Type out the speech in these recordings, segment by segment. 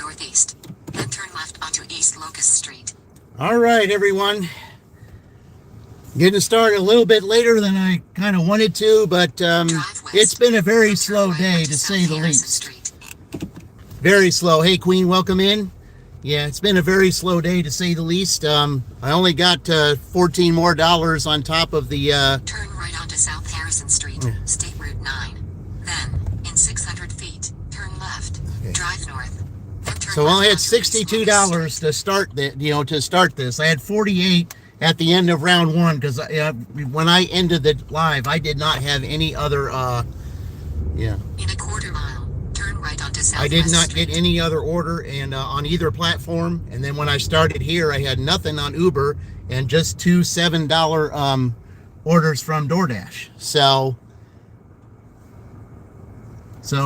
northeast, then turn left onto East Locust Street. All right, everyone. Getting started a little bit later than I kind of wanted to, but it's been a very slow day, to say the least. Very slow. Hey, Queen, welcome in. Yeah, it's been a very slow day, to say the least. I only got $14 more on top of the... Turn right onto South Harrison Street, State Route 9. Then, in 600 feet, turn left, drive north. So I only had $62 to start that, to start this. I had 48 at the end of round one, because when I ended the live, I did not have any other, In a quarter mile, turn right onto South I did not get any other order and on either platform. And then when I started here, I had nothing on Uber and just two $7 orders from DoorDash. So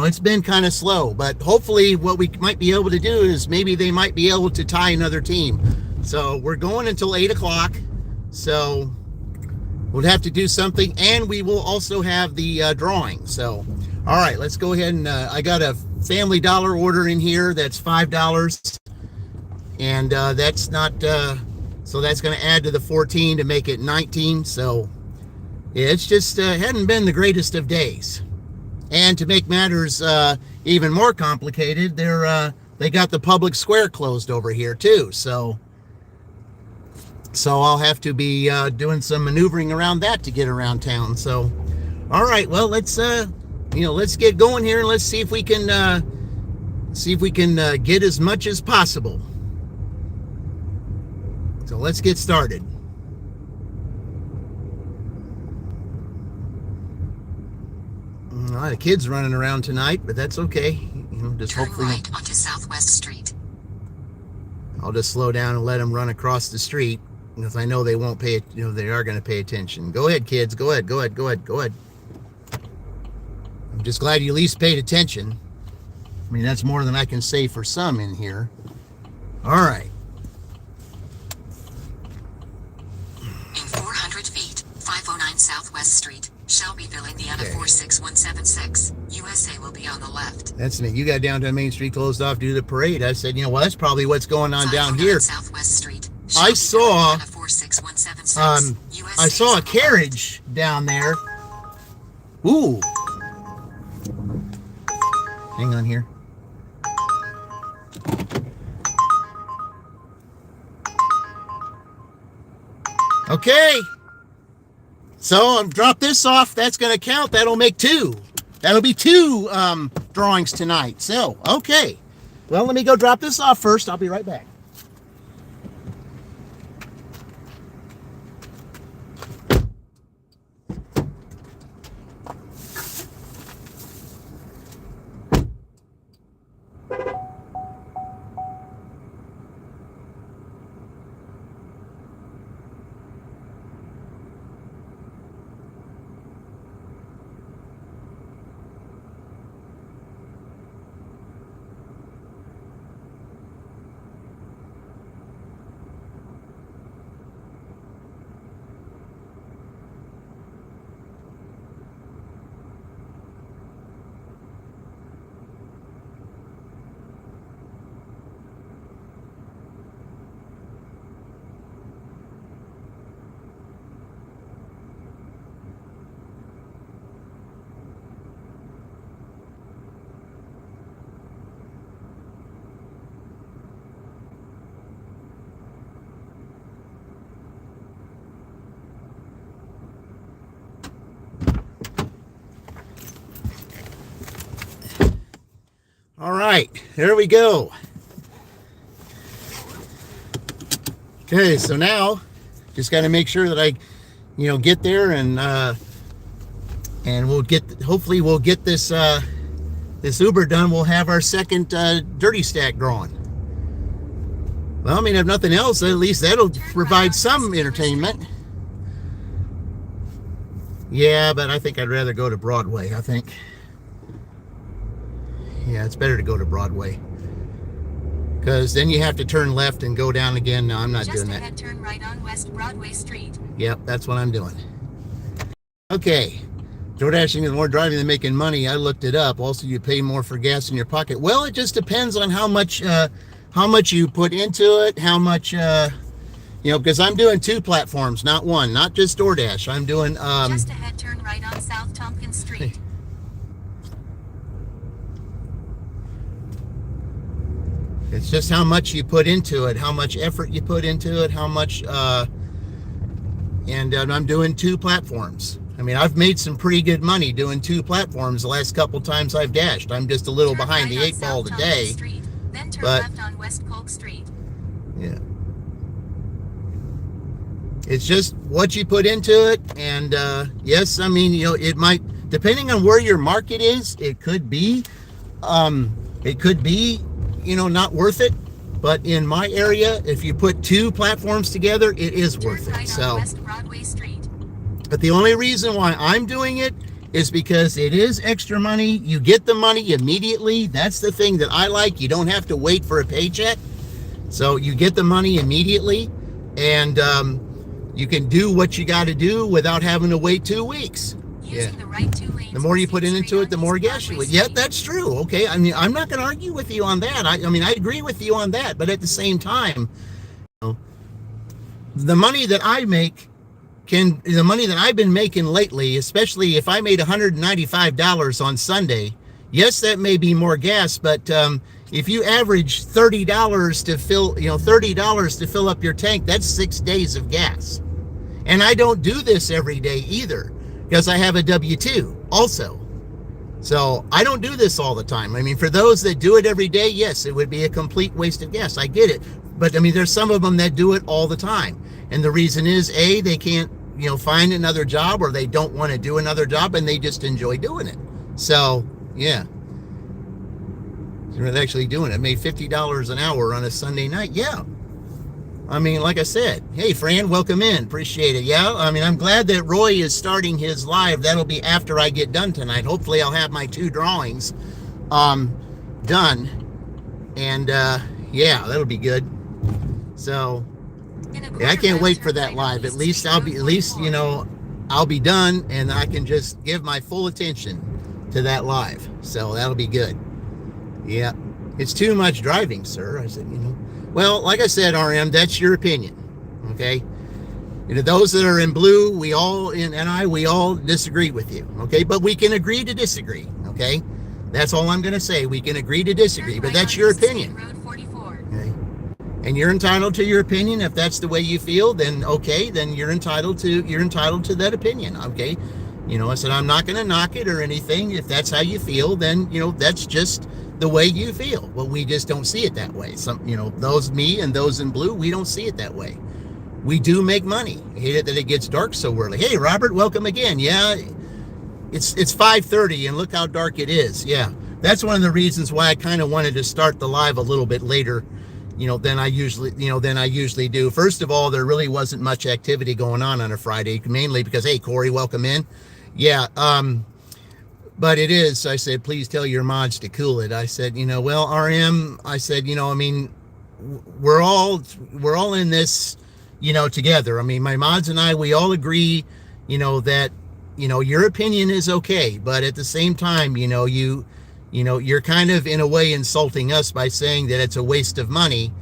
it's been kind of slow, but hopefully what we might be able to do is maybe they might be able to tie another team. So we're going until 8 o'clock. So we'll have to do something, and we will also have the drawing. So, all right, let's go ahead and I got a Family Dollar order in here. That's $5, and that's not so that's going to add to the 14 to make it 19. So yeah, it's just hadn't been the greatest of days. And to make matters even more complicated, they got the public square closed over here too. So I'll have to be doing some maneuvering around that to get around town. So, all right, well, let's let's get going here and let's see if we can get as much as possible. So let's get started. A lot of kids running around tonight, but that's okay. Just turn hopefully right onto Southwest Street. I'll just slow down and let them run across the street, because I know they won't pay. They are going to pay attention. Go ahead, kids. Go ahead. I'm just glad you at least paid attention. I mean, that's more than I can say for some in here. All right. In 400 feet, 509 Southwest Street, Shelbyville, Indiana 46176. USA will be on the left. That's me. You got downtown Main Street closed off due to the parade. I said, well, that's probably what's going on down here. Southwest Street. I saw a carriage down there. Ooh. Hang on here. Okay. So I've dropped this off. That's going to count. That'll make two. That'll be two drawings tonight. So, okay. Well, let me go drop this off first. I'll be right back. All right, there we go. Okay, so now just got to make sure that I, get there and hopefully we'll get this this Uber done. We'll have our second dirty stack drawn. Well, I mean, if nothing else, at least that'll provide some entertainment. Yeah, but I think I'd rather go to Broadway, I think. Yeah, it's better to go to Broadway. Because then you have to turn left and go down again. No, I'm not doing that. Just turn right on West Broadway Street. Yep, that's what I'm doing. Okay. DoorDashing is more driving than making money. I looked it up. Also, you pay more for gas in your pocket. Well, it just depends on how much you put into it, how much because I'm doing 2 platforms, not one, not just DoorDash. I'm doing just ahead, turn right on South Tompkins Street. It's just how much you put into it, how much effort you put into it, how much, and I'm doing 2 platforms. I mean, I've made some pretty good money doing 2 platforms the last couple times I've dashed. I'm just a little behind the 8 ball today. Street, then turn but left on West Polk Street. Yeah. It's just what you put into it. And yes, I mean, it might, depending on where your market is, it could be, not worth it. But in my area, if you put 2 platforms together, it is worth it. So, but the only reason why I'm doing it is because it is extra money. You get the money immediately. That's the thing that I like. You don't have to wait for a paycheck. So you get the money immediately, and you can do what you got to do without having to wait 2 weeks. Using the right 2 lanes. The more you put into it, the more gas you would. Yeah, that's true. Okay, I mean, I'm not going to argue with you on that. I mean, I agree with you on that. But at the same time, the money that I make the money that I've been making lately, especially if I made $195 on Sunday, yes, that may be more gas, but if you average $30 to fill, $30 to fill up your tank, that's 6 days of gas. And I don't do this every day either, because I have a W-2 also. So I don't do this all the time. I mean, for those that do it every day, yes, it would be a complete waste of gas. I get it. But I mean, there's some of them that do it all the time. And the reason is, A, they can't, find another job, or they don't want to do another job, and they just enjoy doing it. So, yeah. They're actually doing it. I made $50 an hour on a Sunday night. Yeah. I mean, like I said, hey, Fran, welcome in. Appreciate it. Yeah. I mean, I'm glad that Roy is starting his live. That'll be after I get done tonight. Hopefully I'll have my 2 drawings done. And yeah, that'll be good. So yeah, I can't wait for that live. At least I'll be done, and I can just give my full attention to that live. So that'll be good. Yeah. It's too much driving, sir. I said, well, like I said, RM, that's your opinion. Okay. Those that are in blue, we all disagree with you. Okay. But we can agree to disagree. Okay. That's all I'm going to say. We can agree to disagree, but that's your opinion. Okay. And you're entitled to your opinion. If that's the way you feel, then okay, then you're entitled to that opinion. Okay. I said, I'm not going to knock it or anything. If that's how you feel, then, that's just the way you feel. Well, we just don't see it that way. Some, me and those in blue, we don't see it that way. We do make money. I hate it that it gets dark so early. Hey, Robert, welcome again. Yeah, it's 5:30 and look how dark it is. Yeah, that's one of the reasons why I kind of wanted to start the live a little bit later, than I usually do. First of all, there really wasn't much activity going on a Friday, mainly because, hey, Corey, welcome in. Yeah, but it is, I said, please tell your mods to cool it. I said, well, RM, I said, I mean, we're all in this, together. I mean, my mods and I, we all agree, that, your opinion is okay. But at the same time, you're kind of in a way insulting us by saying that it's a waste of money,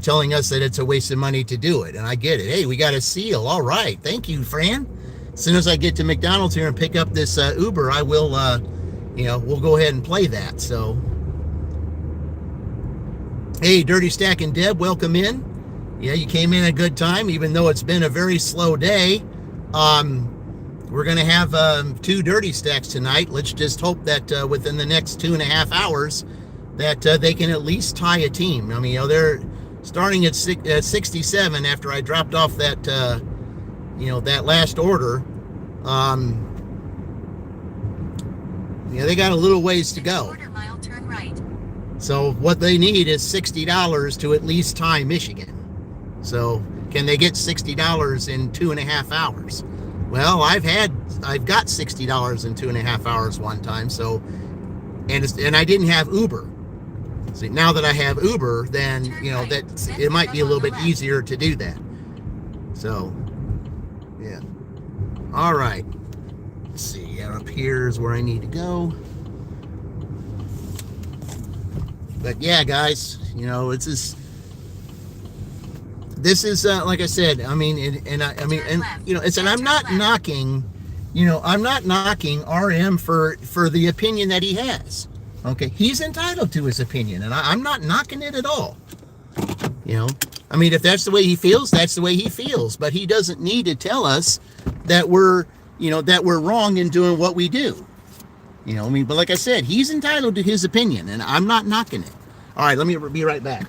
telling us that it's a waste of money to do it. And I get it. Hey, we got a seal. All right. Thank you, Fran. As soon as I get to McDonald's here and pick up this Uber, I will, we'll go ahead and play that. So, hey, Dirty Stack and Deb, welcome in. Yeah, you came in a good time, even though it's been a very slow day. We're going to have 2 Dirty Stacks tonight. Let's just hope that within the next 2.5 hours that they can at least tie a team. I mean, they're starting at 67 after I dropped off that, that last order. They got a little ways to go. Quarter-mile turn right. So what they need is $60 to at least tie Michigan. So can they get $60 in 2.5 hours? Well, I've got $60 in 2.5 hours one time. So, and I didn't have Uber. See, now that I have Uber, then, that it might be a little bit easier to do that. So, yeah. All right. Let's see. Yeah, up here is where I need to go. But yeah, guys, you know, it's just, this is like I said, I mean, and you know, it's, and I'm not knocking, you know, I'm not knocking RM for the opinion that he has. Okay, he's entitled to his opinion, and I'm not knocking it at all. You know, I mean, if that's the way he feels, that's the way he feels. But he doesn't need to tell us that we're, you know, that we're wrong in doing what we do. You know, I mean, but like I said, he's entitled to his opinion, and I'm not knocking it. All right, let me be right back.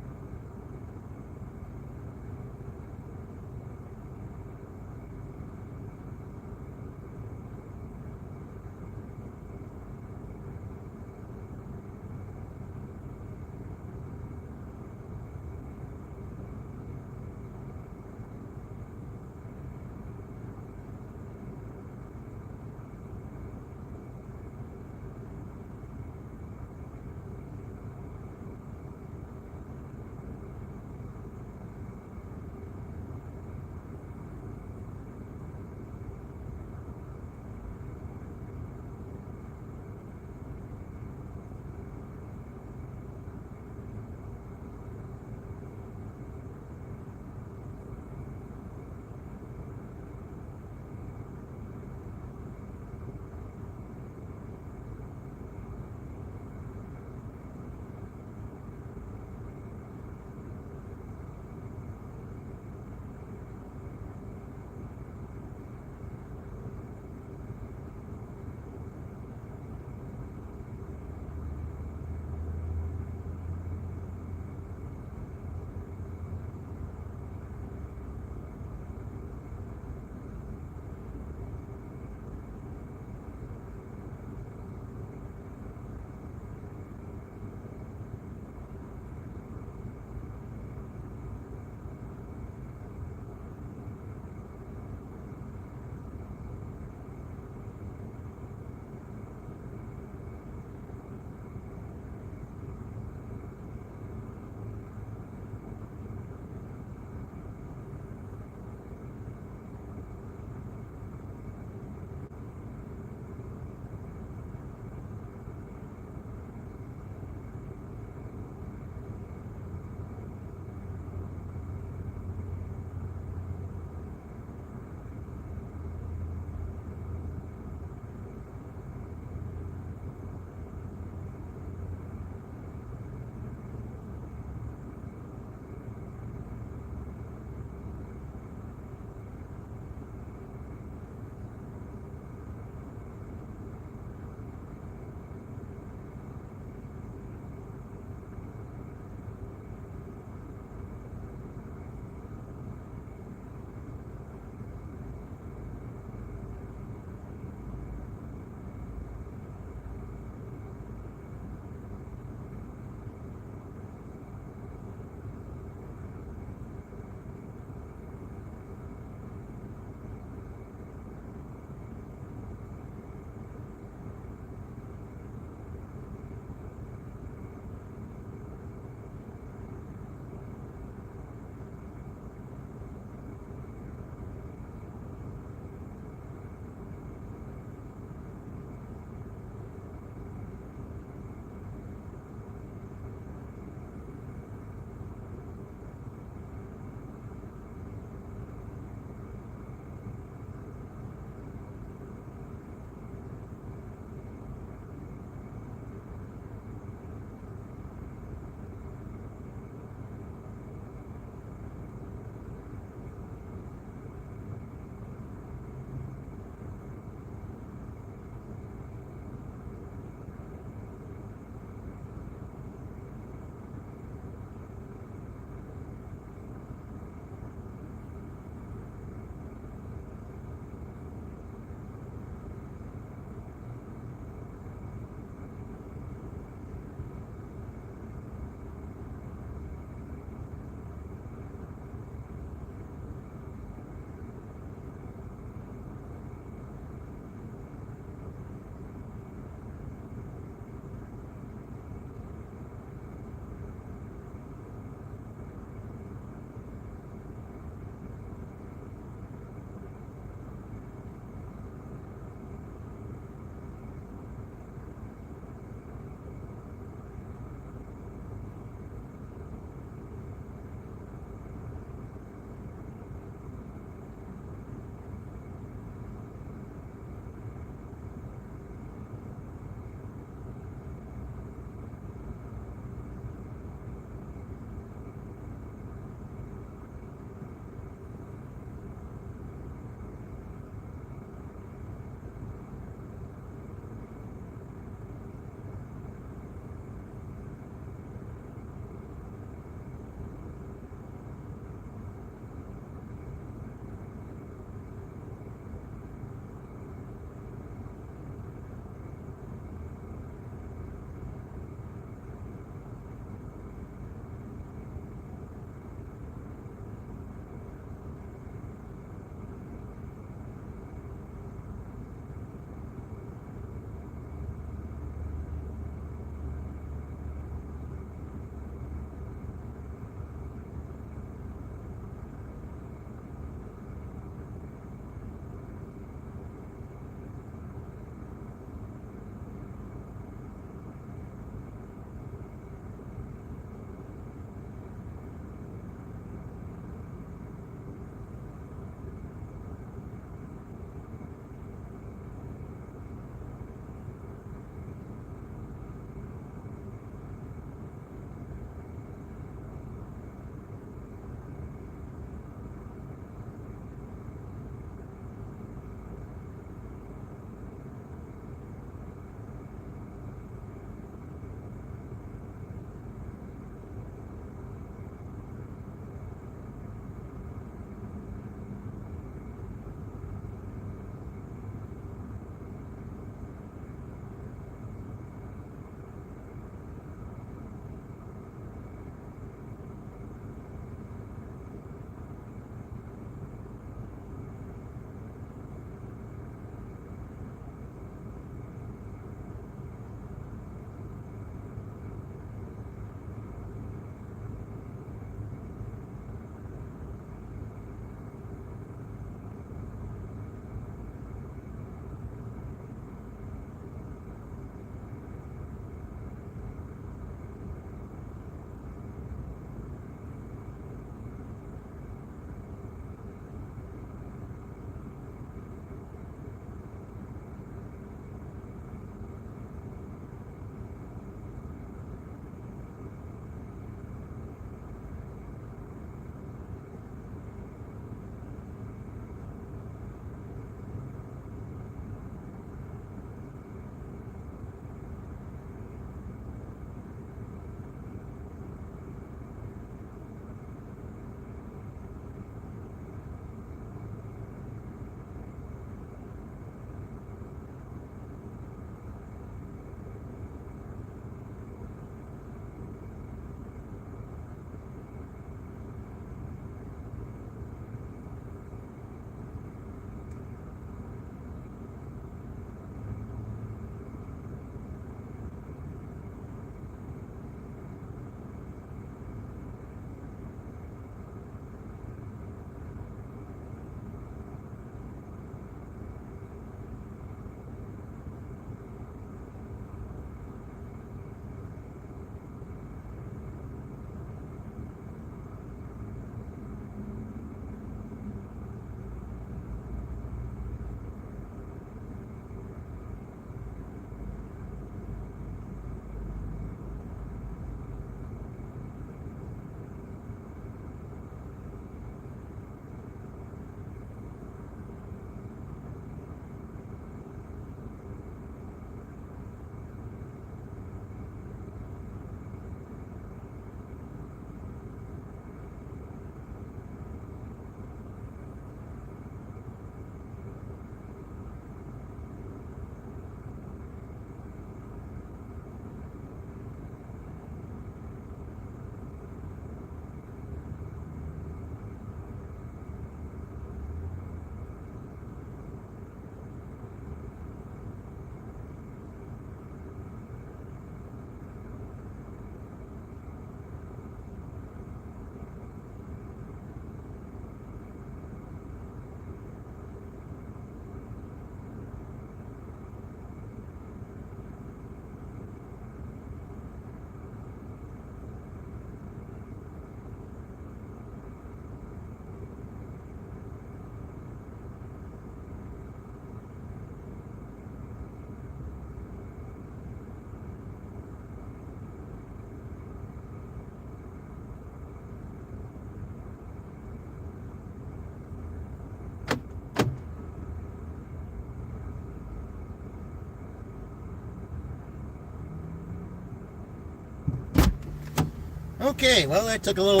Okay, well, that took a little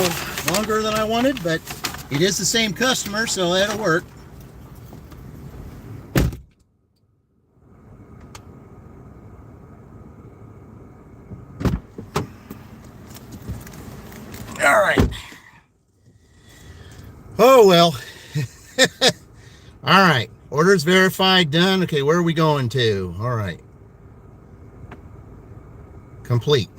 longer than I wanted, but it is the same customer, so that'll work. All right. Oh, well. All right. Orders verified, done. Okay, where are we going to? All right. Complete.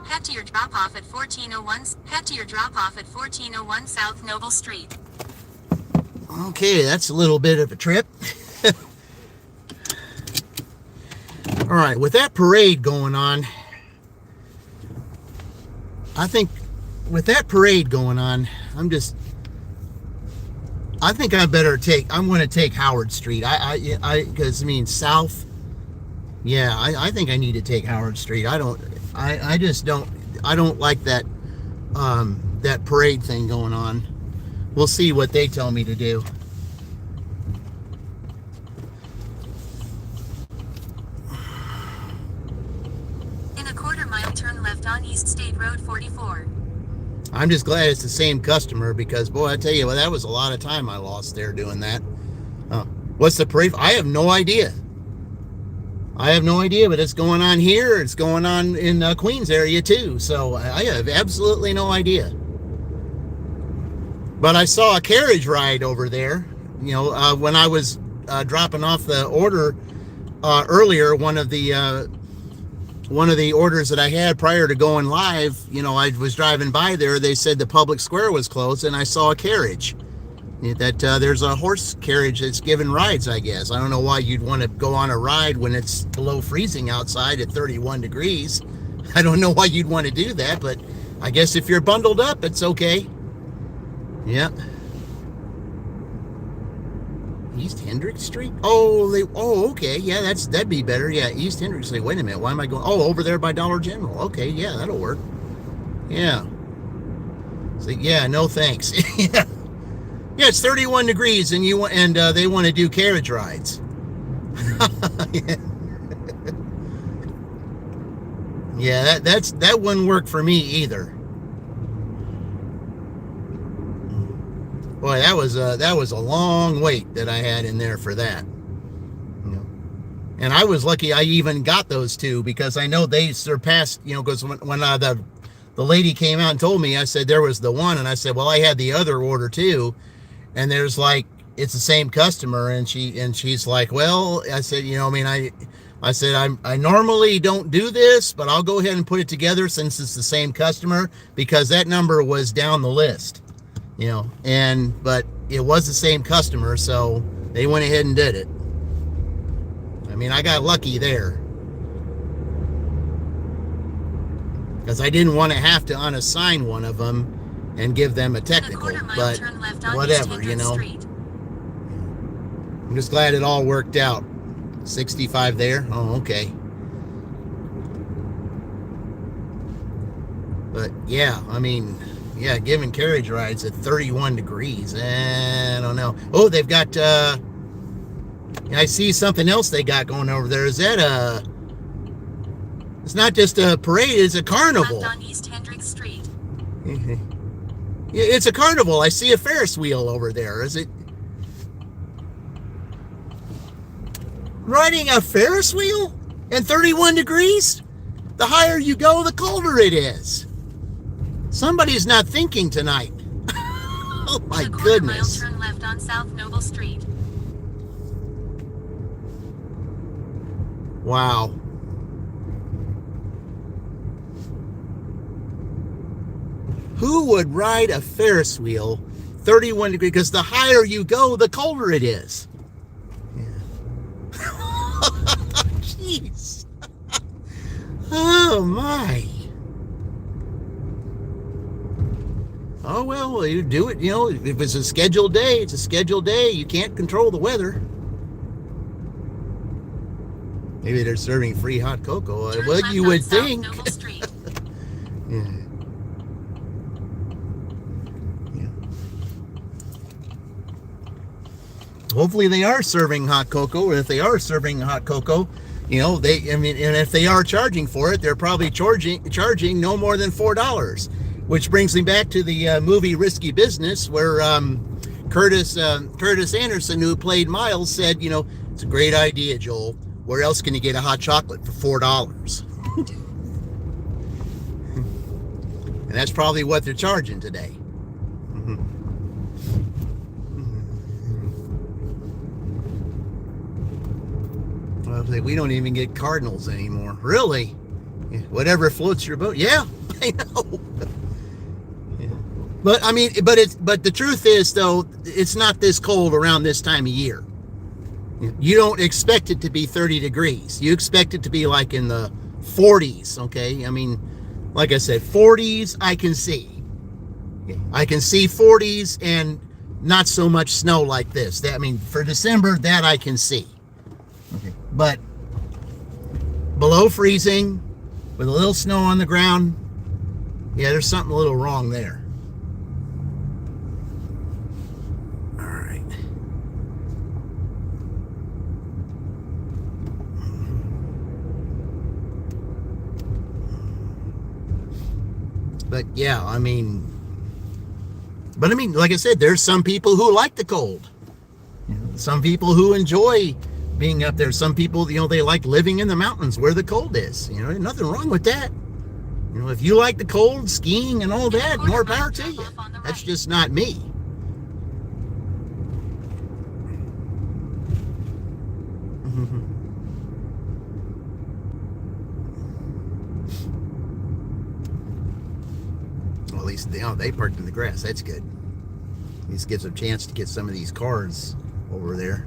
Head to your drop-off at 1401. Head to your drop-off at 1401 South Noble Street. Okay, that's a little bit of a trip. All right, with that parade going on, I think with that parade going on, I think I'm going to take Howard Street. Because I mean, south. Yeah, I think I need to take Howard Street. I don't like that, that parade thing going on. We'll see what they tell me to do. In a quarter-mile, turn left on East State Road 44. I'm just glad it's the same customer because, boy, I tell you, well, that was a lot of time I lost there doing that. What's the parade? I have no idea. But it's going on here. It's going on in Queens area too. So I have absolutely no idea. But I saw a carriage ride over there. You know, when I was dropping off the order earlier, one of the orders that I had prior to going live, you know, I was driving by there. They said the public square was closed, and I saw a carriage. That there's a horse carriage that's giving rides, I guess. I don't know why you'd want to go on a ride when it's below freezing outside at 31 degrees. I don't know why you'd want to do that, but I guess if you're bundled up, it's okay. Yep. East Hendricks Street? Oh, okay. Yeah, that'd be better. Yeah, East Hendricks Street. Wait a minute. Why am I going? Oh, over there by Dollar General. Okay, yeah, that'll work. Yeah. So, yeah, no thanks. Yeah. Yeah, it's 31 degrees, and they want to do carriage rides. Yeah, that wouldn't work for me either. Boy, that was a long wait that I had in there for that. You know, and I was lucky I even got those two because I know they surpassed. You know, because when the lady came out and told me, I said there was the one, and I said, well, I had the other order too. And there's like, it's the same customer, and she's like, well, I said, you know, I mean, I said, I normally don't do this, but I'll go ahead and put it together since it's the same customer because that number was down the list, you know, but it was the same customer, so they went ahead and did it. I mean, I got lucky there because I didn't want to have to unassign one of them and give them a technical, but whatever, you know. I'm just glad it all worked out. 65 there. Oh, okay. But yeah, I mean, yeah, giving carriage rides at 31 degrees. I don't know. Oh, they've got, I see something else they got going over there. Is that it's not just a parade, it's a carnival. Left on East Hendricks Street. It's a carnival. I see a Ferris wheel over there. Is it riding a Ferris wheel and 31 degrees? The higher you go, the colder it is. Somebody's not thinking tonight. Oh my goodness. Turn left on South Noble Street. Wow. Who would ride a Ferris wheel 31 degrees? Because the higher you go, the colder it is. Yeah. Jeez. Oh, my. Oh, well, you do it. You know, if it's a scheduled day, it's a scheduled day. You can't control the weather. Maybe they're serving free hot cocoa. Well, you would think. Yeah. Hopefully they are serving hot cocoa, or if they are serving hot cocoa, I mean, and if they are charging for it, they're probably charging no more than $4, which brings me back to the movie Risky Business, where Curtis Anderson, who played Miles, said, it's a great idea, Joel. Where else can you get a hot chocolate for $4? And that's probably what they're charging today. We don't even get Cardinals anymore. Really? Whatever floats your boat. Yeah, I know. Yeah. But I mean, but the truth is, though, it's not this cold around this time of year. You don't expect it to be 30 degrees. You expect it to be like in the 40s. Okay, I mean, like I said, 40s I can see. I can see 40s and not so much snow like this. I mean, for December, that I can see. Okay. But below freezing with a little snow on the ground, yeah, there's something a little wrong there. All right. But yeah, I mean, like I said, there's some people who like the cold. Some people who enjoy being up there. Some people, they like living in the mountains where the cold is. There's nothing wrong with that. If you like the cold, skiing and all that, more power to you. That's just not me. Well, at least they parked in the grass. That's good. At least gives them a chance to get some of these cars over there.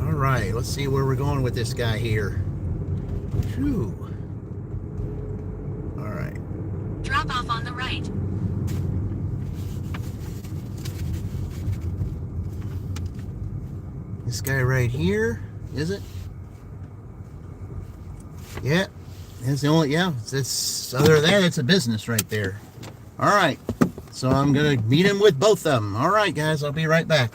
All right, let's see where we're going with this guy here. Phew. All right. Drop off on the right. This guy right here, is it? Yeah, that's the only, it's other than that, it's a business right there. All right, so I'm gonna meet him with both of them. All right, guys, I'll be right back.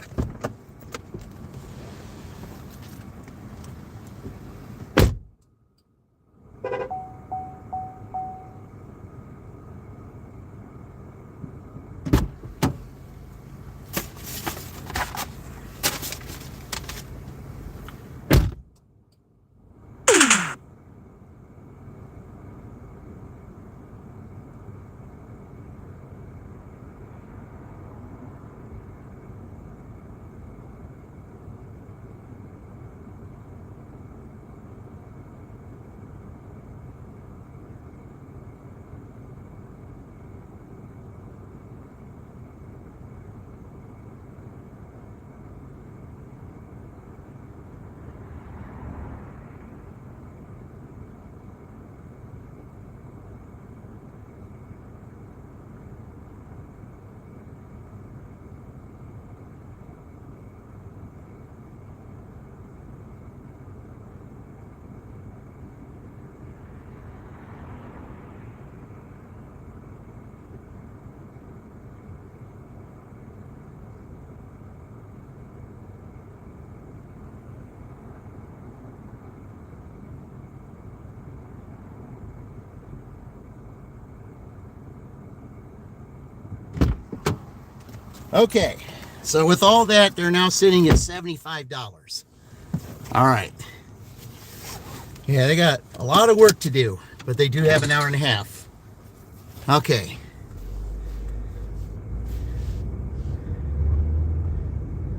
Okay, so with all that, they're now sitting at $75. All right. Yeah, they got a lot of work to do, but they do have an hour and a half. Okay.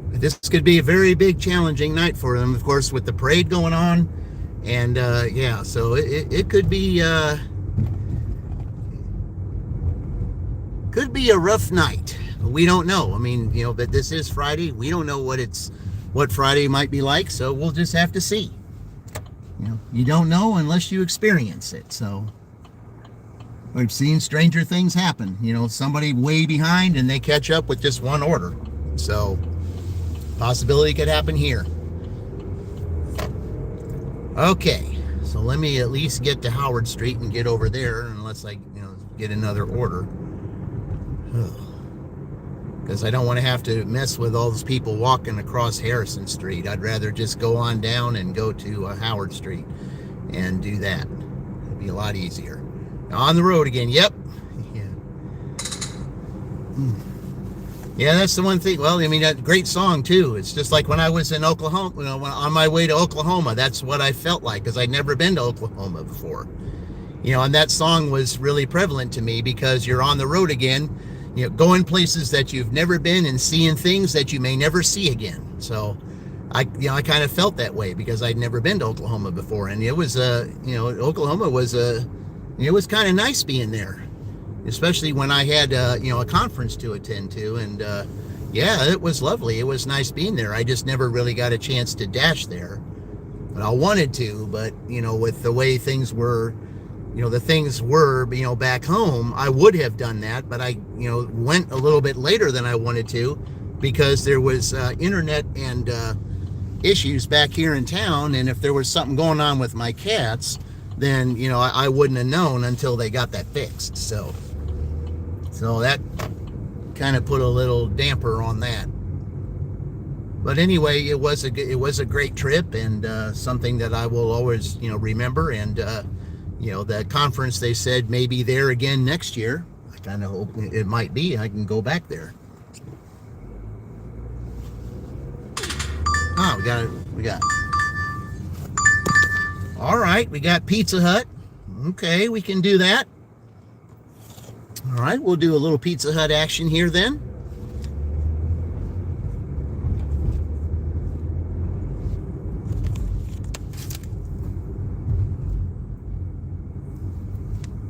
This could be a very big, challenging night for them, of course, with the parade going on. And, yeah, so it could be a rough night. We don't know. I mean, but this is Friday. We don't know what Friday might be like, so we'll just have to see. You don't know unless you experience it. So we've seen stranger things happen. Somebody way behind and they catch up with just one order. So possibility could happen here. Okay, So let me at least get to Howard Street and get over there, unless I, get another order. Because I don't want to have to mess with all those people walking across Harrison Street. I'd rather just go on down and go to Howard Street and do that. It'd be a lot easier. Now, on the road again. Yep. Yeah, that's the one thing. Well, I mean, that great song too. It's just like when I was in Oklahoma, on my way to Oklahoma, that's what I felt like, because I'd never been to Oklahoma before. And that song was really prevalent to me, because you're on the road again, going places that you've never been and seeing things that you may never see again. So I kind of felt that way, because I'd never been to Oklahoma before. And it was, Oklahoma was it was kind of nice being there, especially when I had, a conference to attend to. And, yeah, it was lovely. It was nice being there. I just never really got a chance to dash there. But I wanted to, but, with the way things were, back home, I would have done that. But I, went a little bit later than I wanted to, because there was internet and issues back here in town. And if there was something going on with my cats, then, I wouldn't have known until they got that fixed. So that kind of put a little damper on that. But anyway, it was a great trip, and something that I will always, remember. And, the conference, they said may be there again next year. I kind of hope it might be. I can go back there. Oh, we got all right, we got Pizza Hut. Okay, we can do that. All right, we'll do a little Pizza Hut action here then.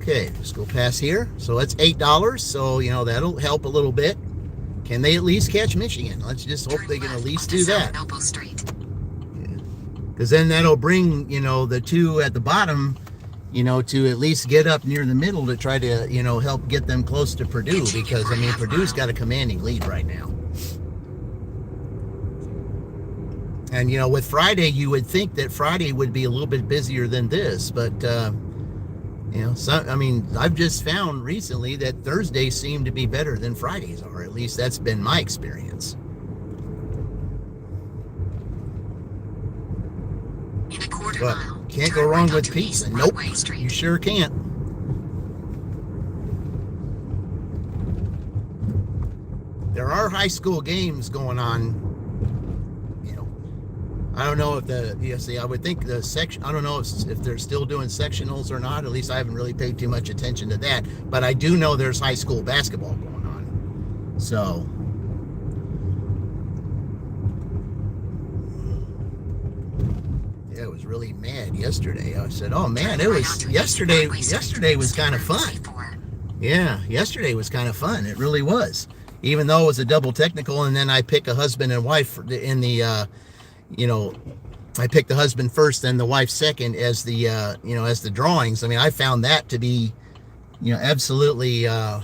Okay, let's go past here. So that's $8. So, that'll help a little bit. Can they at least catch Michigan? Let's just hope they can at least do that. Because then that'll bring, the two at the bottom, to at least get up near the middle to try to, help get them close to Purdue. Because, Purdue's got a commanding lead right now. And, with Friday, you would think that Friday would be a little bit busier than this. But, I've just found recently that Thursdays seem to be better than Fridays are. At least that's been my experience. In a quarter But mile, can't turn go wrong right with onto pizza. East Nope, Broadway Street. you sure can't. There are high school games going on. I don't know if I would think the section, I don't know if they're still doing sectionals or not. At least I haven't really paid too much attention to that. But I do know there's high school basketball going on. So, yeah, it was really mad yesterday. I said, oh man, yesterday was kind of fun. Yeah, yesterday was kind of fun. It really was. Even though it was a double technical, and then I pick a husband and wife in the, I picked the husband first, then the wife second as the, as the drawings. I found that to be, absolutely, I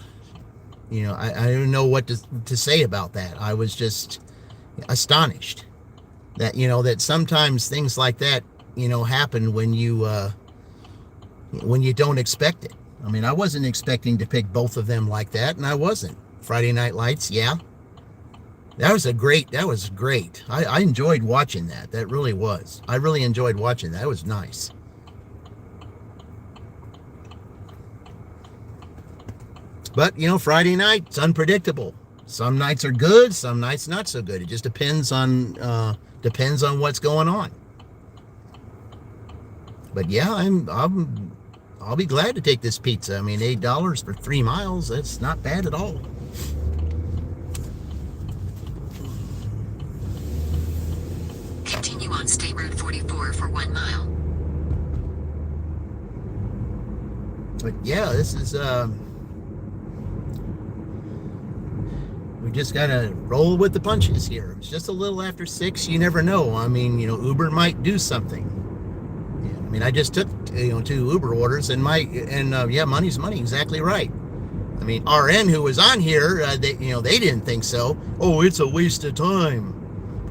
don't know what to say about that. I was just astonished that, that sometimes things like that, happen when you don't expect it. I wasn't expecting to pick both of them like that, and I wasn't. Friday Night Lights, yeah. That was great. I enjoyed watching that. That really was. I really enjoyed watching that. It was nice. But, Friday night, it's unpredictable. Some nights are good, some nights not so good. It just depends on what's going on. But yeah, I'll be glad to take this pizza. $8 for 3 miles, that's not bad at all. Continue on State Road 44 for 1 mile. But yeah, this is we just gotta roll with the punches here. It's just a little after 6. You never know. Uber might do something. I just took 2 Uber orders, and money's money. Exactly right. RN, who was on here, they didn't think so. Oh, it's a waste of time.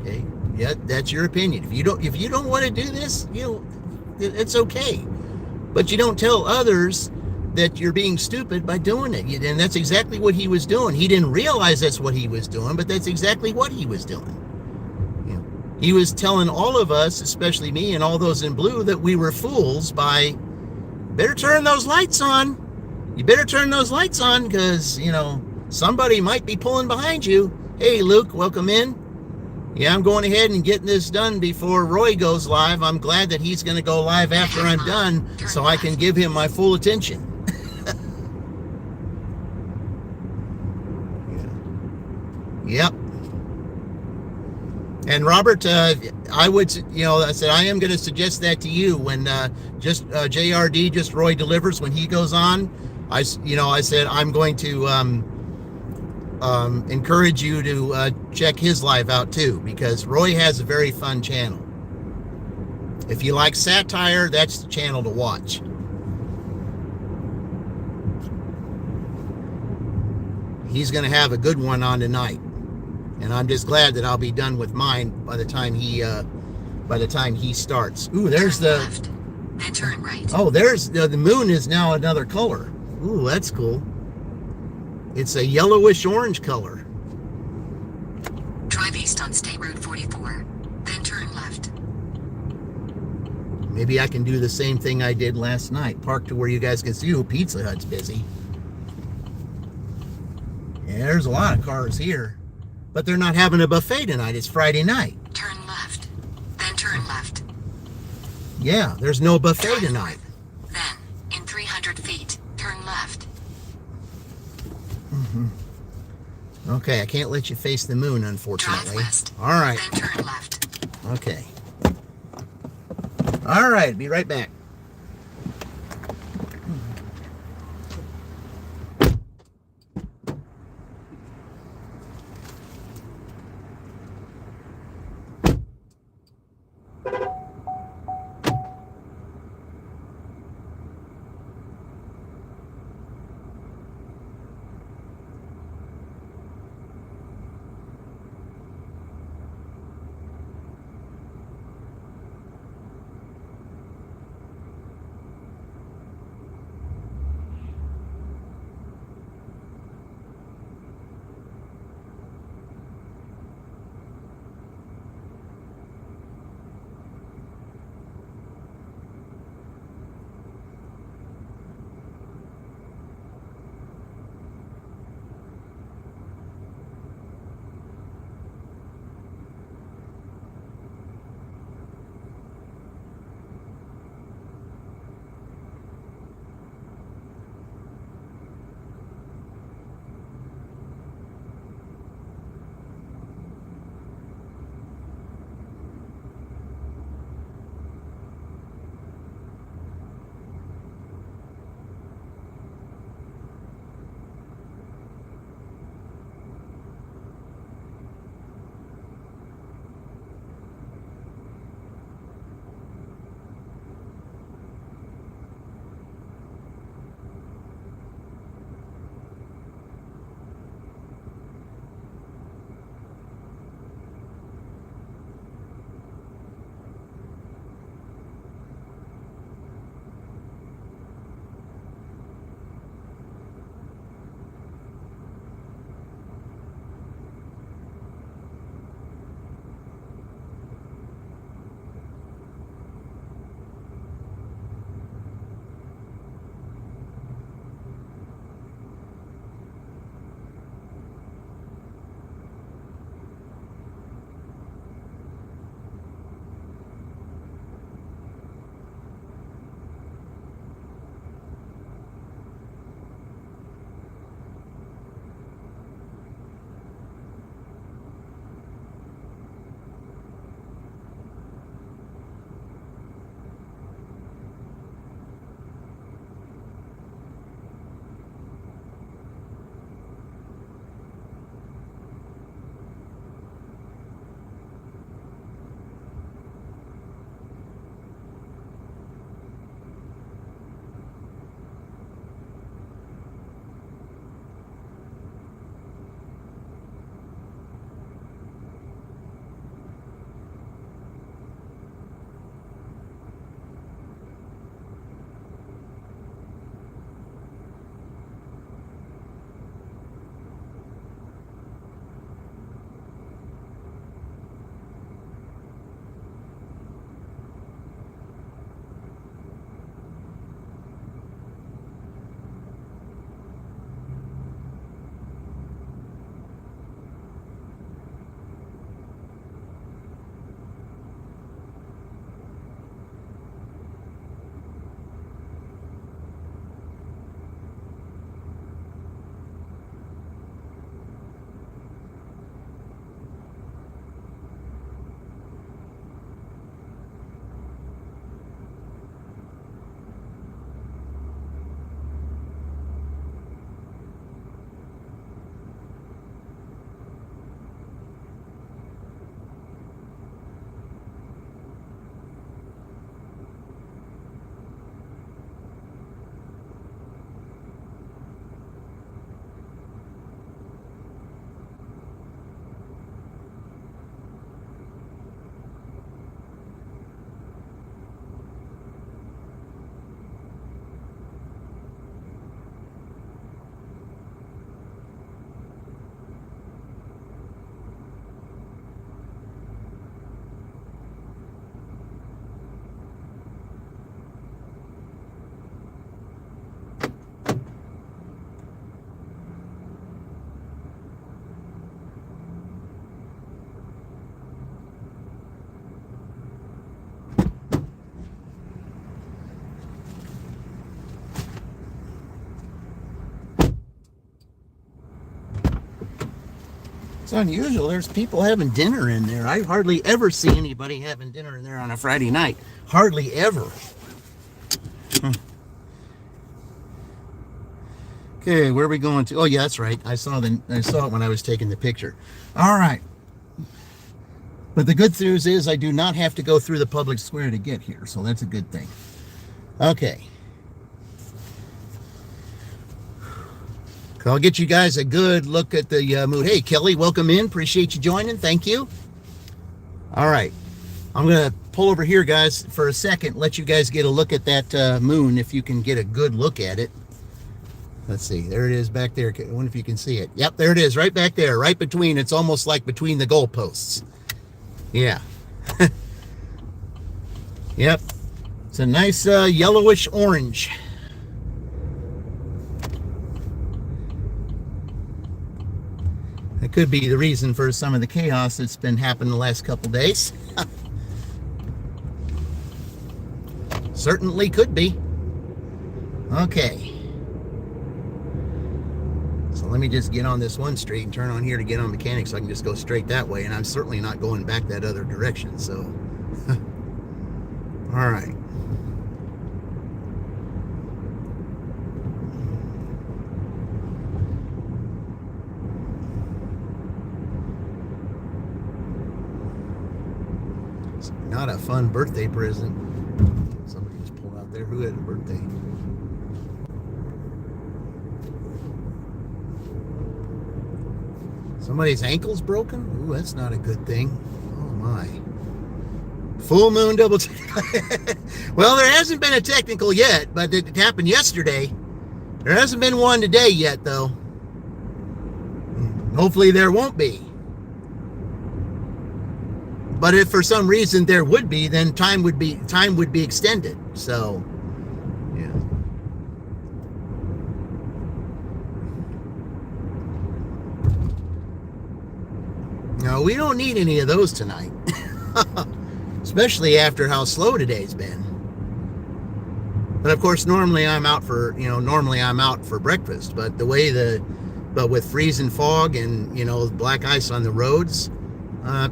Okay, yeah, that's your opinion. If you don't want to do this, It's okay. But you don't tell others that you're being stupid by doing it. And that's exactly what he was doing. He didn't realize that's what he was doing, but that's exactly what he was doing. You know, he was telling all of us, especially me and all those in blue, that we were fools by, better turn those lights on. You better turn those lights on because, you know, somebody might be pulling behind you. Hey, Luke, welcome in. Yeah, I'm going ahead and getting this done before Roy goes live. I'm glad that he's going to go live after I'm done so I can give him my full attention. Yep. And Robert, I would, you know, I said, I am going to suggest that to you when just JRD, just Roy delivers, when he goes on, I said, I'm going to encourage you to check his live out too, because Roy has a very fun channel. If you like satire, that's the channel to watch. He's going to have a good one on tonight. And I'm just glad that I'll be done with mine by the time he starts. Ooh, there's the left, then turn right. Oh, there's the moon is now another color. Ooh, that's cool. It's a yellowish orange color. Drive east on State Route 44, then turn left. Maybe I can do the same thing I did last night. Park to where you guys can see. Ooh, Pizza Hut's busy. Yeah, there's a lot of cars here. But they're not having a buffet tonight. It's Friday night. Turn left, then turn left. Yeah, there's no buffet Drive tonight. north, then, in 300 feet, turn left. Okay, I can't let you face the moon, unfortunately. Drive west, All right. then turn left. Okay. All right, be right back. It's unusual. There's people having dinner in there. I hardly ever see anybody having dinner in there on a Friday night. Hardly ever. Okay, where are we going to? Oh, yeah, that's right. I saw it when I was taking the picture. All right. But the good news is I do not have to go through the public square to get here, so that's a good thing. Okay. I'll get you guys a good look at the moon. Hey, Kelly, welcome in. Appreciate you joining. Thank you. All right. I'm going to pull over here, guys, for a second. Let you guys get a look at that moon, if you can get a good look at it. Let's see. There it is back there. I wonder if you can see it. Yep, there it is. Right back there. Right between. It's almost like between the goalposts. Yeah. Yep. It's a nice yellowish orange. That could be the reason for some of the chaos that's been happening the last couple days. Certainly could be. Okay. So let me just get on this one street and turn on here to get on mechanic, so I can just go straight that way. And I'm certainly not going back that other direction. So, all right. Not a fun birthday present. Somebody just pulled out there. Who had a birthday? Somebody's ankle's broken? Ooh, that's not a good thing. Oh my. Full moon double. Well, there hasn't been a technical yet, but it happened yesterday. There hasn't been one today yet, though. Hopefully there won't be. But if for some reason there would be, then time would be extended. So, yeah. No, we don't need any of those tonight. Especially after how slow today's been. But of course, normally I'm out for breakfast. But with freezing fog and, black ice on the roads,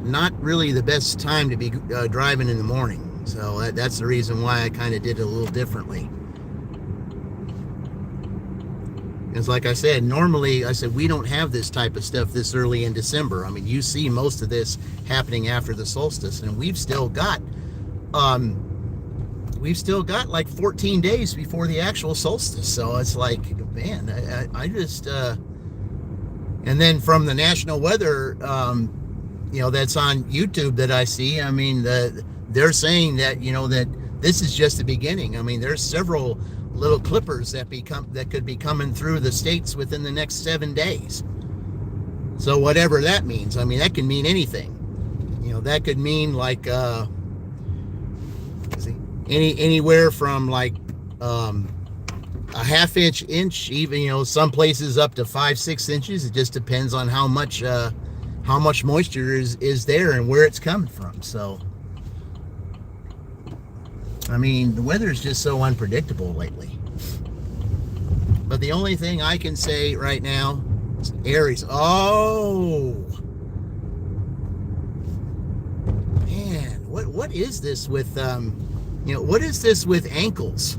not really the best time to be driving in the morning. So that's the reason why I kind of did it a little differently. It's like I said, normally we don't have this type of stuff this early in December. I mean, you see most of this happening after the solstice, and we've still got like 14 days before the actual solstice. So it's like, man, I just and then from the national weather that's on YouTube that I see, I mean, they're saying that, that this is just the beginning. I mean, there's several little clippers that could be coming through the states within the next 7 days. So whatever that means, I mean, that can mean anything. That could mean like anywhere from like a half inch, even some places up to 5-6 inches. It just depends on how much moisture is there and where it's coming from. So, I mean, the weather is just so unpredictable lately. But the only thing I can say right now is Aries. Oh, man, what is this with what is this with ankles?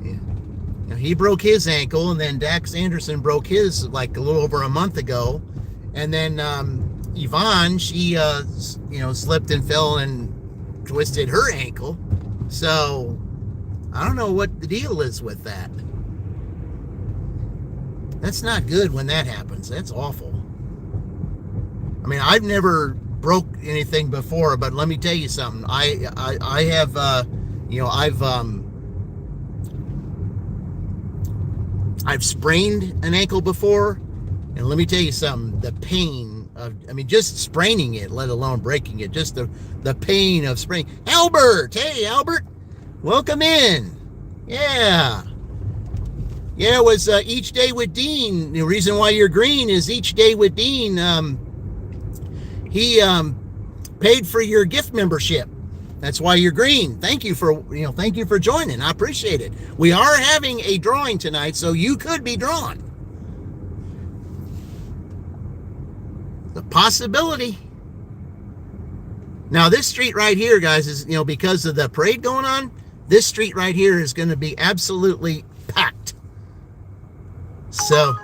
Yeah, he broke his ankle, and then Dax Anderson broke his like a little over a month ago. And then Yvonne, she slipped and fell and twisted her ankle. So I don't know what the deal is with that. That's not good when that happens. That's awful. I mean, I've never broke anything before, but let me tell you something. I have I've sprained an ankle before. And let me tell you something, the pain of, just spraining it, let alone breaking it, just the pain of spraining. Albert, hey, Albert, welcome in. Yeah. Yeah, it was Each Day with Dean. The reason why you're green is Each Day with Dean. He paid for your gift membership. That's why you're green. Thank you for joining. I appreciate it. We are having a drawing tonight, so you could be drawn. The possibility. Now, this street right here, guys, is, because of the parade going on, this street right here is going to be absolutely packed. So,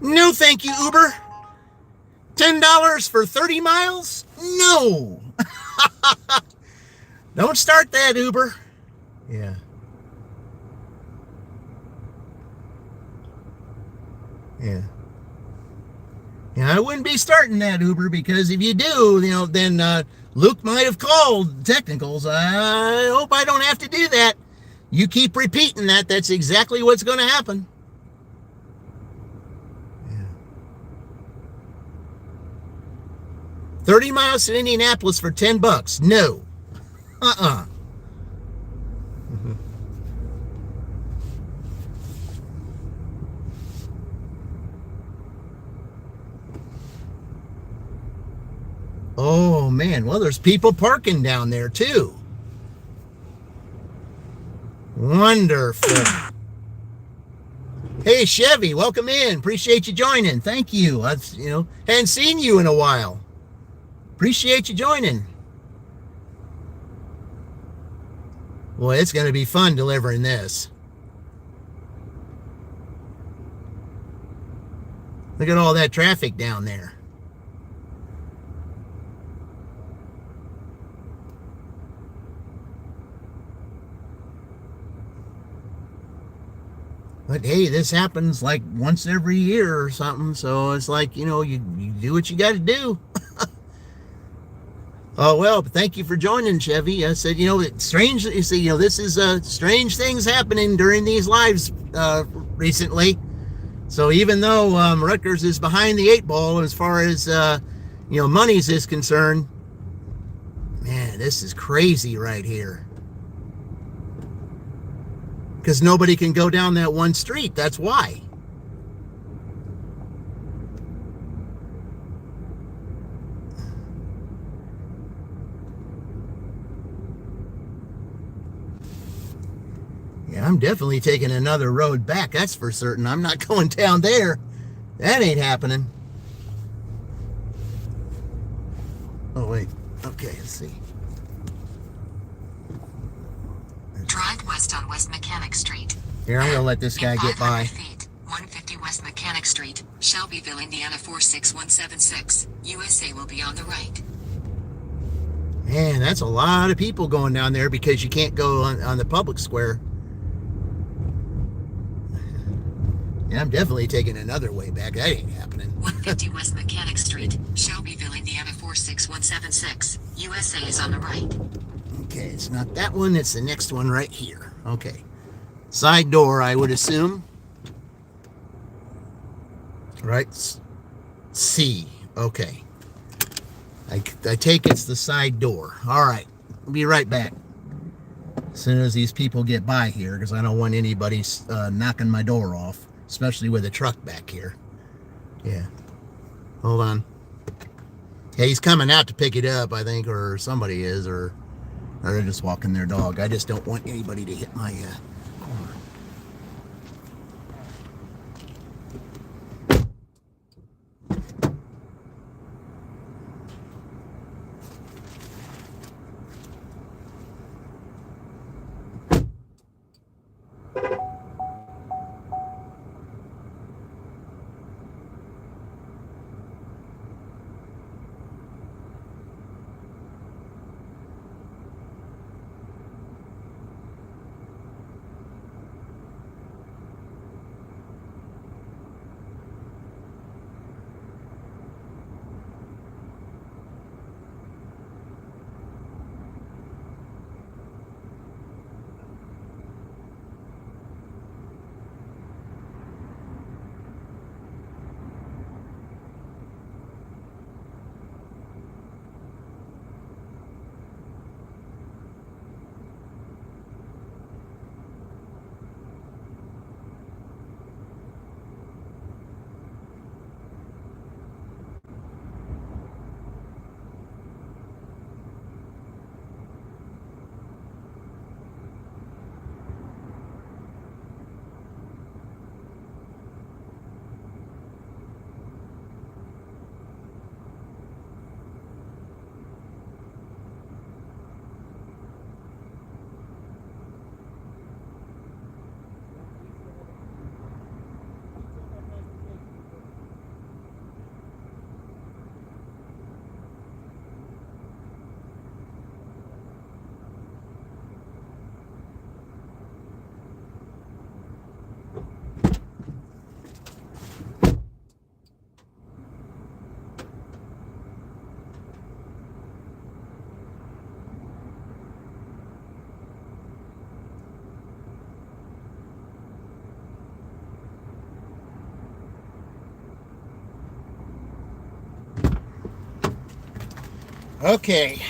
no thank you, Uber. $10 for 30 miles? No. Don't start that, Uber. Yeah. Yeah. Yeah, I wouldn't be starting that, Uber, because if you do, then Luke might have called technicals. I hope I don't have to do that. You keep repeating that. That's exactly what's going to happen. Yeah. 30 miles to Indianapolis for $10. No. Uh-uh. Oh, man. Well, there's people parking down there, too. Wonderful. Hey, Chevy, welcome in. Appreciate you joining. Thank you. I've, hadn't seen you in a while. Appreciate you joining. Boy, it's going to be fun delivering this. Look at all that traffic down there. But hey, this happens like once every year or something. So it's like, you do what you got to do. Oh, well, thank you for joining, Chevy. I said, it's strange. You see, this is strange things happening during these lives recently. So even though Rutgers is behind the 8 ball as far as, monies is concerned, man, this is crazy right here. Because nobody can go down that one street. That's why. Yeah, I'm definitely taking another road back. That's for certain. I'm not going down there. That ain't happening. Oh, wait. Okay, let's see. Drive west on West Mechanic Street. Here, I'm going to let this guy get by. Feet, 150 West Mechanic Street, Shelbyville, Indiana 46176. USA will be on the right. Man, that's a lot of people going down there because you can't go on the public square. Yeah, I'm definitely taking another way back. That ain't happening. 150 West Mechanic Street, Shelbyville, Indiana 46176. USA is on the right. Okay, it's not that one. It's the next one right here. Okay. Side door, I would assume. Right? C. Okay. I take it's the side door. All right. I'll be right back. As soon as these people get by here, because I don't want anybody knocking my door off, especially with a truck back here. Yeah. Hold on. Yeah, he's coming out to pick it up, I think, or somebody is, or they're just walking their dog. I just don't want anybody to hit my car. Okay.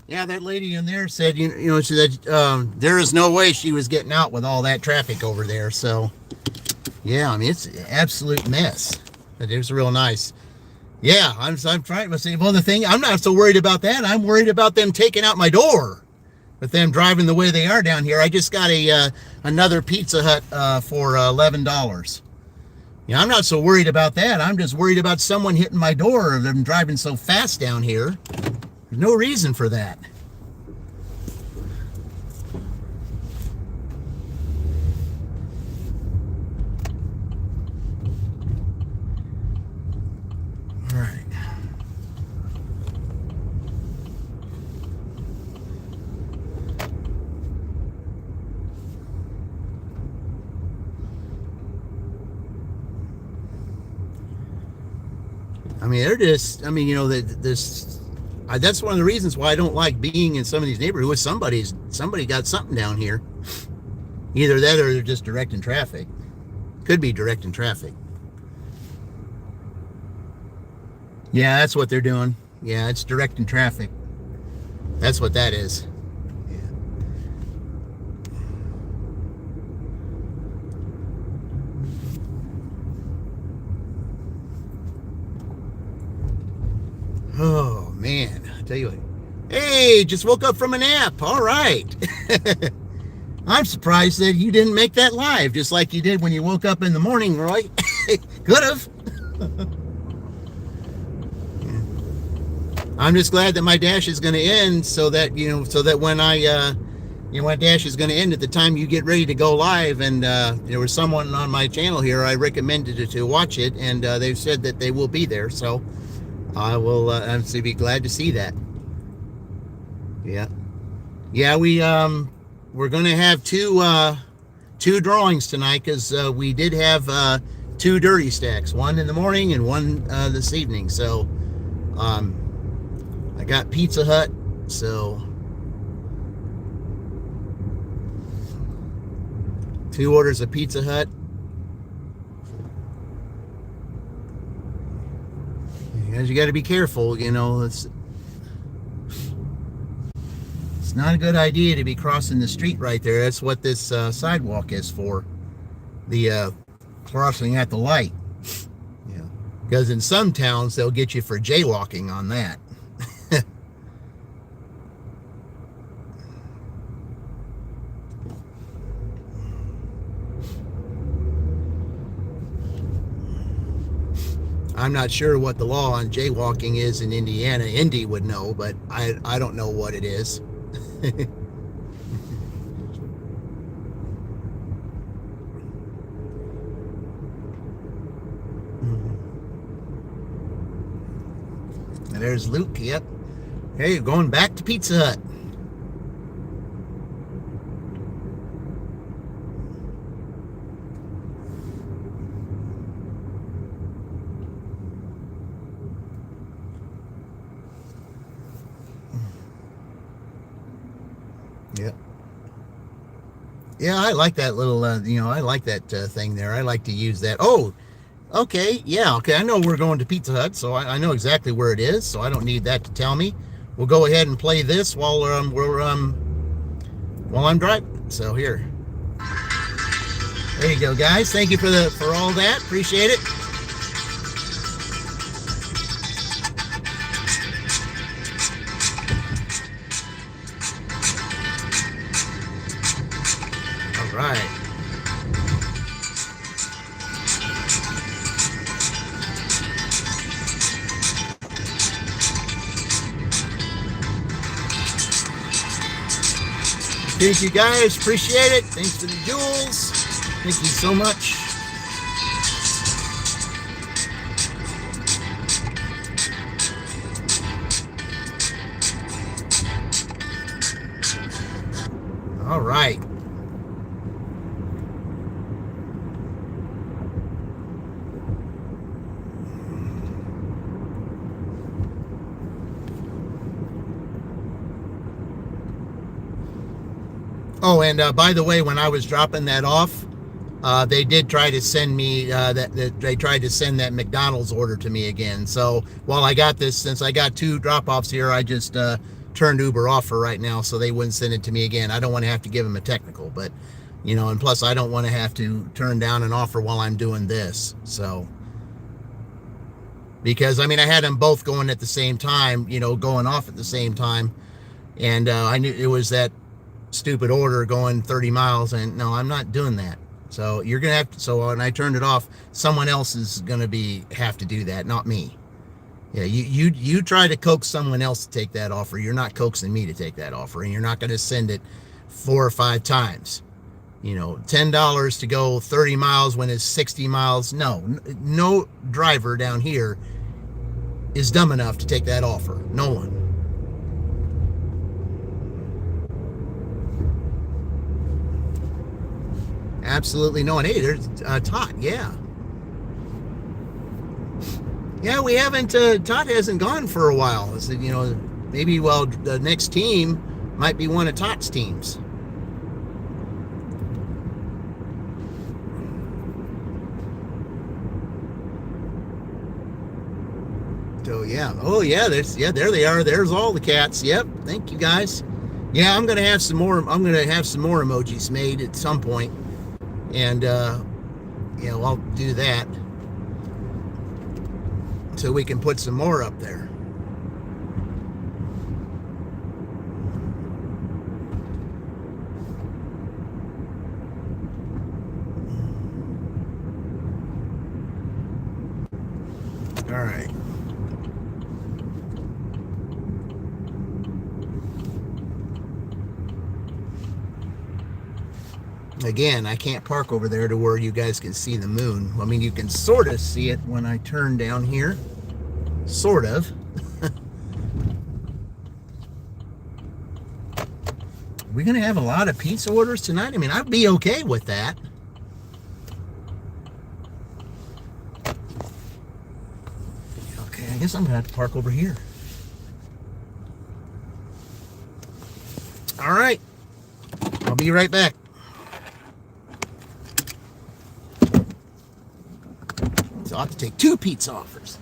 Yeah, that lady in there said, she said there is no way she was getting out with all that traffic over there. So, yeah, I mean, it's an absolute mess. But it was real nice. Yeah, I'm trying to say, well, the thing, I'm not so worried about that. I'm worried about them taking out my door with them driving the way they are down here. I just got another Pizza Hut for $11. Yeah, I'm not so worried about that. I'm just worried about someone hitting my door or them driving so fast down here. There's no reason for that. All right. I mean, they're just, I mean, that's one of the reasons why I don't like being in some of these neighborhoods. Somebody got something down here. Either that or they're just directing traffic. Could be directing traffic. Yeah, that's what they're doing. Yeah, it's directing traffic. That's what that is. Yeah. Oh, man. I tell you what. Hey, just woke up from a nap. All right. I'm surprised that you didn't make that live, just like you did when you woke up in the morning, Roy. Could have. I'm just glad that my dash is going to end so that when my dash is going to end at the time you get ready to go live. And there was someone on my channel here, I recommended it to watch it, and they've said that they will be there. So I will obviously be glad to see that. Yeah. Yeah, we're going to have two drawings tonight because we did have two dirty stacks, one in the morning and one this evening. So I got Pizza Hut, so 2 orders of Pizza Hut. Because you got to be careful, it's not a good idea to be crossing the street right there. That's what this sidewalk is for, the crossing at the light. Yeah, because in some towns they'll get you for jaywalking on that. I'm not sure what the law on jaywalking is in Indiana. Indy would know, but I don't know what it is. And there's Luke. Yep. Hey, going back to Pizza Hut. Yep. Yeah, I like that little, I like that thing there. I like to use that. Oh, okay. Yeah, okay. I know we're going to Pizza Hut, so I know exactly where it is, so I don't need that to tell me. We'll go ahead and play this while I'm driving. So here. There you go, guys. Thank you for all that. Appreciate it. All right. Thank you, guys. Appreciate it. Thanks for the jewels. Thank you so much. All right. Oh, and by the way, when I was dropping that off, they did try to send me that they tried to send that McDonald's order to me again. So while I got this, since I got 2 drop-offs here, I just turned Uber off for right now, so they wouldn't send it to me again. I don't want to have to give them a technical, but and plus I don't want to have to turn down an offer while I'm doing this. So because I had them both going at the same time, going off at the same time, and I knew it was that stupid order going 30 miles, and no, I'm not doing that. So you're gonna have to. So when I turned it off, someone else is gonna have to do that, not me. Yeah, you try to coax someone else to take that offer. You're not coaxing me to take that offer, and you're not gonna send it 4 or 5 times. $10 to go 30 miles when it's 60 miles. No driver down here is dumb enough to take that offer. No one. Absolutely no one. Hey, there's Todd. Yeah, we haven't. Todd hasn't gone for a while. So, maybe the next team might be one of Todd's teams. So yeah. Oh yeah. There they are. There's all the cats. Yep. Thank you guys. Yeah, I'm gonna have some more. I'm gonna have some more emojis made at some point. And I'll do that so we can put some more up there. All right. Again, I can't park over there to where you guys can see the moon. You can sort of see it when I turn down here. Sort of. We're going to have a lot of pizza orders tonight. I'd be okay with that. Okay, I guess I'm going to have to park over here. All right. I'll be right back. So I'll have to take 2 pizza offers.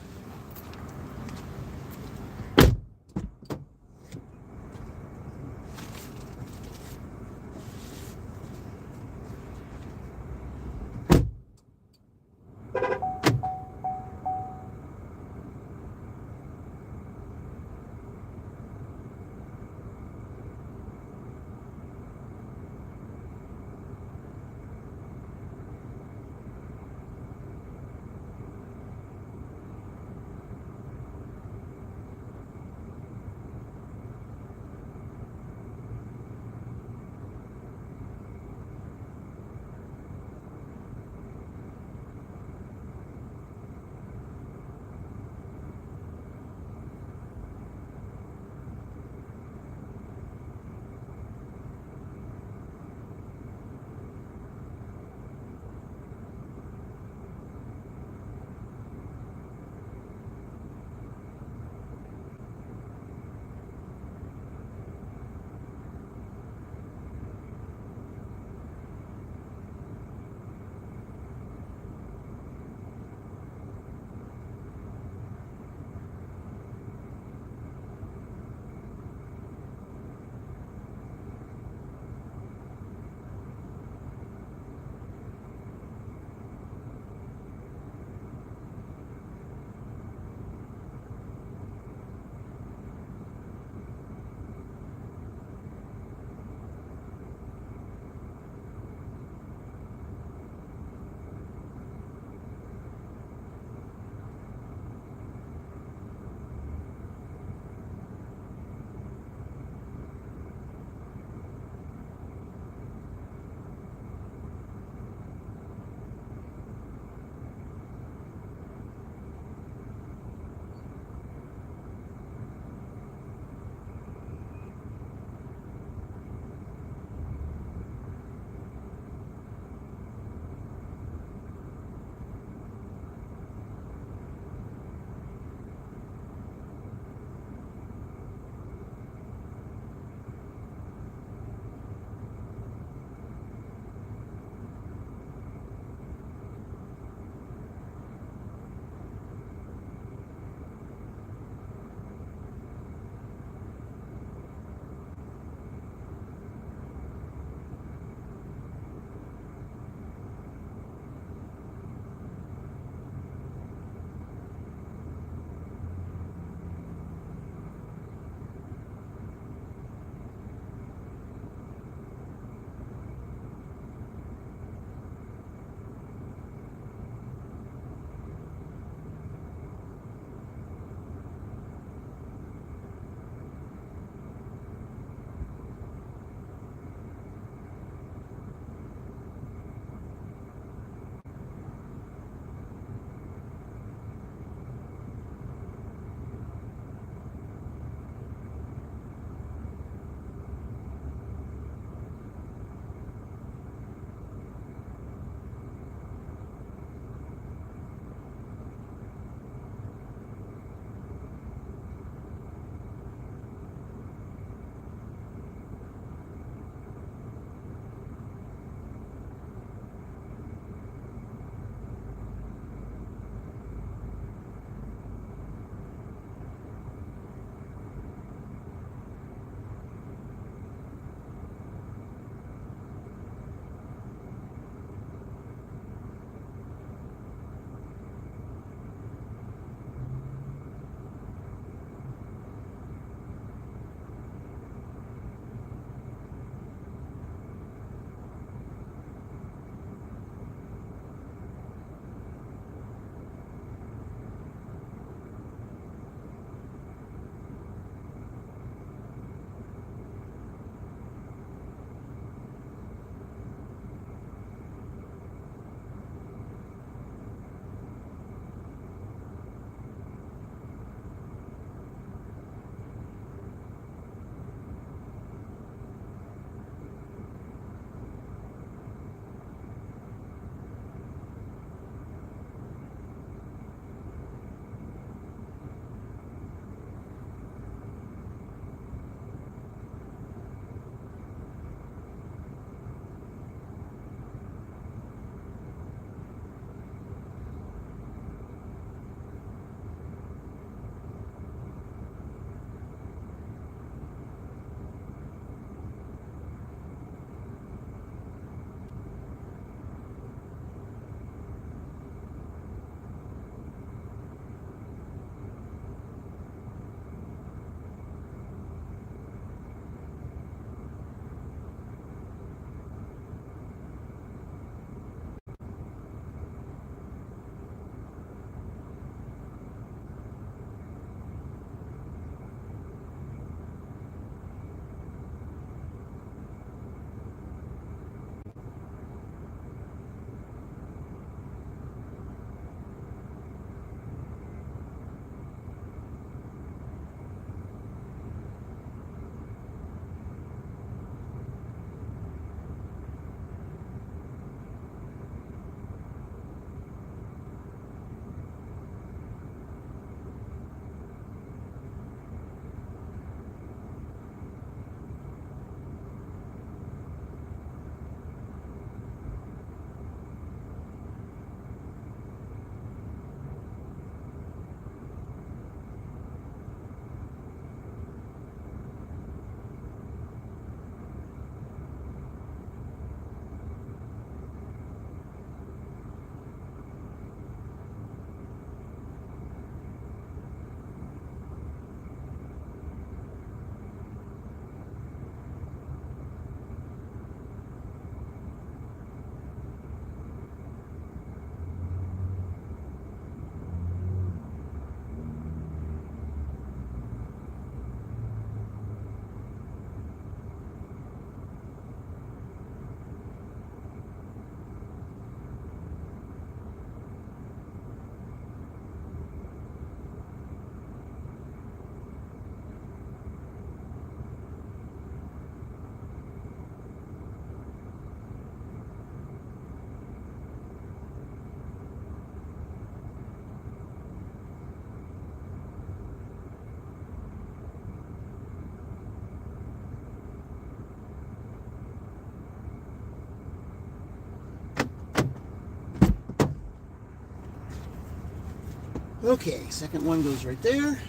Okay, second one goes right there.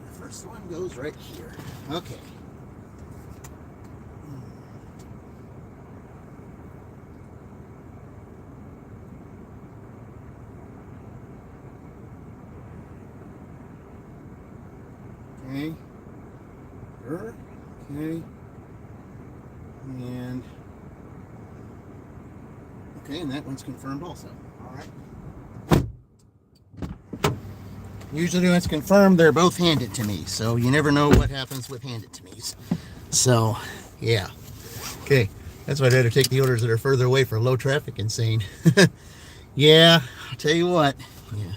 The first one goes right here. Okay. Okay. Sure. Okay. And okay, and that one's confirmed also. All right. Usually when it's confirmed, they're both handed to me. So you never know what happens with handed to me's. So, yeah. Okay. That's why I'd rather take the orders that are further away for low traffic and saying, yeah, I'll tell you what. Yeah.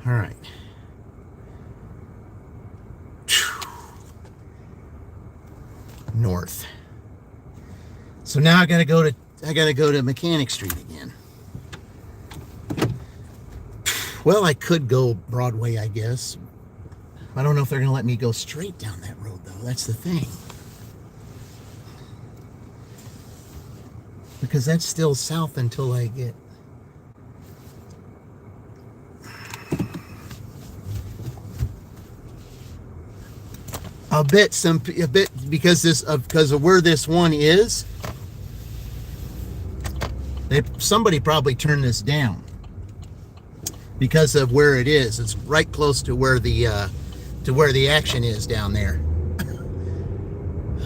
All right. North. So now I gotta go to Mechanic Street again. Well, I could go Broadway, I guess. I don't know if they're gonna let me go straight down that road though. That's the thing. Because that's still south until I get. I'll bet because of where this one is. Somebody probably turned this down because of where it is. It's right close to where the action is down there.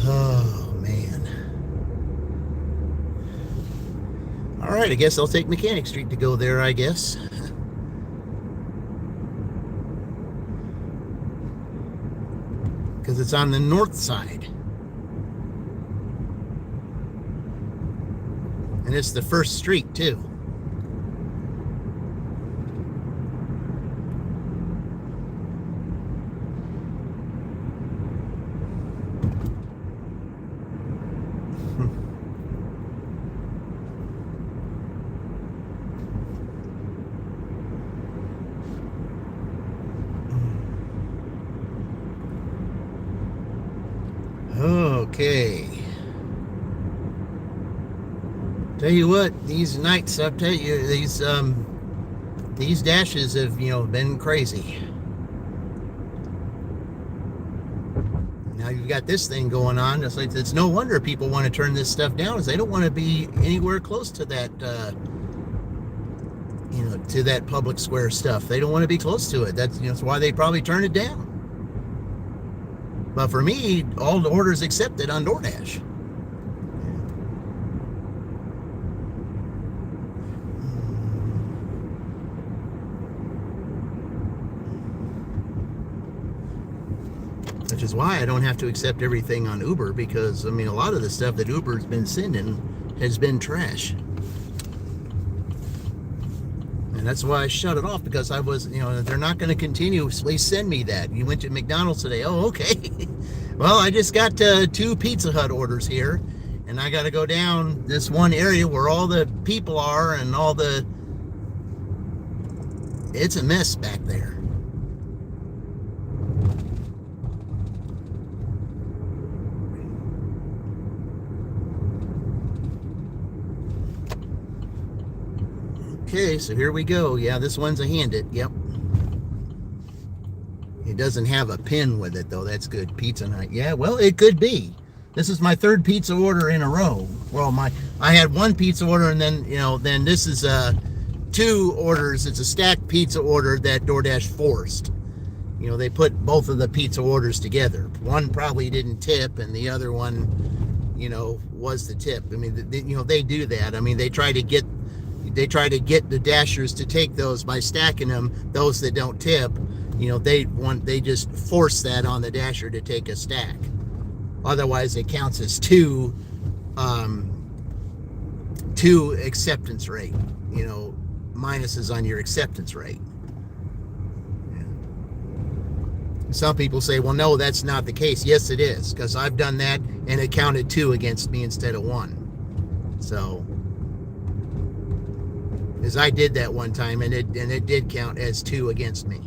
Oh man! All right, I guess I'll take Mechanic Street to go there. I guess. Because it's on the north side. And it's the first street, too. Okay. Tell you what, these nights, I'll tell you, these dashes have, been crazy. Now you've got this thing going on. It's like, it's no wonder people want to turn this stuff down, because they don't want to be anywhere close to that, to that public square stuff. They don't want to be close to it. That's why they probably turn it down. But for me, all the orders accepted on DoorDash. Which is why I don't have to accept everything on Uber, because, a lot of the stuff that Uber's been sending has been trash. And that's why I shut it off, because I was, they're not going to continuously send me that. You went to McDonald's today. Oh, okay. Well, I just got 2 Pizza Hut orders here, and I got to go down this one area where all the people are and it's a mess back there. Okay, so here we go. Yeah, this one's a handed. Yep. It doesn't have a pin with it, though. That's good. Pizza night. Yeah, well, it could be. This is my 3rd pizza order in a row. Well, I had 1 pizza order, and then, then this is 2 orders. It's a stacked pizza order that DoorDash forced. They put both of the pizza orders together. One probably didn't tip, and the other one, was the tip. They do that. They try to get the dashers to take those by stacking them. Those that don't tip, they just force that on the dasher to take a stack. Otherwise, it counts as 2 acceptance rate. Minuses on your acceptance rate. Some people say, well, no, that's not the case. Yes, it is, because I've done that, and it counted 2 against me instead of 1. So, because I did that one time, and it did count as 2 against me.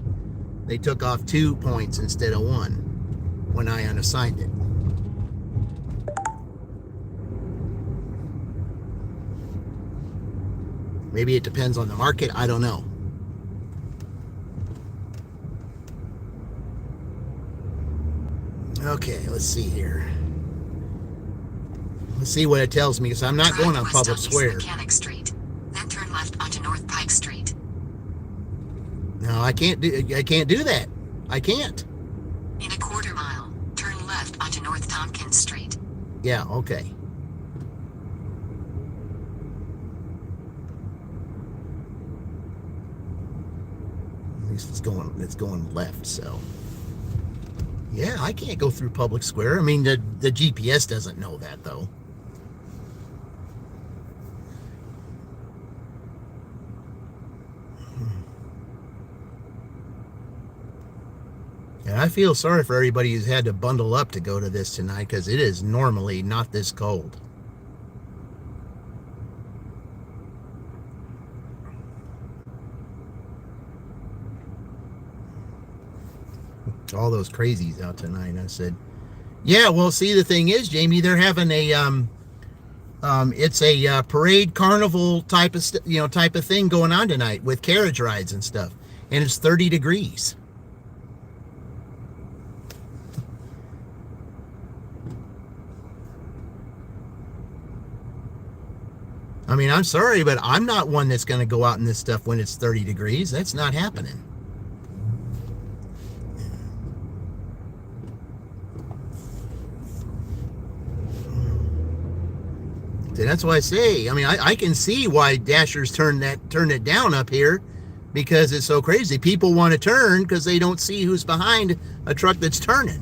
They took off 2 points instead of 1 when I unassigned it. Maybe it depends on the market. I don't know. Okay, let's see here. Let's see what it tells me, because I'm not going on public square. Mechanic Street, then turn left onto North Pike Street. No, I can't do that. I can't. In a quarter mile, turn left onto North Tompkins Street. Yeah, okay. At least it's going left, so. Yeah, I can't go through public square. I mean, the GPS doesn't know that, though. And I feel sorry for everybody who's had to bundle up to go to this tonight, because it is normally not this cold. All those crazies out tonight. I said, yeah, well, see, the thing is, Jamie, they're having a it's a parade carnival type of thing going on tonight with carriage rides and stuff, and it's 30 degrees. I mean, I'm sorry, but I'm not one that's going to go out in this stuff when it's 30 degrees. That's not happening. That's why I say, I mean, I can see why Dashers turn it down up here, because it's so crazy. People want to turn because they don't see who's behind a truck that's turning.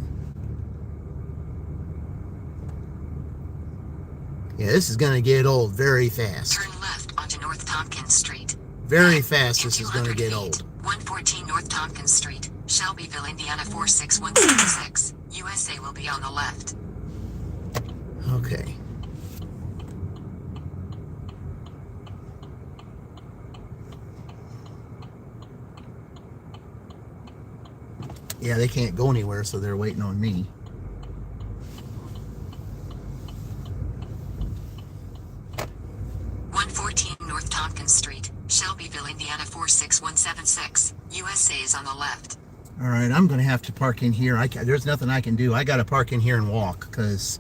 Yeah, this is going to get old very fast. Turn left onto North Tompkins Street. Very fast, this is going to get old. 114 North Tompkins Street, Shelbyville, Indiana 46176. USA will be on the left. Okay. Yeah, they can't go anywhere, so they're waiting on me. North Tompkins Street, Shelbyville, Indiana 46176. USA is on the left. All right, I'm going to have to park in here. There's nothing I can do. I got to park in here and walk, because,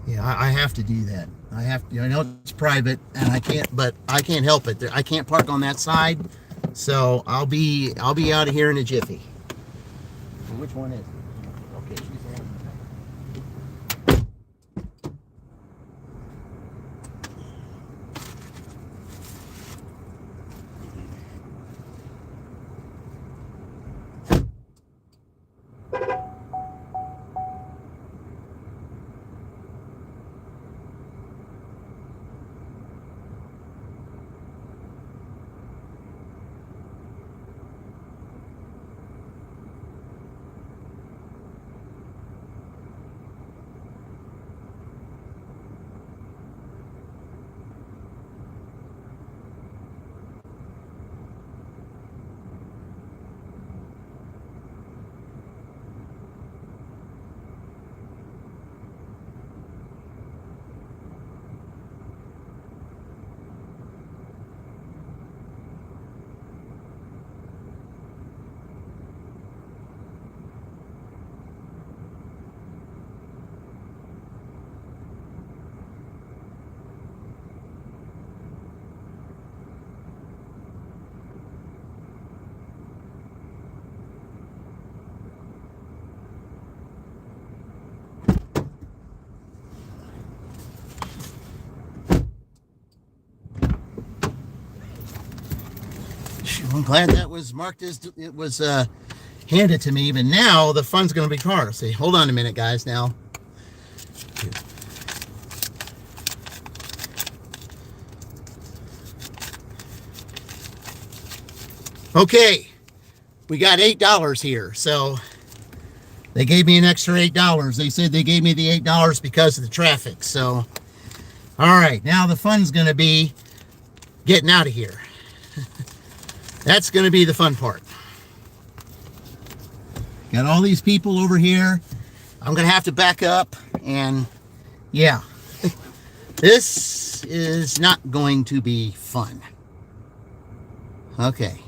yeah, I have to do that. I know it's private, and I can't help it. I can't park on that side, so I'll be out of here in a jiffy. Which one is it? Okay, she's the one. I'm glad that was marked as it was handed to me, but now the fun's going to be hard. See, hold on a minute, guys. Now, okay, we got $8 here. So they gave me an extra $8. They said they gave me the $8 because of the traffic. So, all right, now the fun's going to be getting out of here. That's going to be the fun part. Got all these people over here. I'm going to have to back up, and yeah, this is not going to be fun. Okay.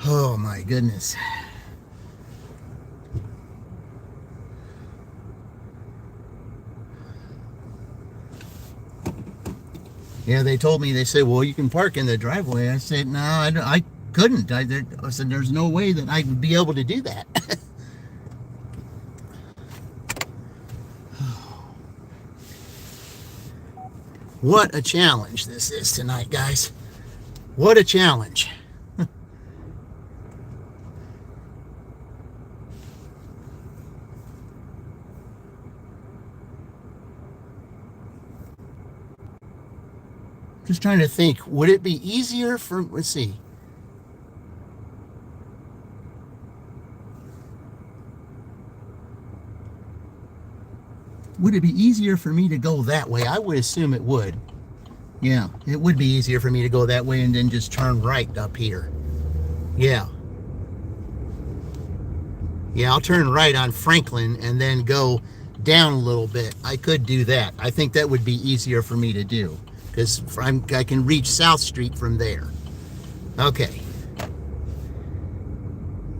Oh my goodness. Yeah, they told me, they said, well, you can park in the driveway. I said, no, I couldn't. I said, there's no way that I would be able to do that. What a challenge this is tonight, guys. What a challenge. Just trying to think, would it be easier for, let's see. Would it be easier for me to go that way? I would assume it would. Yeah, it would be easier for me to go that way and then just turn right up here. Yeah. Yeah, I'll turn right on Franklin and then go down a little bit. I could do that. I think that would be easier for me to do because I can reach South Street from there. Okay.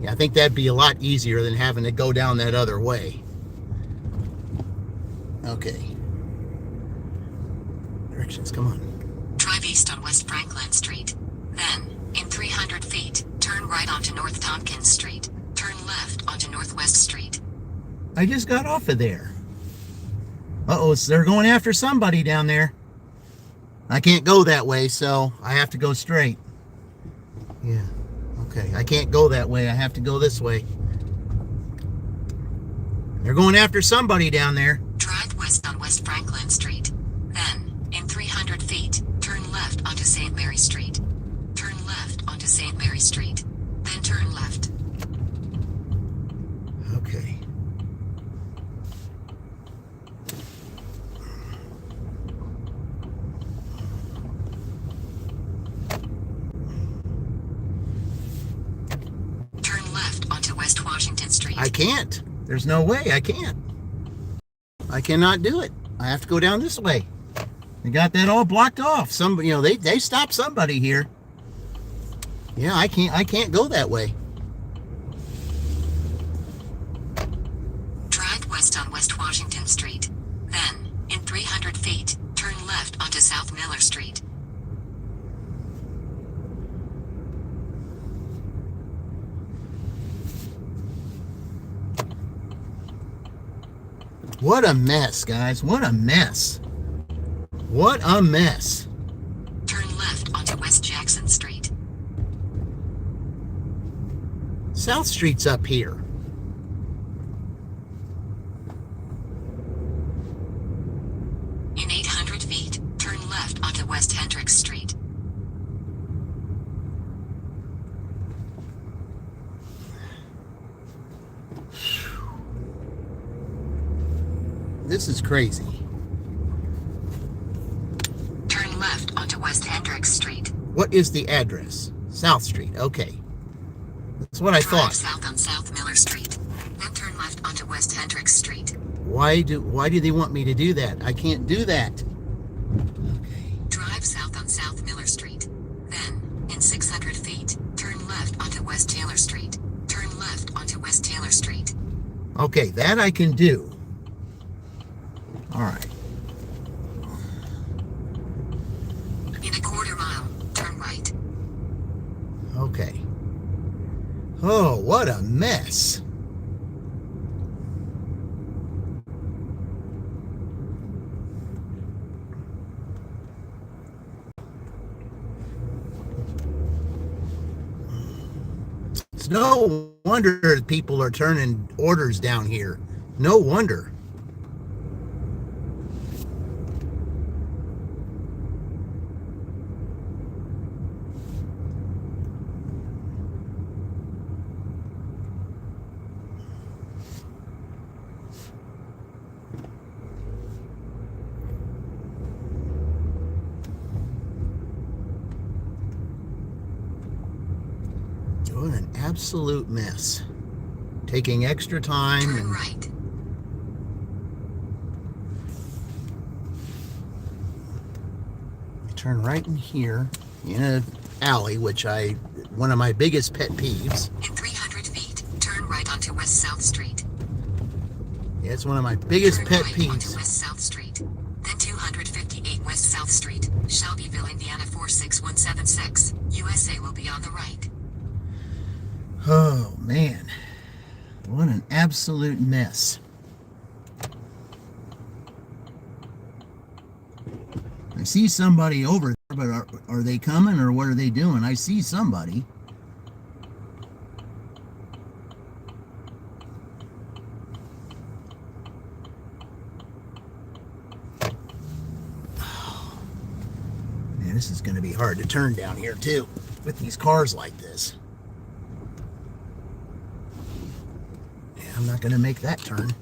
Yeah, I think that'd be a lot easier than having to go down that other way. Okay. Directions, come on. Drive east on West Franklin Street. Then, in 300 feet, turn right onto North Tompkins Street. Turn left onto Northwest Street. I just got off of there. Uh-oh, so they're going after somebody down there. I can't go that way, so I have to go straight. Yeah, okay. I can't go that way. I have to go this way. They're going after somebody down there. Drive west on West Franklin Street. Then, in 300 feet, turn left onto St. Mary Street. Turn left onto St. Mary Street. Then turn left. Okay. Turn left onto West Washington Street. I can't. There's no way. I can't. I cannot do it. I have to go down this way. They got that all blocked off. Somebody, they stopped somebody here. Yeah, I can't go that way. Drive west on West Washington Street. Then, in 300 feet, turn left onto South Miller Street. What a mess, guys. What a mess. What a mess. Turn left onto West Jackson Street. South Street's up here. In 800 feet, turn left onto West Hendricks Street. This is crazy. Turn left onto West Hendricks Street. What is the address? South Street. Okay. That's what I Drive thought. south on South Miller Street. Then turn left onto West Hendricks Street. Why do they want me to do that? I can't do that. Okay. Drive south on South Miller Street. Then, in 600 feet, turn left onto West Taylor Street. Turn left onto West Taylor Street. Okay, that I can do. All right. In a quarter mile, turn right. Okay. Oh, what a mess. It's no wonder people are turning orders down here. No wonder. What an absolute mess. Taking extra time. Turn And right. turn right in here in an alley, which one of my biggest pet peeves. In 300 feet, turn right onto West South Street. Yeah, it's one of my biggest Turn pet right peeves. onto West South Street. Then 258 West South Street, Shelbyville, Indiana 46176. USA will be on the right. Oh, man. What an absolute mess. I see somebody over there, but are they coming or what are they doing? I see somebody. Man, this is going to be hard to turn down here too with these cars like this. Yeah, I'm not going to make that turn.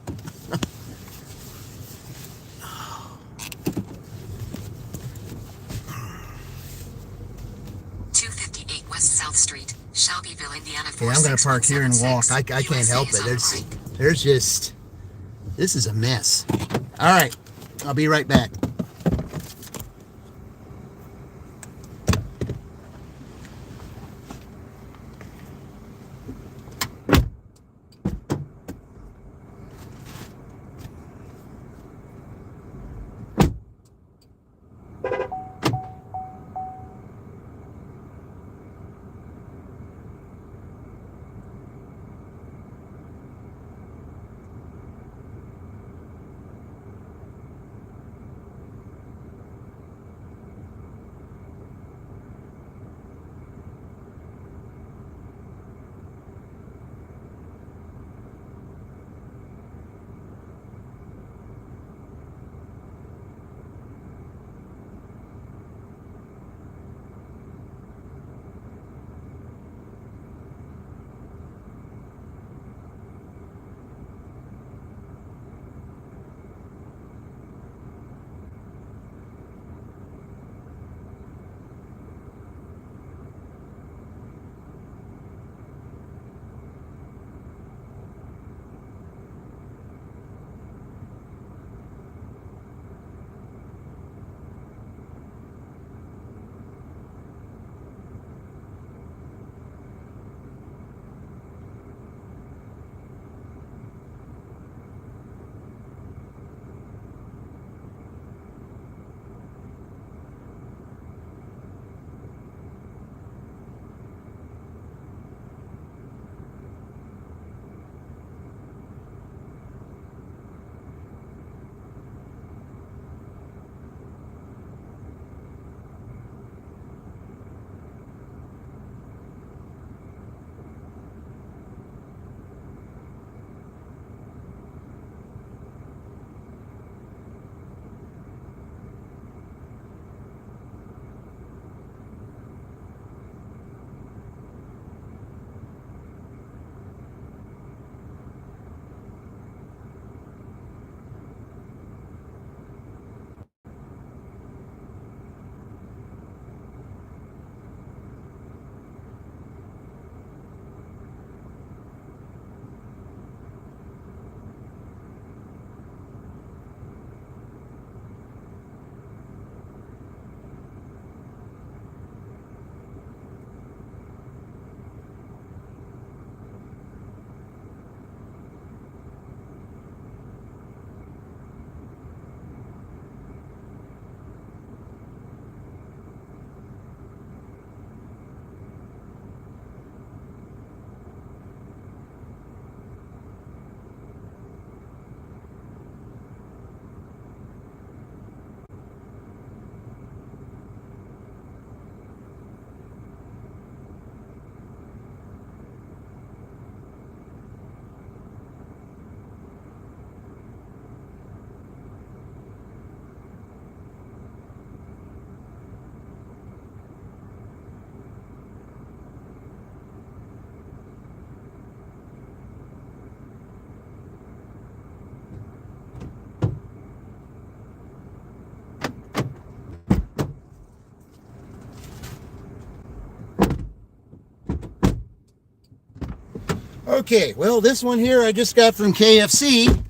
258 West South Street, Shelbyville, Indiana. Okay, I'm going to park here and walk. I can't help it. There's just, this is a mess. All right, I'll be right back. Okay, well, this one here I just got from KFC.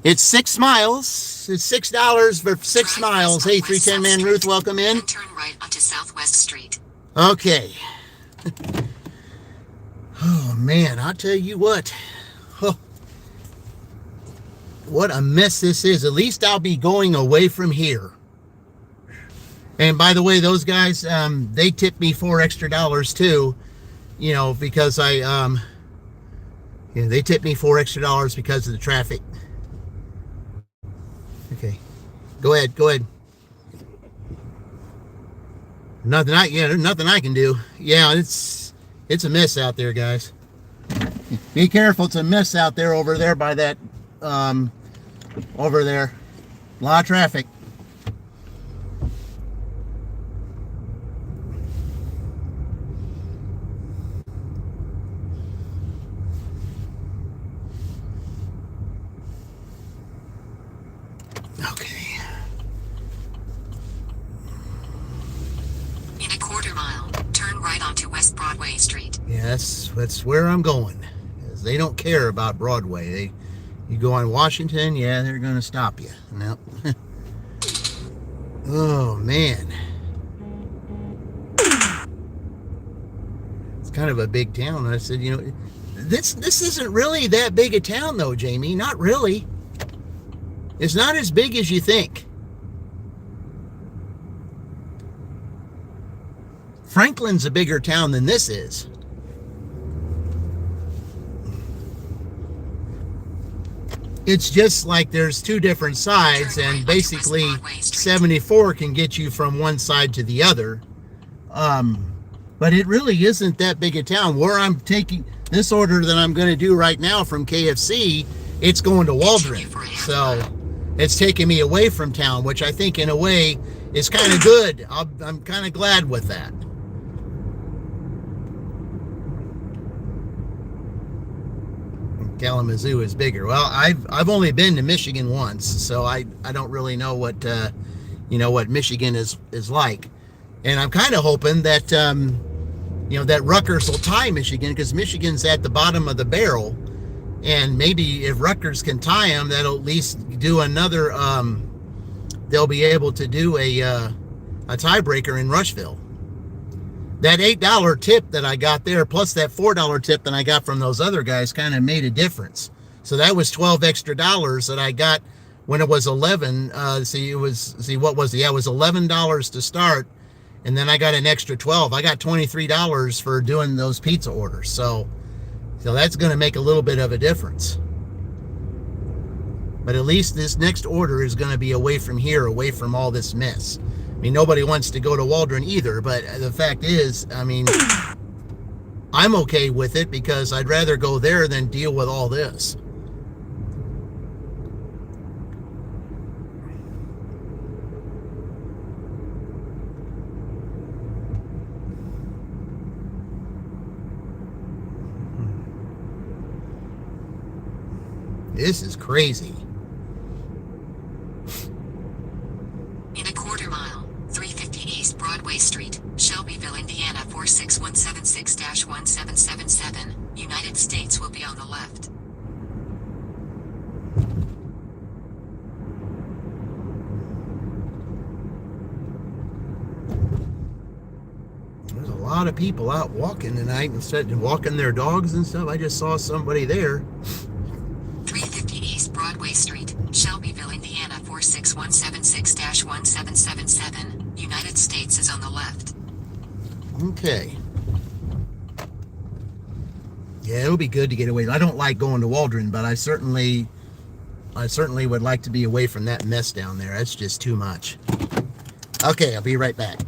It's 6 miles. It's $6 for 6 miles. Hey, 310 Man Ruth, welcome in. Then turn right onto Southwest Street. Okay. Oh, man, I'll tell you what. Oh, what a mess this is. At least I'll be going away from here. And by the way, those guys, they tipped me $4 extra too, you know, because yeah, they tipped me $4 extra because of the traffic. Okay, go ahead. Nothing I can do. Yeah, it's a mess out there, guys. Be careful, it's a mess out there over there by that, over there. A lot of traffic. Okay. In a quarter mile, turn right onto West Broadway Street. Yes, that's where I'm going. 'Cause they don't care about Broadway. You go on Washington, yeah, they're going to stop you. No. Oh, man. It's kind of a big town. I said, you know, this isn't really that big a town, though, Jamie. Not really. It's not as big as you think. Franklin's a bigger town than this is. It's just like there's two different sides, and basically 74 can get you from one side to the other. But it really isn't that big a town. Where I'm taking this order that I'm going to do right now from KFC, it's going to Waldron. So it's taking me away from town, which I think in a way is kind of good. I'm kind of glad with that. Kalamazoo is bigger. Well, I've only been to Michigan once, so I don't really know what you know, what Michigan is like, and I'm kind of hoping that you know, that Rutgers will tie Michigan, because Michigan's at the bottom of the barrel, and maybe if Rutgers can tie them, that'll at least do another. They'll be able to do a tiebreaker in Rushville. That $8 tip that I got there, plus that $4 tip that I got from those other guys, kind of made a difference. So that was $12 extra that I got when it was 11. What was it? Yeah, it was $11 to start, and then I got an extra 12. I got $23 for doing those pizza orders. So that's going to make a little bit of a difference. But at least this next order is going to be away from here, away from all this mess. I mean, nobody wants to go to Waldron either, but the fact is, I mean, I'm okay with it because I'd rather go there than deal with all this. This is crazy. In a quarter mile, 350 East Broadway Street, Shelbyville, Indiana 46176-1777. United States will be on the left. There's a lot of people out walking tonight instead of walking their dogs and stuff. I just saw somebody there. 350 East Broadway Street, Shelbyville, Indiana 46176-1777. United States is on the left. Okay. Yeah, it'll be good to get away. I don't like going to Waldron, but I certainly would like to be away from that mess down there. That's just too much. Okay, I'll be right back.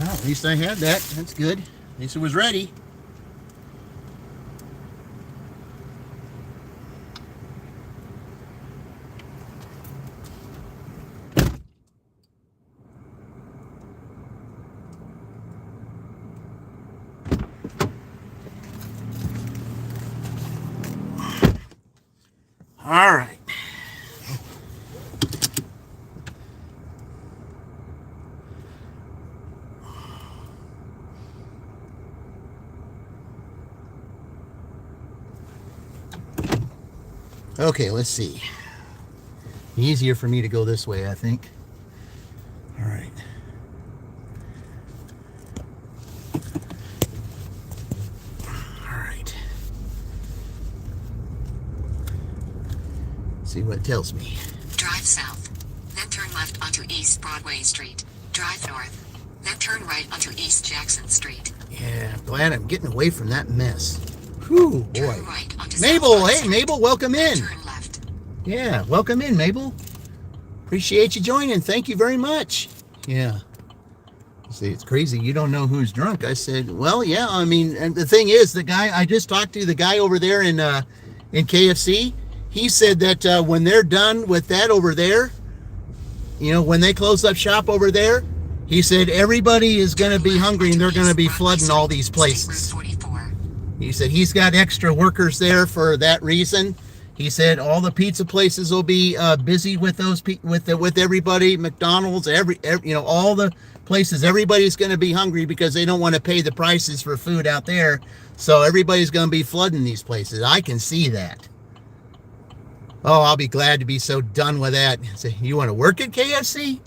Well, at least I had that. That's good. At least it was ready. All right. Okay, let's see. Easier for me to go this way, I think. All right. All right. See what it tells me. Drive south, then turn left onto East Broadway Street. Drive north, then turn right onto East Jackson Street. Yeah, I'm glad I'm getting away from that mess. Whew, boy. Turn right onto Mabel, South hey, Street. Mabel, welcome in. Turn left. Yeah, welcome in, Mabel. Appreciate you joining. Thank you very much. Yeah. See, it's crazy. You don't know who's drunk. I said, well, yeah, I mean, and the thing is, the guy I just talked to, the guy over there in KFC, he said that when they're done with that over there, you know, when they close up shop over there, he said everybody is going to be hungry and they're going to be flooding all these places. He said he's got extra workers there for that reason. He said all the pizza places will be busy with those with everybody. McDonald's, every you know, all the places. Everybody's going to be hungry because they don't want to pay the prices for food out there. So everybody's going to be flooding these places. I can see that. Oh, I'll be glad to be so done with that. Say, you want to work at KFC?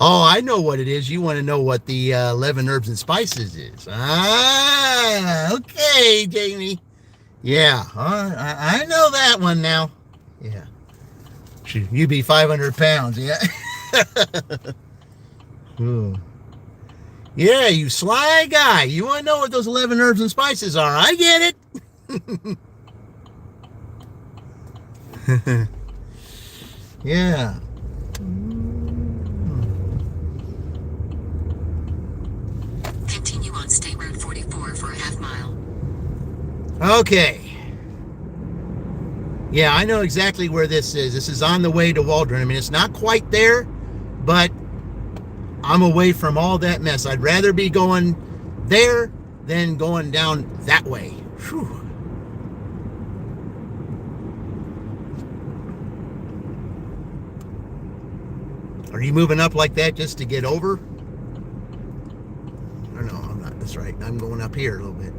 Oh, I know what it is. You want to know what the 11 herbs and spices is. Ah, okay, Jamie. Yeah, I know that one now. Yeah. You be 500 pounds, yeah. Ooh. Yeah, you sly guy. You want to know what those 11 herbs and spices are. I get it. Yeah. Continue on State Road 44 for a half mile. Okay. Yeah, I know exactly where this is. This is on the way to Waldron. I mean, it's not quite there, but I'm away from all that mess. I'd rather be going there than going down that way. Whew. Are you moving up like that just to get over? Or no, I'm not. That's right. I'm going up here a little bit.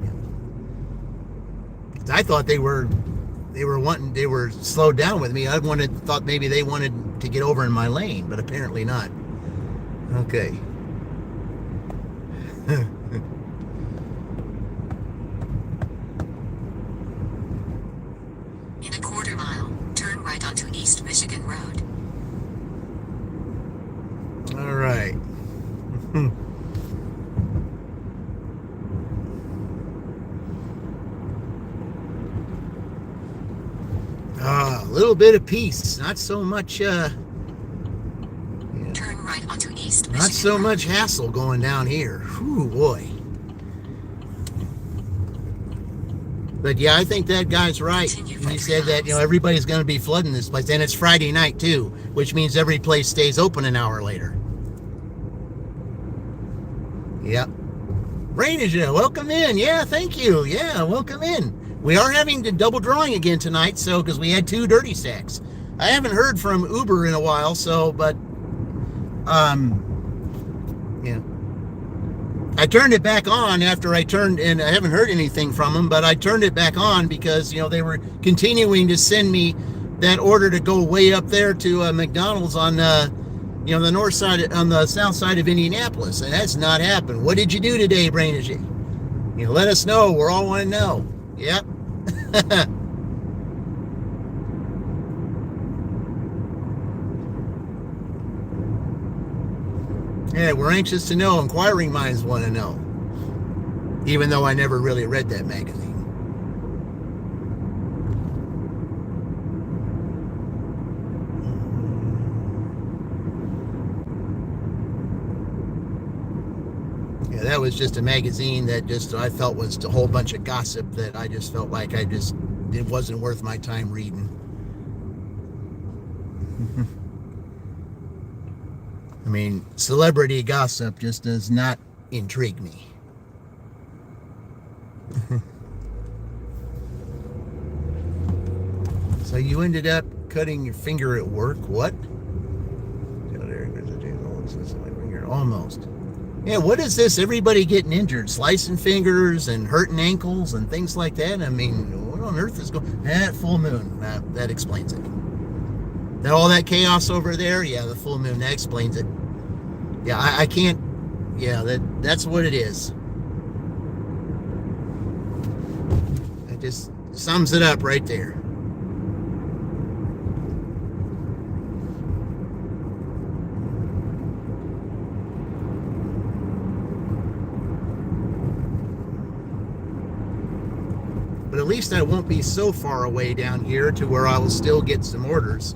I thought they were slowed down with me. Thought maybe they wanted to get over in my lane, but apparently not. Okay. In a quarter mile, turn right onto East Michigan Road. All right. A little bit of peace, not so much. Turn right onto East Michigan Not so Road. much hassle going down here. Whew, boy. But yeah, I think that guy's right. He said that, you know, everybody's going to be flooding this place, and it's Friday night too, which means every place stays open an hour later. Yep. Rainaja, welcome in. Yeah, thank you. Yeah, welcome in. We are having the double drawing again tonight, so because we had 2 dirty sacks. I haven't heard from Uber in a while, so but yeah. I turned it back on after I haven't heard anything from them, but I turned it back on because, you know, they were continuing to send me that order to go way up there to McDonald's on you know, the north side, on the south side of Indianapolis, and that's not happened. What did you do today, Brainage? You know, let us know. We're all want to know. Yep. Yeah, we're anxious to know. Inquiring minds want to know. Even though I never really read that magazine. that was just a magazine that just I felt was a whole bunch of gossip that I just felt like it wasn't worth my time reading. I mean, celebrity gossip just does not intrigue me. So you ended up cutting your finger at work. What? Almost. Yeah, what is this? Everybody getting injured, slicing fingers and hurting ankles and things like that. I mean, what on earth is going? Full moon. That explains it. That all that chaos over there. Yeah, the full moon. That explains it. Yeah, I can't. Yeah, that's what it is. It just sums it up right there. But at least I won't be so far away down here to where I will still get some orders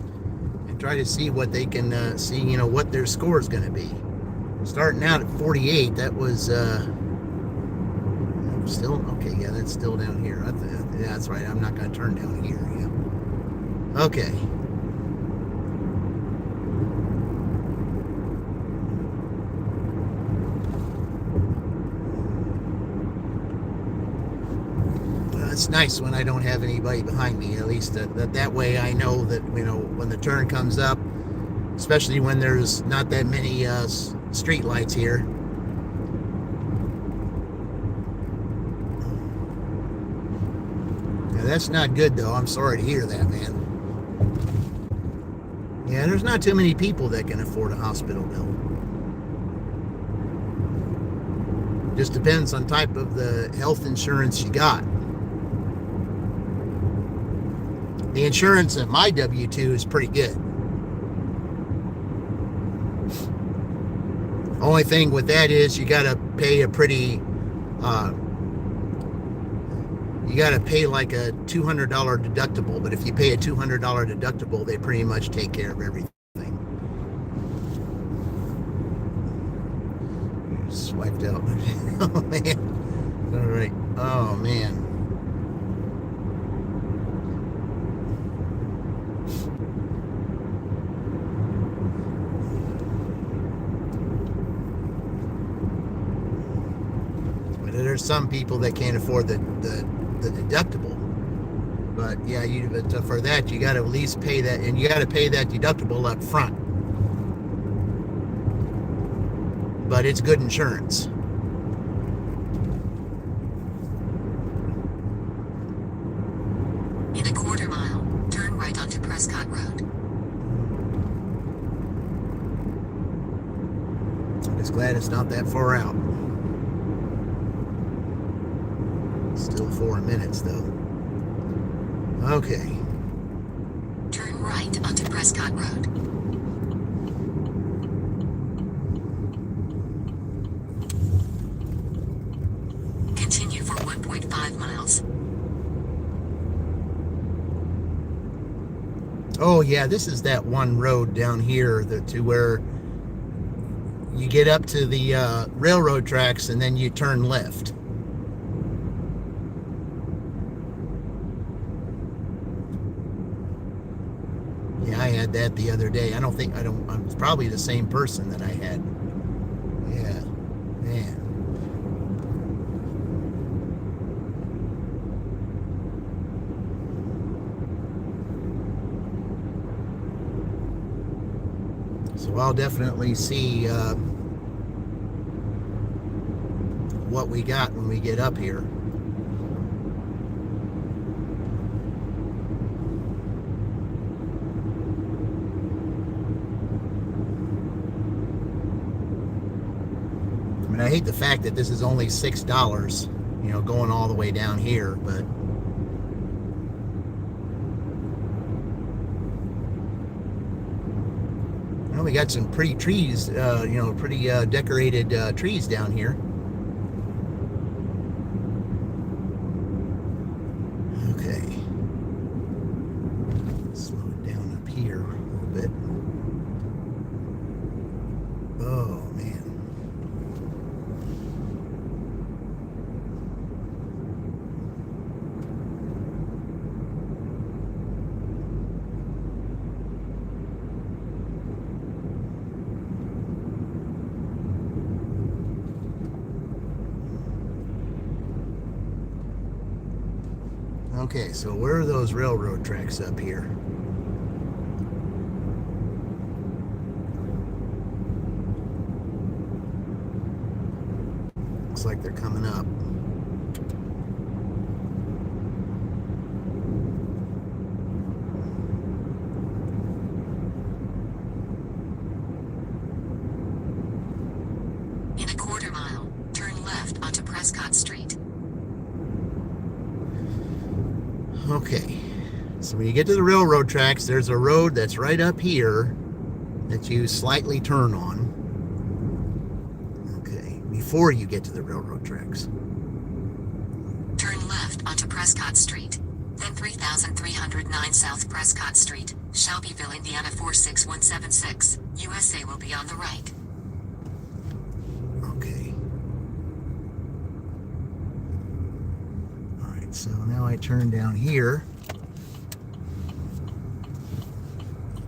and try to see what they can see, what their score is going to be. Starting out at 48, that was still okay. Yeah, that's still down here. Yeah, that's right. I'm not going to turn down here. Yeah. Okay. It's nice when I don't have anybody behind me. At least that way I know that when the turn comes up, especially when there's not that many street lights here. Yeah, that's not good though. I'm sorry to hear that, man. Yeah, there's not too many people that can afford a hospital bill. Just depends on type of the health insurance you got. The insurance at my W-2 is pretty good. Only thing with that is you got to pay a pretty, you got to pay like a $200 deductible. But if you pay a $200 deductible, they pretty much take care of everything. Swiped out. Oh, man. All right. Oh, man. There's some people that can't afford the deductible, but yeah, for that you got to at least pay that, and you got to pay that deductible up front. But it's good insurance. In a quarter mile, turn right onto Prescott Road. I'm just glad it's not that far out. Still 4 minutes though. Okay. Turn right onto Prescott Road. Continue for 1.5 miles. Oh yeah, this is that one road down here to where you get up to the railroad tracks and then you turn left. Yeah, I had that the other day. I'm probably the same person that I had. Yeah, man. So I'll definitely see what we got when we get up here. I mean, I hate the fact that this is only $6, going all the way down here, but we got some pretty trees, pretty decorated trees down here. Okay. Slow it down up here a little bit. Oh, man. Okay, so where are those railroad tracks up here? Looks like they're coming up. In a quarter mile, turn left onto Prescott Street. Okay, so when you get to the railroad tracks, there's a road that's right up here that you slightly turn on. Okay, before you get to the railroad tracks. Turn left onto Prescott Street. Then 3309 South Prescott Street, Shelbyville, Indiana 46176, USA will be on the right. Okay. Alright, so now I turn down here.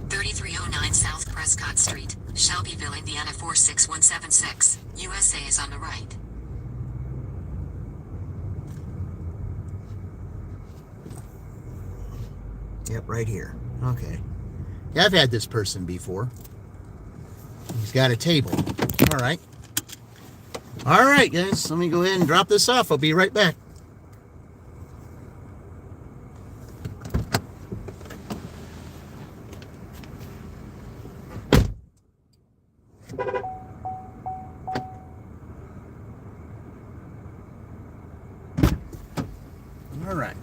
3309 South Prescott Street, Shelbyville, Indiana 46176, USA is on the right. Yep, right here. Okay. Yeah, I've had this person before. He's got a table. Alright. Alright, guys. Let me go ahead and drop this off. I'll be right back. Alright.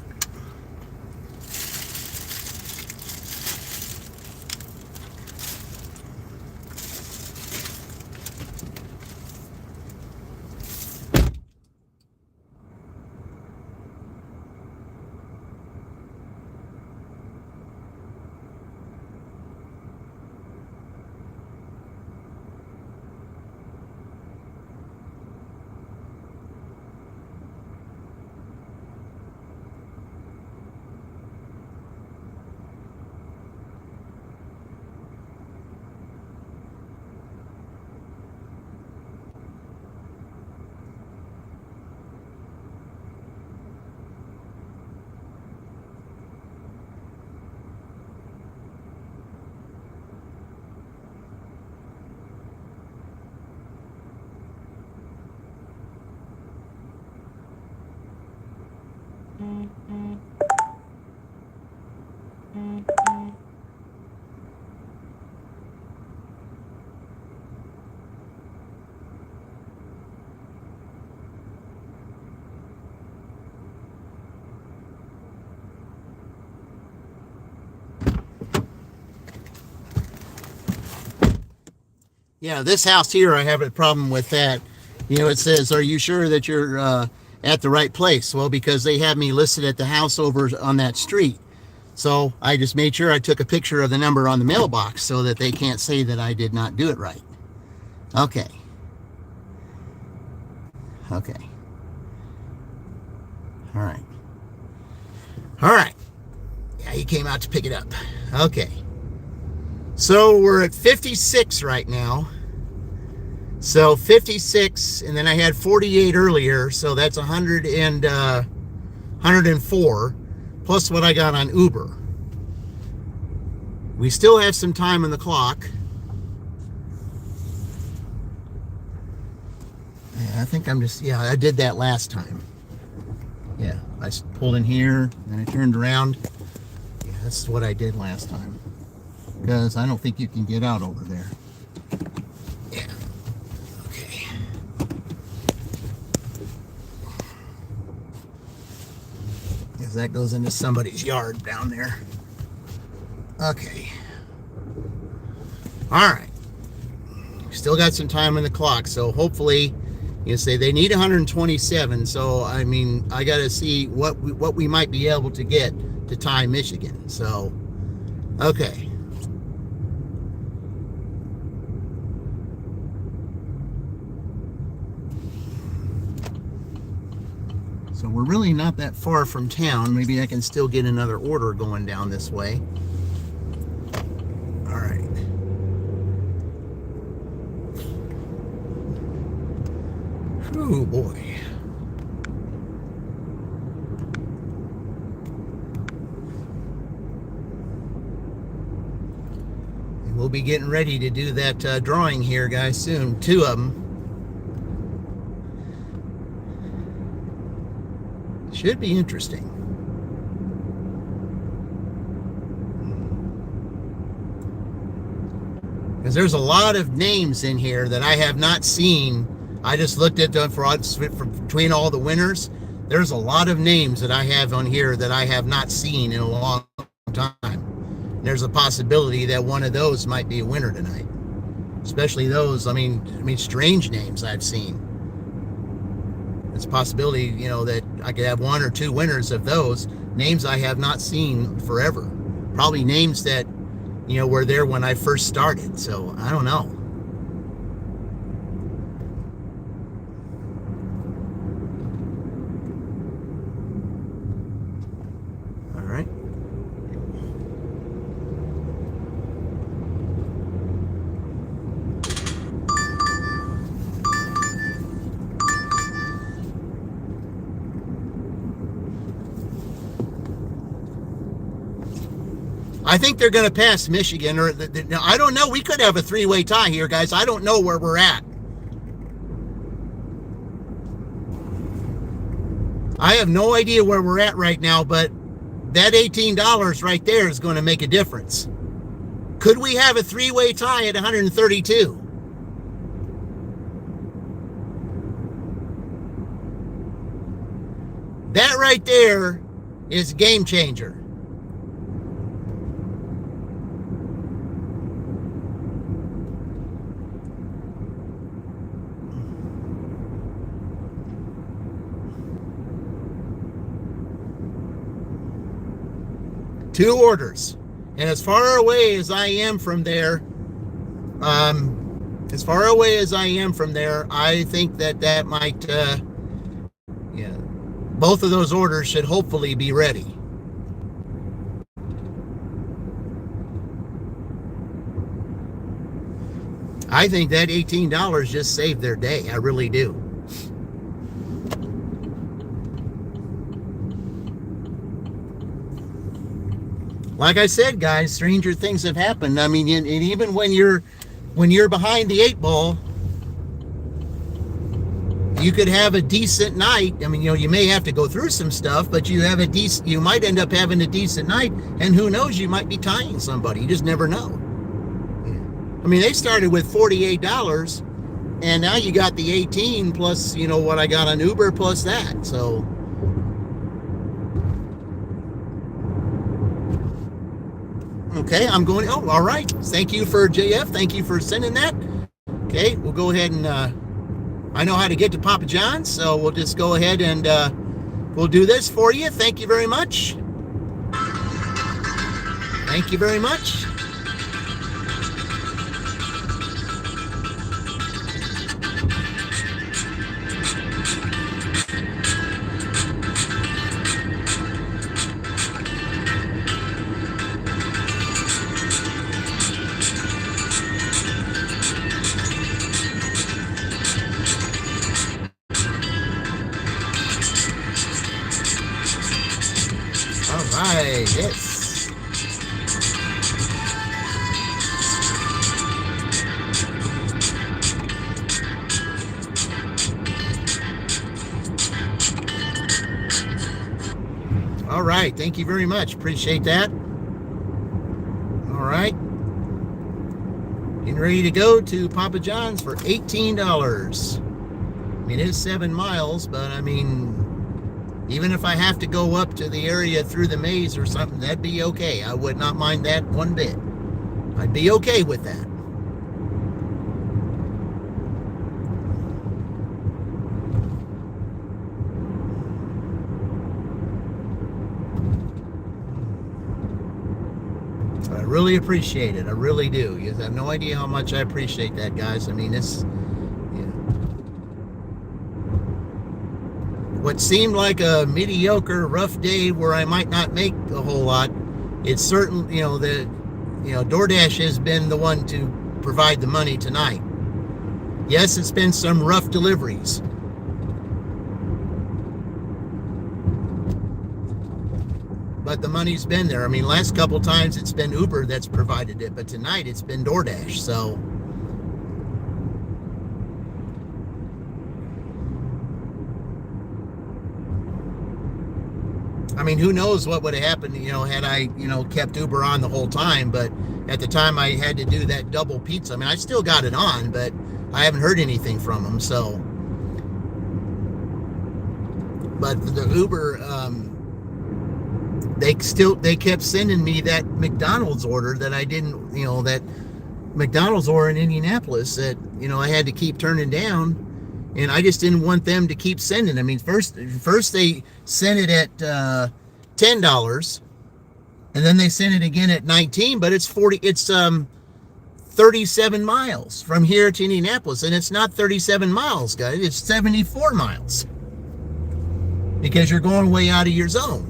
Yeah, this house here, I have a problem with that. You know, it says, are you sure that you're at the right place? Well, because they have me listed at the house over on that street. So I just made sure I took a picture of the number on the mailbox so that they can't say that I did not do it right. Okay. Okay. All right. All right. Yeah, he came out to pick it up. Okay. So we're at 56 right now. So 56, and then I had 48 earlier, so that's 104, plus what I got on Uber. We still have some time on the clock. Yeah, I think I'm just, yeah, I did that last time. Yeah, I pulled in here, and I turned around. Yeah, that's what I did last time. Because I don't think you can get out over there. Yeah. Okay. Because that goes into somebody's yard down there. Okay. Alright. Still got some time on the clock, so hopefully, you say they need 127, so I mean, I got to see what we might be able to get to tie Michigan. So, okay. So we're really not that far from town. Maybe I can still get another order going down this way. All right. Oh boy. we'll be getting ready to do that drawing here, guys, soon. 2 of them. Should be interesting. Because there's a lot of names in here that I have not seen. I just looked at them for between all the winners. There's a lot of names that I have on here that I have not seen in a long time. There's a possibility that one of those might be a winner tonight. Especially those, I mean, strange names I've seen. It's a possibility, you know, that I could have 1 or 2 winners of those names I have not seen forever. Probably names that, you know, were there when I first started. So I don't know. All right. I think they're going to pass Michigan, or I don't know. We could have a 3-way tie here, guys. I don't know where we're at. I have no idea where we're at right now, but that $18 right there is going to make a difference. Could we have a 3-way tie at 132? That right there is a game changer. Two orders, and as far away as I am from there, I think that might, yeah, both of those orders should hopefully be ready. I think that $18 just saved their day. I really do. Like I said, guys, stranger things have happened. I mean, and even when you're behind the 8 ball, you could have a decent night. I mean, you know, you may have to go through some stuff, but you might end up having a decent night, and who knows, you might be tying somebody. You just never know. I mean, they started with $48, and now you got the 18 plus, you know, what I got on Uber plus that. So okay, I'm going. Oh, all right. Thank you for JF. Thank you for sending that. Okay, we'll go ahead and I know how to get to Papa John's, so we'll just go ahead and we'll do this for you. Thank you very much. Thank you very much. Yes. All right. Thank you very much. Appreciate that. All right. Getting ready to go to Papa John's for $18. I mean, it is 7 miles, but I mean, even if I have to go up to the area through the maze or something, that'd be okay. I would not mind that one bit. I'd be okay with that. I really appreciate it. I really do. You have no idea how much I appreciate that, guys. I mean, it's... what seemed like a mediocre, rough day where I might not make a whole lot, it's certain, DoorDash has been the one to provide the money tonight. Yes, it's been some rough deliveries. but the money's been there. I mean, last couple times it's been Uber that's provided it, but tonight it's been DoorDash. So I mean, who knows what would have happened, had I, kept Uber on the whole time. But at the time I had to do that double pizza. I mean, I still got it on, but I haven't heard anything from them. So, but the Uber, they kept sending me that McDonald's order that I didn't, that McDonald's order in Indianapolis that, I had to keep turning down. And I just didn't want them to keep sending. I mean, first they sent it at $10, and then they sent it again at $19. But it's 37 miles from here to Indianapolis, and it's not 37 miles, guys. It's 74 miles because you're going way out of your zone.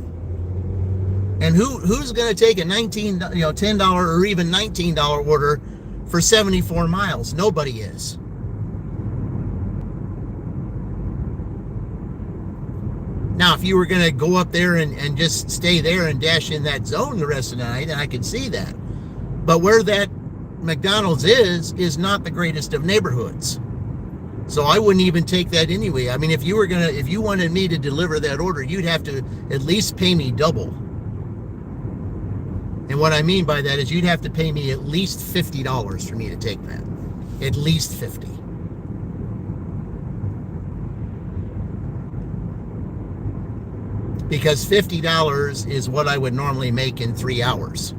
And who's going to take a $10 or even $19 order for 74 miles? Nobody is. Now, if you were going to go up there and just stay there and dash in that zone the rest of the night, I could see that. But where that McDonald's is not the greatest of neighborhoods. So I wouldn't even take that anyway. I mean, if you wanted me to deliver that order, you'd have to at least pay me double. And what I mean by that is you'd have to pay me at least $50 for me to take that. At least $50. Because $50 is what I would normally make in 3 hours.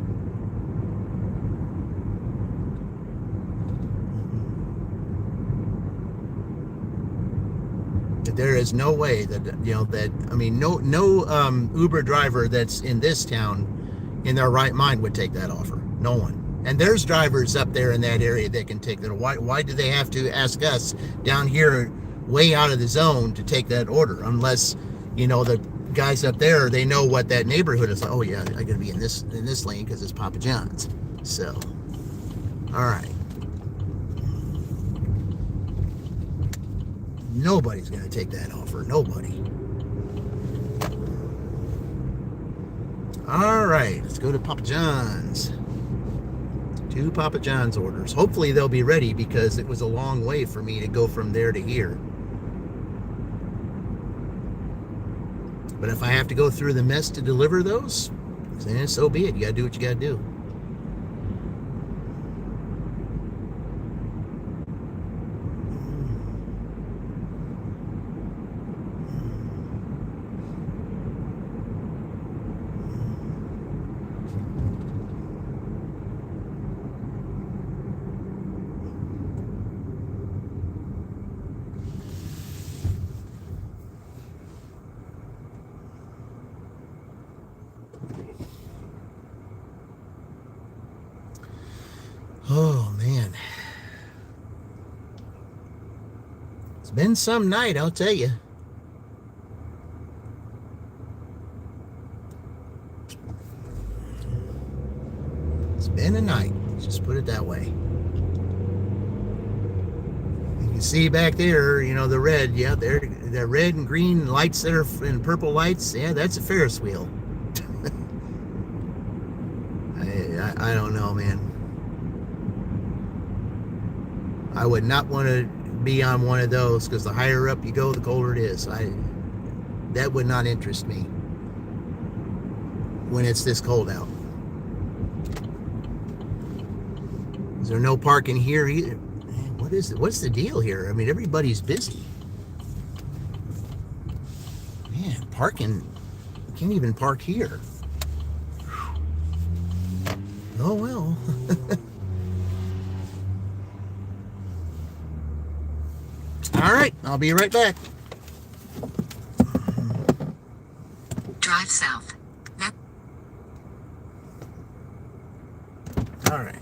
There is no way that no Uber driver that's in this town in their right mind would take that offer. No one. And there's drivers up there in that area that can take that. Why do they have to ask us down here way out of the zone to take that order? Unless, the guys up there, they know what that neighborhood is like. Oh yeah, I gotta be in this lane because it's Papa John's. So, all right. Nobody's gonna take that offer. Nobody. All right, let's go to Papa John's. 2 Papa John's orders. Hopefully they'll be ready because it was a long way for me to go from there to here. But if I have to go through the mess to deliver those, then so be it. You gotta do what you gotta do. Oh man, it's been some night, I'll tell you. It's been a night, just put it that way. You can see back there, the red, yeah, there, the red and green lights that are and purple lights, yeah, that's a Ferris wheel. I don't know, man. I would not want to be on one of those because the higher up you go, the colder it is. That would not interest me when it's this cold out. Is there no parking here either? Man, what is it? What's the deal here? I mean, everybody's busy. Man, parking. You can't even park here. Oh well. All right, I'll be right back. Drive south. All right.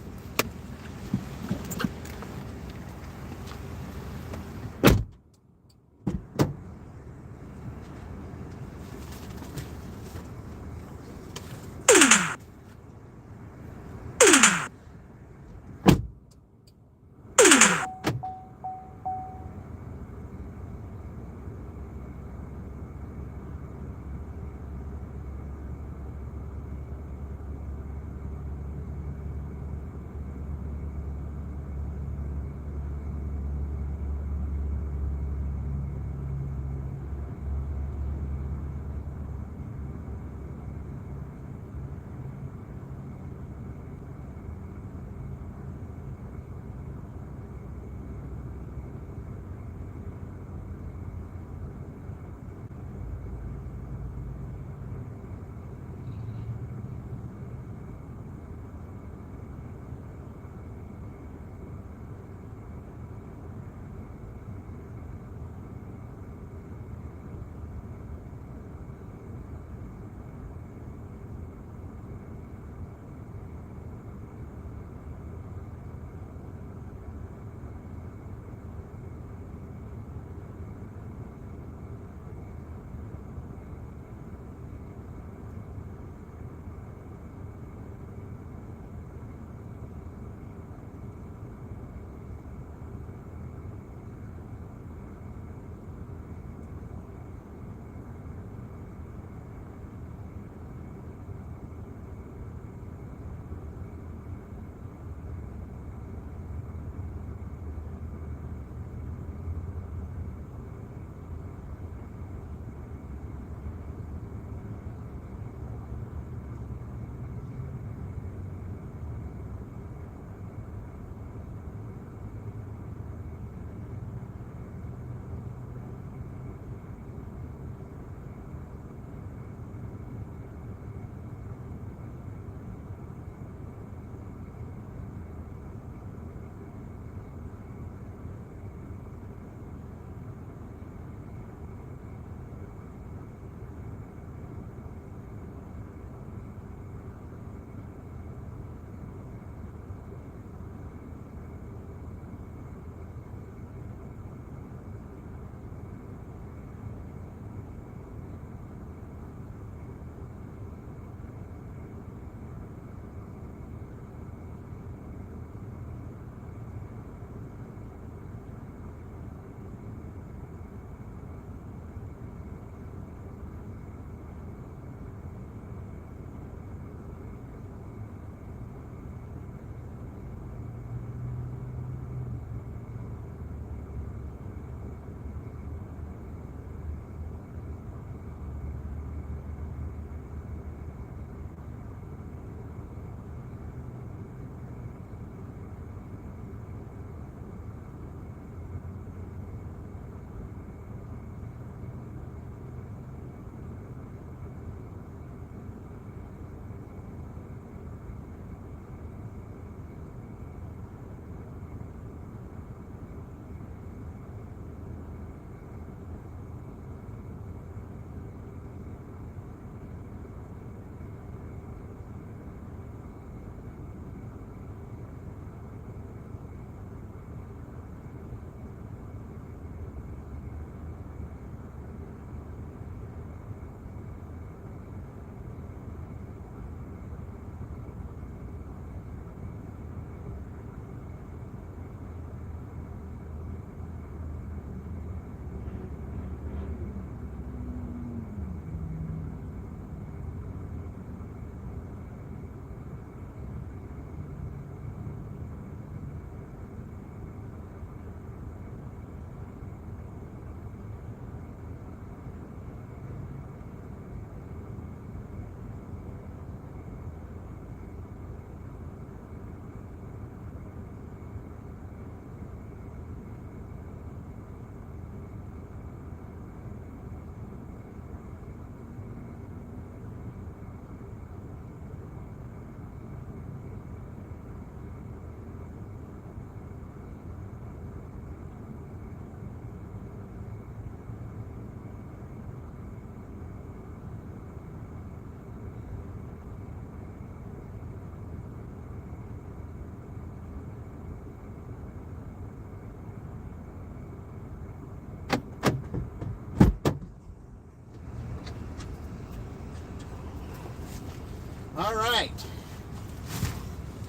right.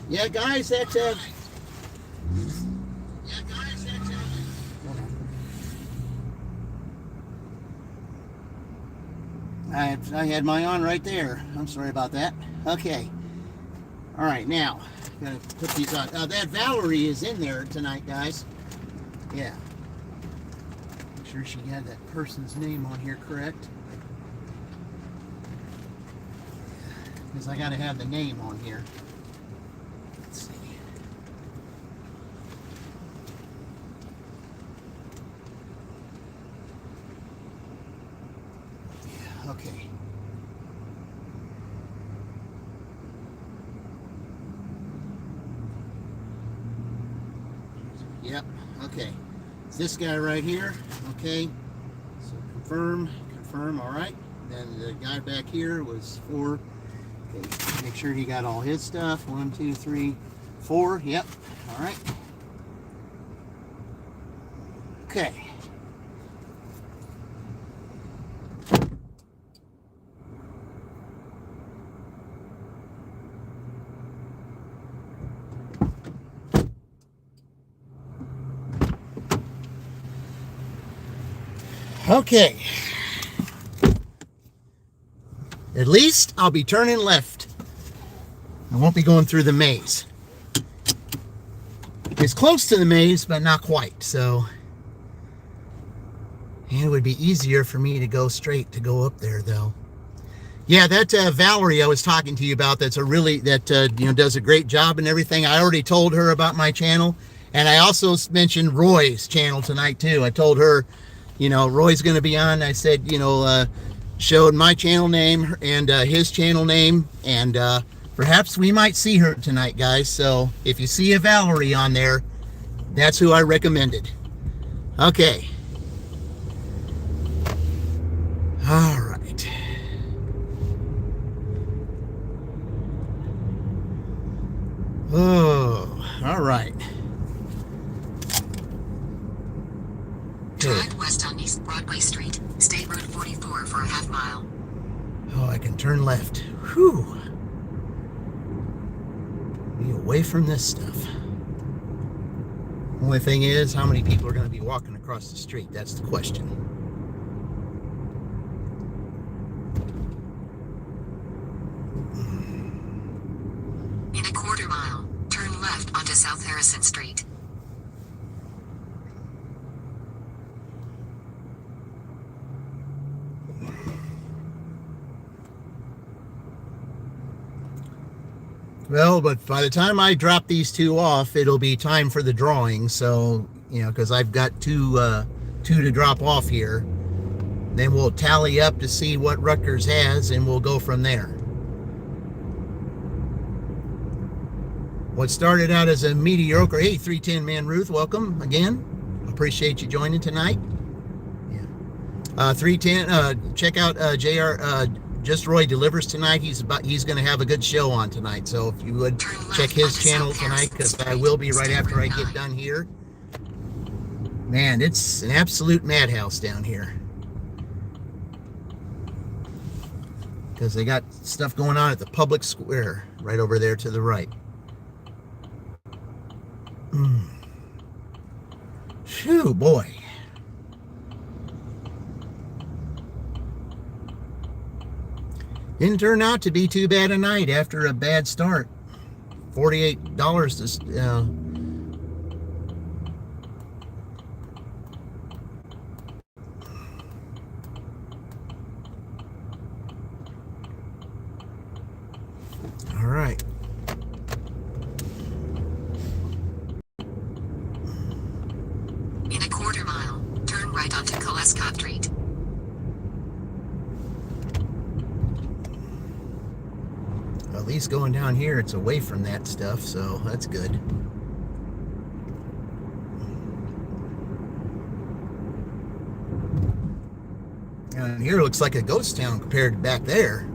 Yeah, guys, that. I had mine on right there. I'm sorry about that. Okay. All right, now gotta put these on. That Valerie is in there tonight, guys. Yeah. Make sure she had that person's name on here correct. Because I gotta have the name on here. Let's see. Yeah, okay. Yep, okay. It's this guy right here, okay. So confirm, all right. Then the guy back here was 4. Okay, make sure he got all his stuff. 1, 2, 3, 4. Yep, all right. Okay. Okay. At least I'll be turning left. I won't be going through the maze. It's close to the maze, but not quite. So it would be easier for me to go straight to go up there, though. Yeah, that Valerie I was talking to you about, that's a really, does a great job and everything. I already told her about my channel. And I also mentioned Roy's channel tonight, too. I told her, Roy's going to be on. I said, showed my channel name and his channel name. And perhaps we might see her tonight, guys. So if you see a Valerie on there, that's who I recommended. Okay. All right. Oh, all right. Drive west on East Broadway Street, State Road 44 for a half mile. Oh, I can turn left. Whew. Be away from this stuff. Only thing is, how many people are going to be walking across the street? That's the question. In a quarter mile, turn left onto South Harrison Street. Well, but by the time I drop these two off, it'll be time for the drawing. So, because I've got two to drop off here. Then we'll tally up to see what Rutgers has, and we'll go from there. What started out as a mediocre, hey, 310 Man Ruth, welcome again. Appreciate you joining tonight. Yeah. 310, check out JR. Just Roy Delivers tonight. He's going to have a good show on tonight. So if you would check his channel tonight, because I will be right after I get done here. Man, it's an absolute madhouse down here. Because they got stuff going on at the public square right over there to the right. Phew, boy. Didn't turn out to be too bad a night after a bad start. $48 to... All right. In a quarter mile, turn right onto Colescott Street. At least going down here, it's away from that stuff, so that's good. And here looks like a ghost town compared to back there.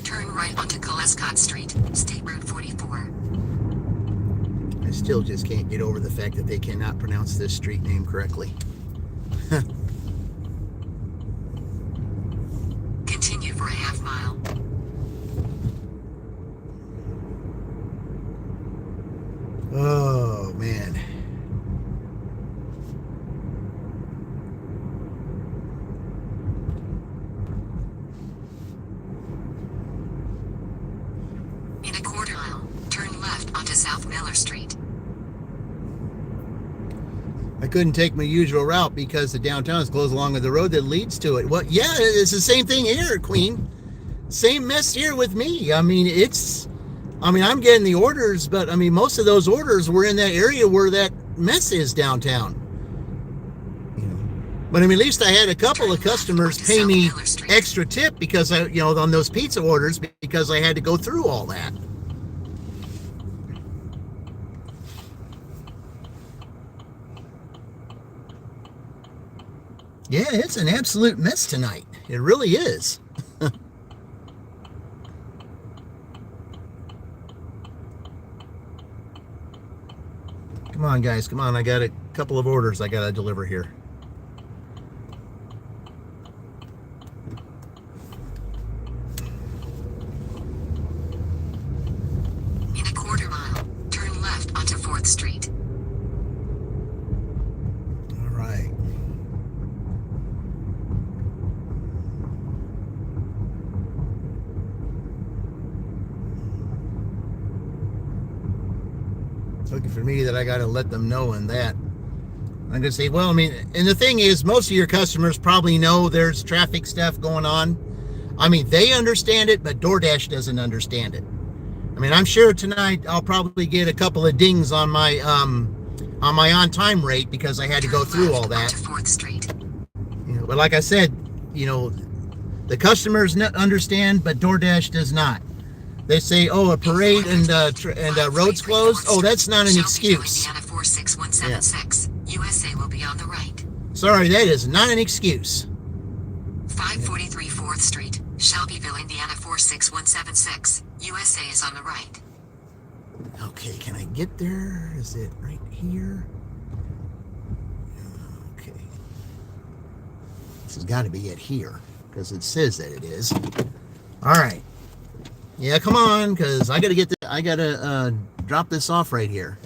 Turn right onto Colescott Street, State Road 44. still just can't get over the fact that they cannot pronounce this street name correctly. Continue for a half mile. Oh, man. In a quarter mile, turn left onto South Miller Street. I couldn't take my usual route because the downtown is closed along the road that leads to it. Well, yeah, it's the same thing here, Queen. Same mess here with me. I mean, I'm getting the orders, but I mean, most of those orders were in that area where that mess is downtown. But I mean, at least I had a couple of customers pay me extra tip because on those pizza orders, because I had to go through all that. Yeah, it's an absolute mess tonight. It really is. Come on, guys. Come on. I got a couple of orders I got to deliver here. In a quarter mile, turn left onto 4th Street. All right. Looking for me that I got to let them know in that. I'm going to say, well, I mean, and the thing is, most of your customers probably know there's traffic stuff going on. I mean, they understand it, but DoorDash doesn't understand it. I mean, I'm sure tonight I'll probably get a couple of dings on my on-time rate because I had to go through all that. 4th Street. But like I said, the customers understand, but DoorDash does not. They say, oh, a parade and roads closed. Oh, that's not an excuse. Indiana 46176. USA will be on the right. Sorry, that is not an excuse. 543 4th Street, Shelbyville, Indiana 46176. USA is on the right. Okay, can I get there? Is it right here? Okay. This has got to be it here because it says that it is. All right. Yeah, come on, because I gotta drop this off right here.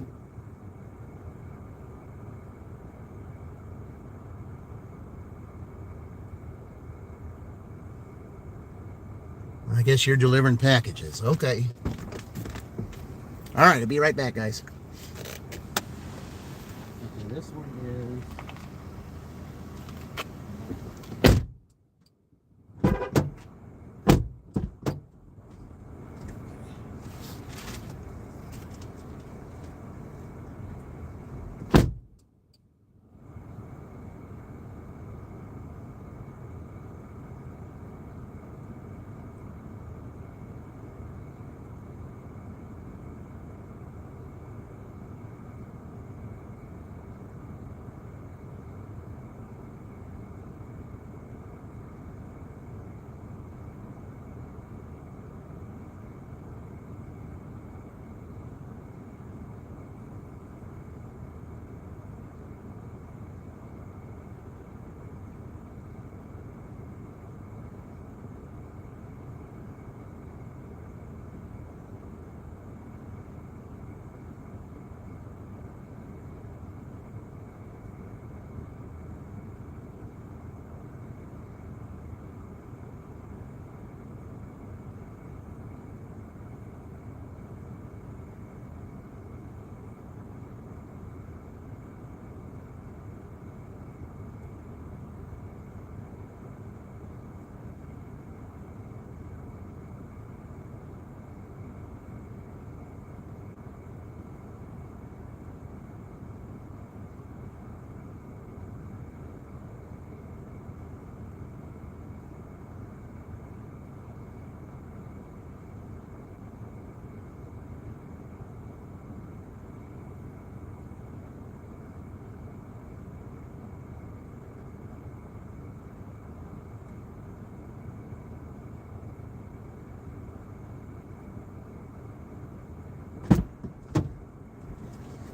I guess you're delivering packages. Okay. All right, I'll be right back, guys. Okay, this one is...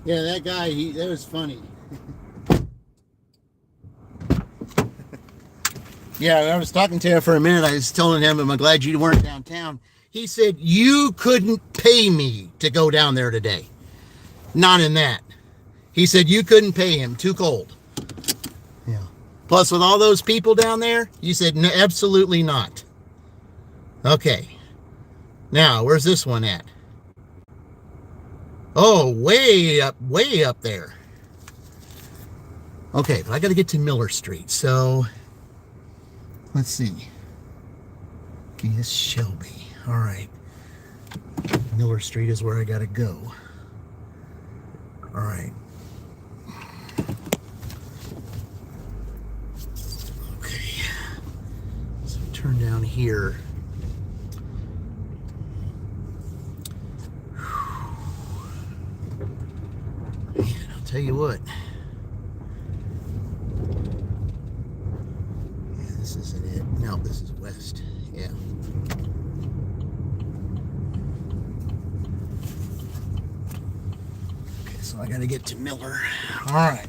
Yeah, that guy, that was funny. Yeah, I was talking to him for a minute. I was telling him, I'm glad you weren't downtown. He said, you couldn't pay me to go down there today. Not in that. He said, you couldn't pay him. Too cold. Yeah. Plus, with all those people down there, you said, no, absolutely not. Okay. Now, where's this one at? Oh, way up there. Okay, but I got to get to Miller Street. So, let's see. Okay, this Shelby. All right. Miller Street is where I got to go. All right. Okay. So turn down here. Man, I'll tell you what. Yeah, this isn't it. No, this is west. Yeah. Okay, so I got to get to Miller. All right.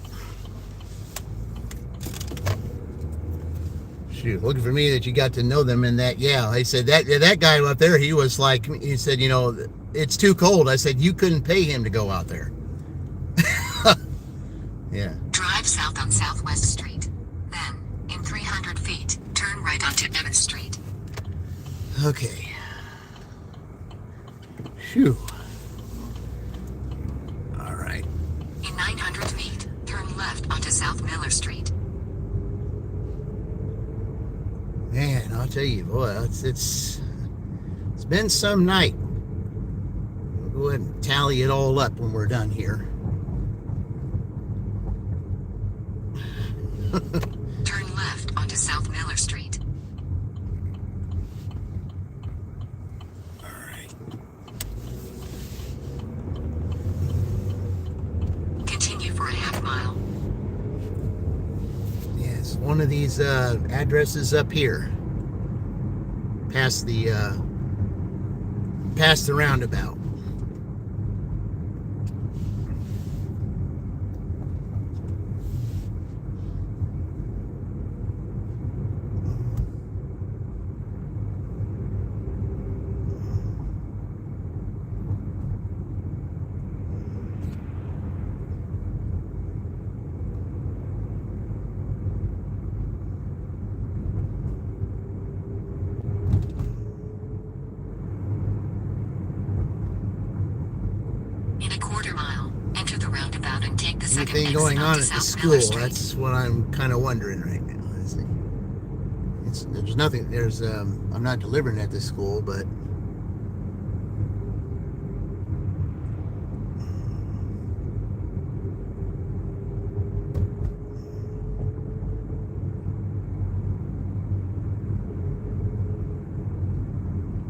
Shoot, looking for me that you got to know them in that. Yeah, I said that guy up there, he was like, he said, you know, it's too cold. I said, you couldn't pay him to go out there. Yeah. Drive south on Southwest Street. Then, in 300 feet, turn right onto Evans Street. Okay. Phew. All right. In 900 feet, turn left onto South Miller Street. Man, I'll tell you, boy, it's been some night. We'll go ahead and tally it all up when we're done here. Turn left onto South Miller Street. All right. Continue for a half mile. Yes, one of these addresses up here, past the roundabout. Anything going on at the school? That's what I'm kind of wondering right now. There's nothing. I'm not delivering at this school, but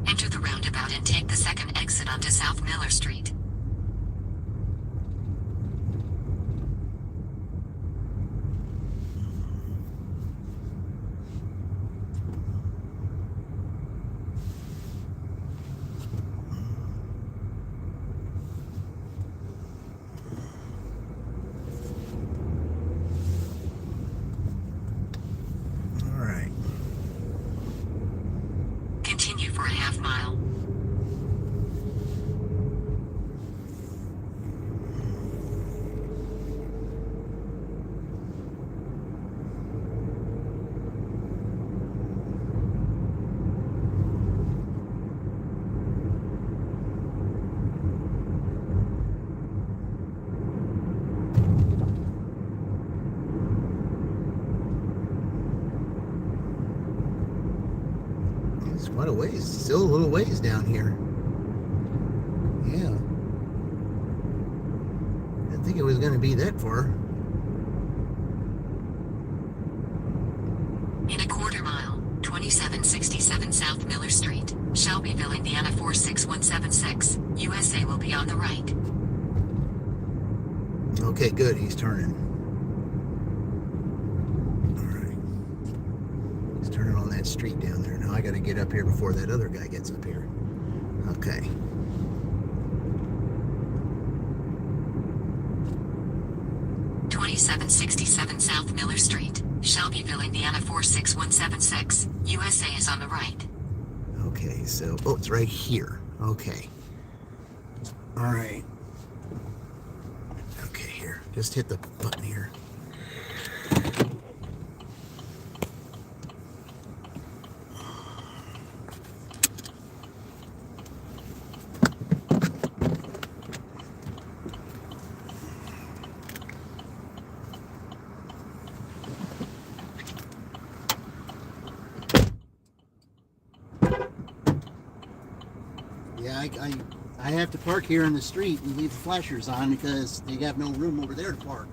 enter the roundabout and take the second exit onto South Miller Street. Continue for a half mile. it's quite a ways. Still a little ways down here. Yeah. Didn't think it was going to be that far. In a quarter mile, 2767 South Miller Street, Shelbyville, Indiana 46176. USA will be on the right. Okay, good. He's turning. All right. He's turning on that street down there. Now I got to get up here before that other guy gets up here. Okay. 3767 South Miller Street, Shelbyville, Indiana 46176. USA is on the right. Okay, so, oh, it's right here. Okay. All right. Okay, here. Just hit the button here. Yeah, I have to park here in the street and leave the flashers on because they have no room over there to park.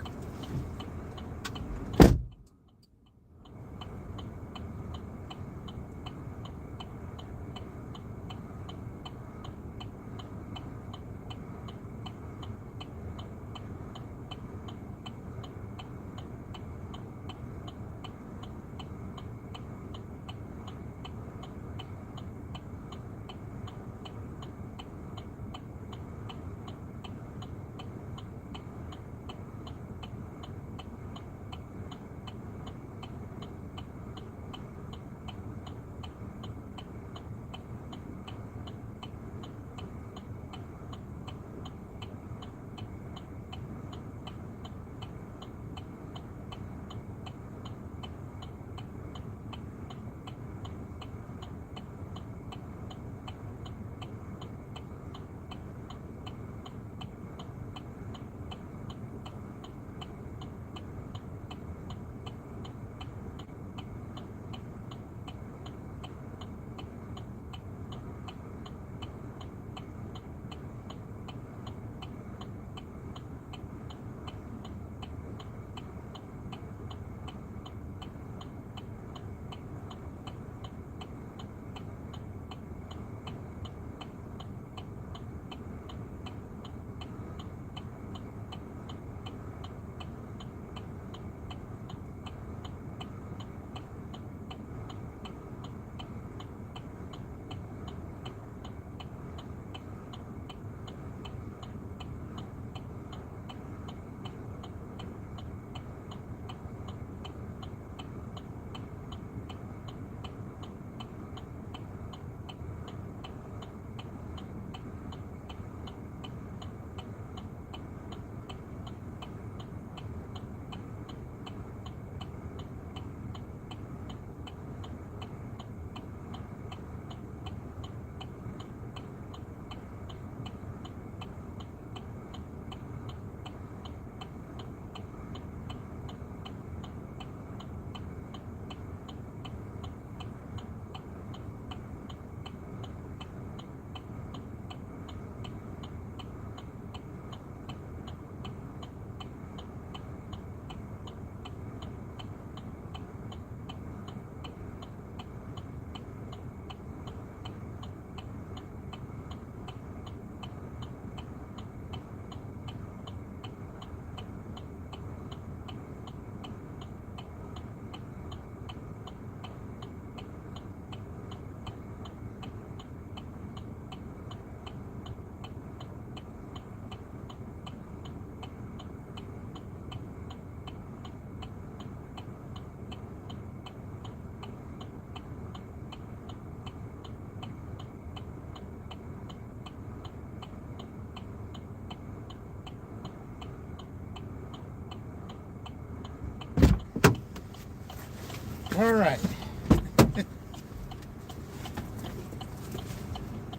All right.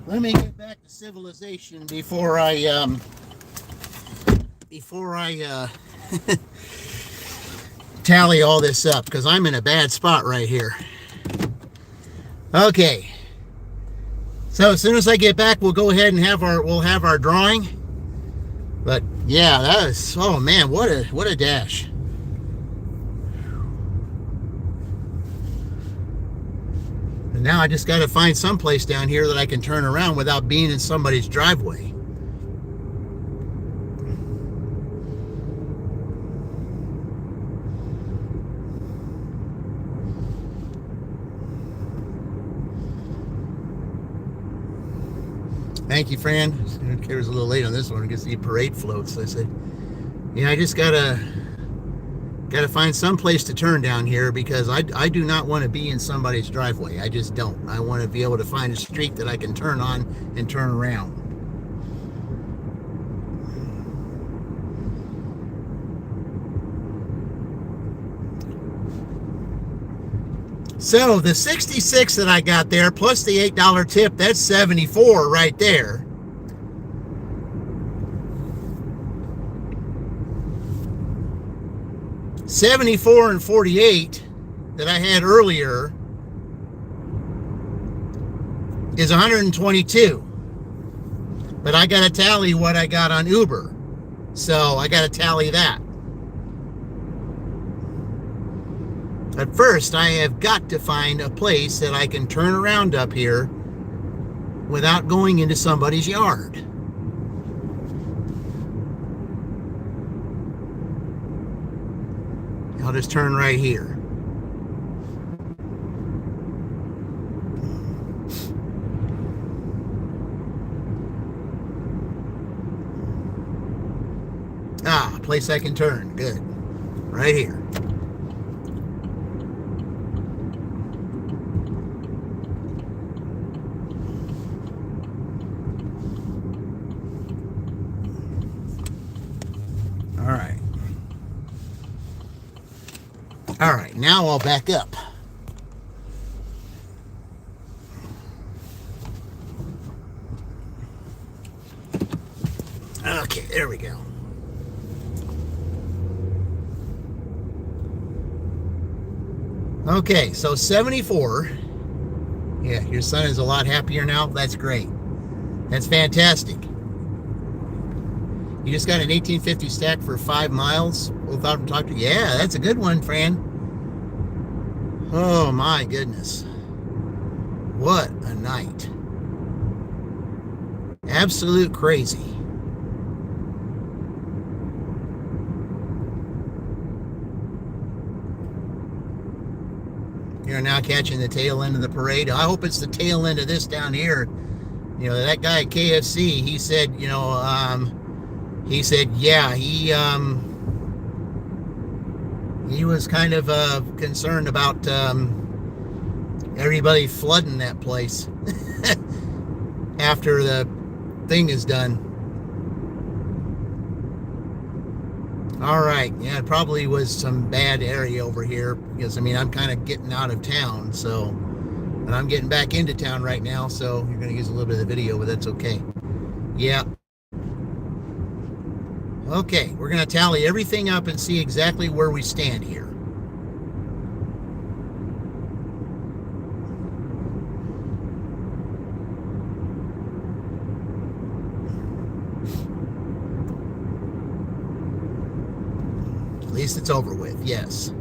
Let me get back to civilization before I tally all this up, because I'm in a bad spot right here. Okay. So as soon as I get back, we'll go ahead and have our drawing. But yeah, that is, oh man, what a dash. And now I just got to find some place down here that I can turn around without being in somebody's driveway. Thank you, Fran. It was a little late on this one. I guess the parade floats. I said, yeah, I just gotta Got to find some place to turn down here because I do not want to be in somebody's driveway. I just don't. I want to be able to find a street that I can turn on and turn around. So the 66 that I got there plus the $8 tip, that's 74 right there. $74 and $48 that I had earlier is $122. But I got to tally what I got on Uber. So I got to tally that. But first, I have got to find a place that I can turn around up here without going into somebody's yard. I'll just turn right here. Ah, place I can turn. Good. Right here. All right, now I'll back up. Okay, there we go. Okay, so 74. Yeah, your son is a lot happier now. That's great. That's fantastic. You just got an 1850 stack for 5 miles without him talking to you. Yeah, that's a good one, Fran. Oh my goodness. What a night. Absolute crazy. You're now catching the tail end of the parade. I hope it's the tail end of this down here. You know, that guy at KFC, he said, yeah, he was kind of concerned about everybody flooding that place after the thing is done. All right, yeah, it probably was some bad area over here because, I mean, I'm kind of getting out of town, so, and I'm getting back into town right now, so you're going to use a little bit of the video, but that's okay. Yeah. Okay, we're going to tally everything up and see exactly where we stand here. At least it's over with, yes.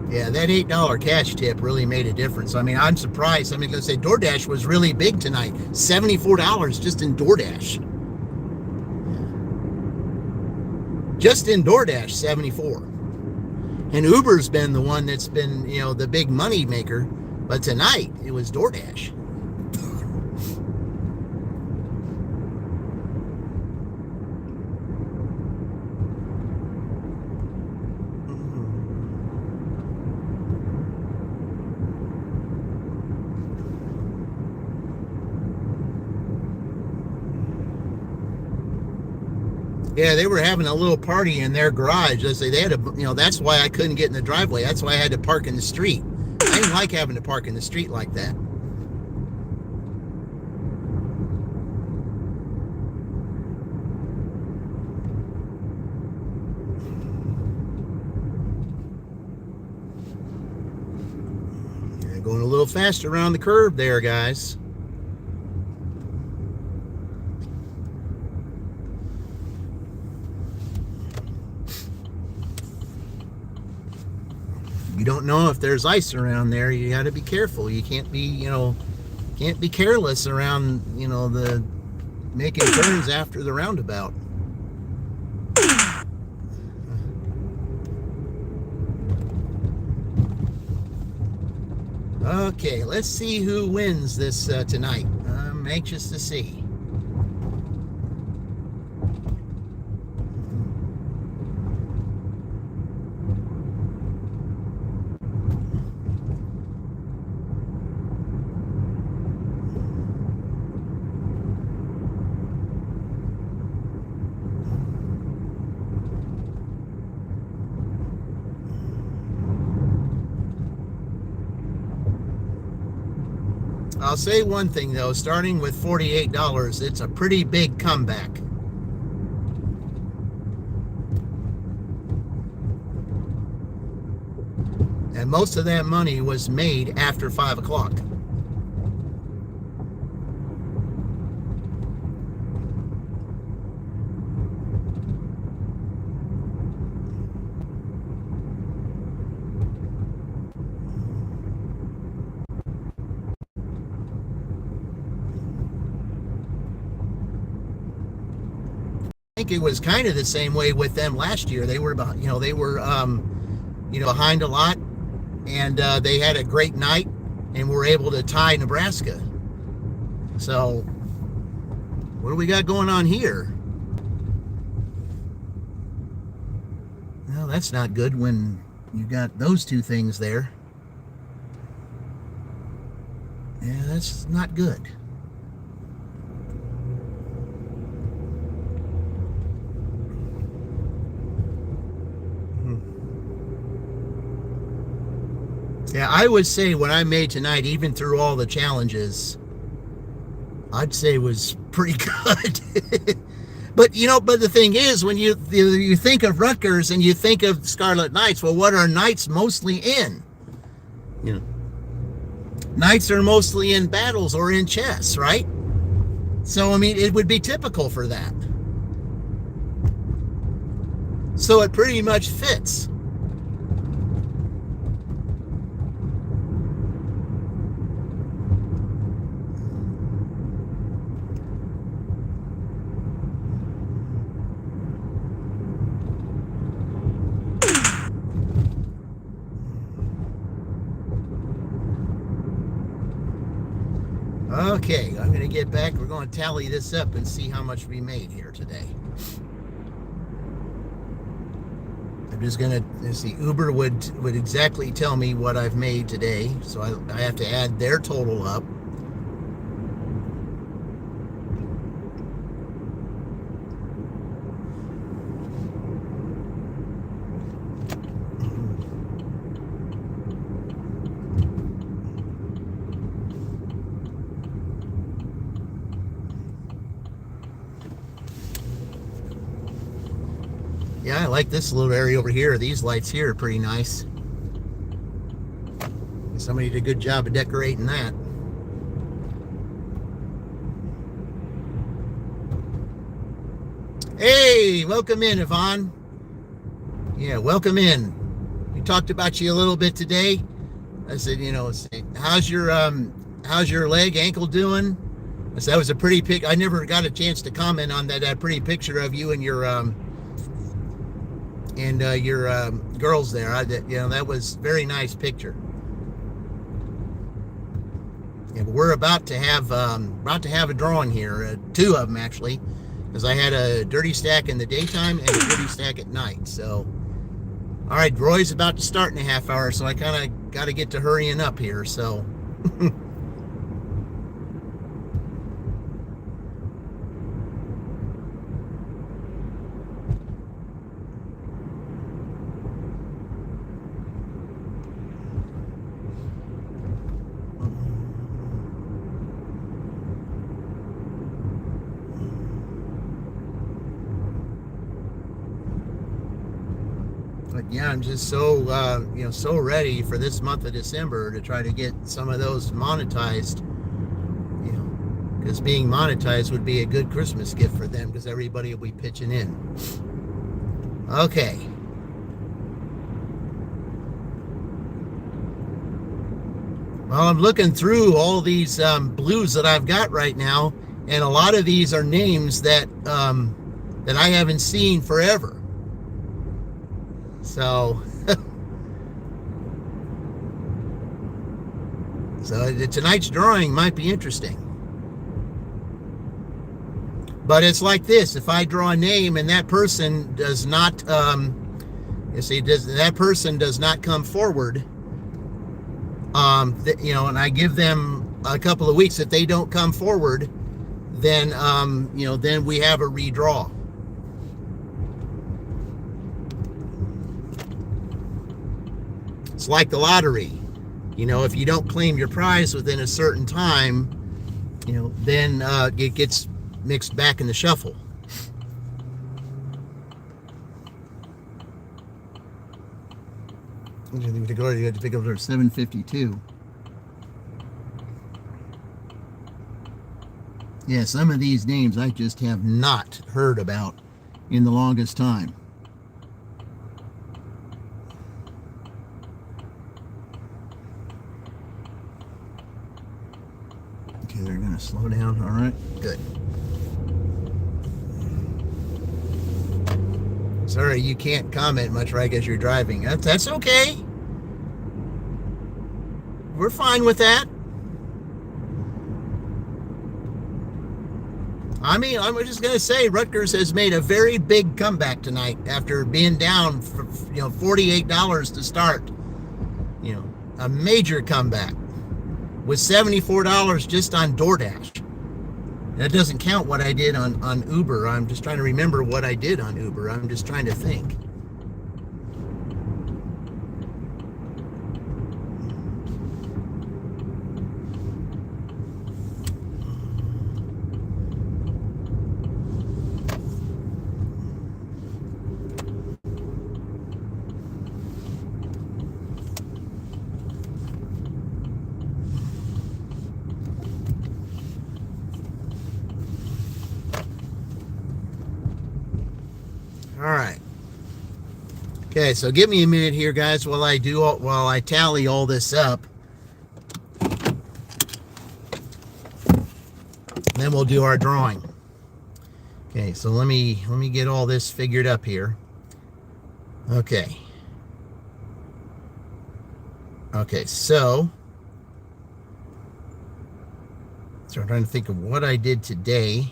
Yeah, that $8 cash tip really made a difference. I mean, I'm surprised. I mean, let's say DoorDash was really big tonight. $74 just in DoorDash. Just in DoorDash, 74. And Uber's been the one that's been, you know, the big money maker. But tonight, it was DoorDash. Yeah, they were having a little party in their garage. I say they had a, you know, that's why I couldn't get in the driveway. That's why I had to park in the street. I didn't like having to park in the street like that. Yeah, going a little faster around the curve there, guys. You don't know if there's ice around there. You got to be careful. You can't be, you know, can't be careless around, you know, the making turns after the roundabout. Okay, let's see who wins this tonight. I'm anxious to see. I'll say one thing though, starting with $48, it's a pretty big comeback. And most of that money was made after 5 o'clock. I think it was kind of the same way with them last year. They were about, they were, behind a lot, and they had a great night and were able to tie Nebraska. So, what do we got going on here? Well, that's not good when you got those two things there. Yeah, that's not good. Yeah, I would say what I made tonight, even through all the challenges, I'd say was pretty good. But the thing is, when you think of Rutgers and you think of Scarlet Knights, well, what are Knights mostly in? Knights are mostly in battles or in chess, right? So, I mean, it would be typical for that. So it pretty much fits. Okay, I'm going to get back. We're going to tally this up and see how much we made here today. I'm just going to see. Uber would exactly tell me what I've made today, so I have to add their total up. Yeah, I like this little area over here. These lights here are pretty nice. Somebody did a good job of decorating that. Hey, welcome in, Yvonne. Yeah, welcome in. We talked about you a little bit today. I said, how's your leg, ankle doing? I said that was a pretty pic. I never got a chance to comment on that pretty picture of you and your girls there. That was a very nice picture. Yeah, but we're about to have a drawing here, two of them actually, because I had a dirty stack in the daytime and a dirty stack at night. So, all right, Roy's about to start in a half hour, so I kind of got to get to hurrying up here. So. But yeah, I'm just so ready for this month of December to try to get some of those monetized, because being monetized would be a good Christmas gift for them, because everybody will be pitching in. Okay. Well, I'm looking through all these blues that I've got right now, and a lot of these are names that I haven't seen forever. So So tonight's drawing might be interesting. But it's like this: if I draw a name and that person does not, that person does not come forward, and I give them a couple of weeks. If they don't come forward, then then we have a redraw. It's like the lottery. If you don't claim your prize within a certain time, then it gets mixed back in the shuffle. You have to pick up 752. Yeah, some of these names I just have not heard about in the longest time. Okay, they're going to slow down. All right, good. Sorry, you can't comment much right as you're driving. That's okay. We're fine with that. I mean, I'm just going to say Rutgers has made a very big comeback tonight after being down for, $48 to start. A major comeback with $74 just on DoorDash. That doesn't count what I did on Uber. I'm just trying to remember what I did on Uber. I'm just trying to think. All right. Okay, so give me a minute here, guys, while I tally all this up. Then we'll do our drawing. Okay, so let me get all this figured up here. Okay. Okay, so I'm trying to think of what I did today.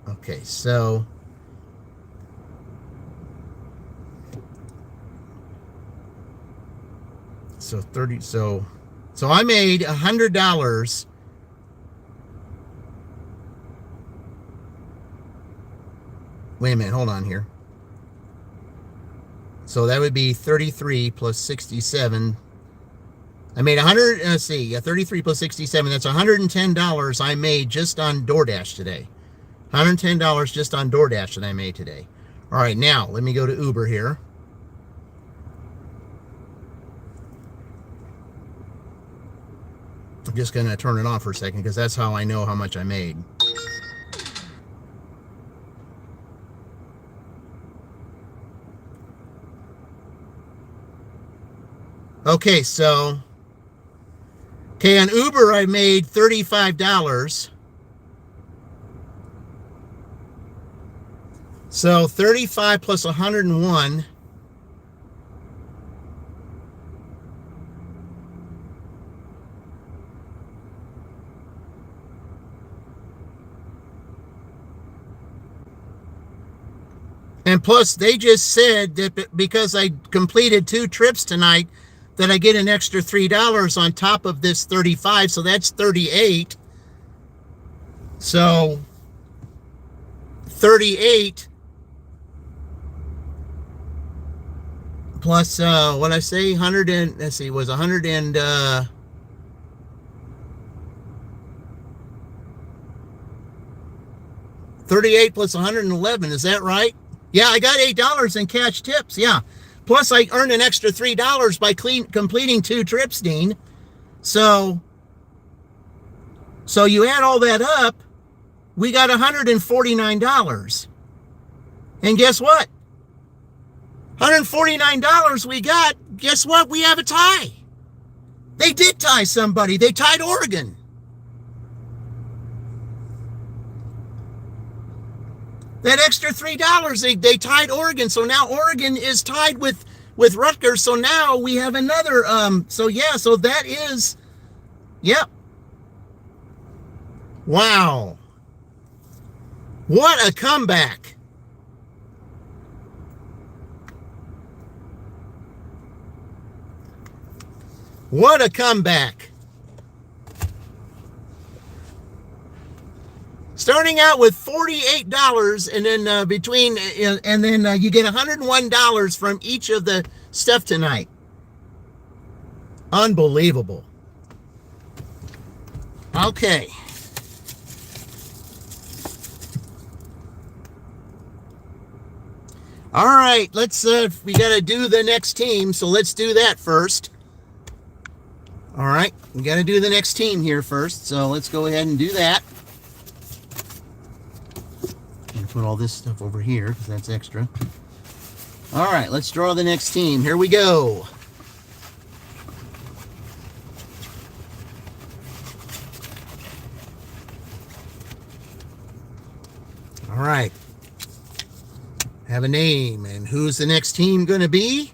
Okay, so I made $100. Wait a minute, hold on here. So that would be 33 plus 67. I made 33 plus 67. That's $110 I made just on DoorDash today. $110 just on DoorDash that I made today. All right, now let me go to Uber here. I'm just going to turn it off for a second because that's how I know how much I made. Okay, so on Uber I made $35. So 35 plus 101. And plus, they just said that because I completed 2 trips tonight, that I get an extra $3 on top of this 35, so that's 38. So 38 plus what I say, 100 and let's see, was 100 and 38 plus 111. Is that right? Yeah, I got $8 in cash tips. Yeah. Plus, I earned an extra $3 by completing 2 trips, Dean. So you add all that up, we got $149. And guess what? $149 we got. Guess what? We have a tie. They did tie somebody. They tied Oregon. That extra $3, they tied Oregon. So now Oregon is tied with Rutgers. So now we have another, so that is Yep. Wow. What a comeback. What a comeback. Starting out with $48 and then you get $101 from each of the stuff tonight. Unbelievable. Okay. All right, let's we got to do the next team, so let's do that first. All right, we got to do the next team here first, so let's go ahead and do that. And put all this stuff over here because that's extra. All right, let's draw the next team. Here we go. All right. Have a name, and who's the next team going to be?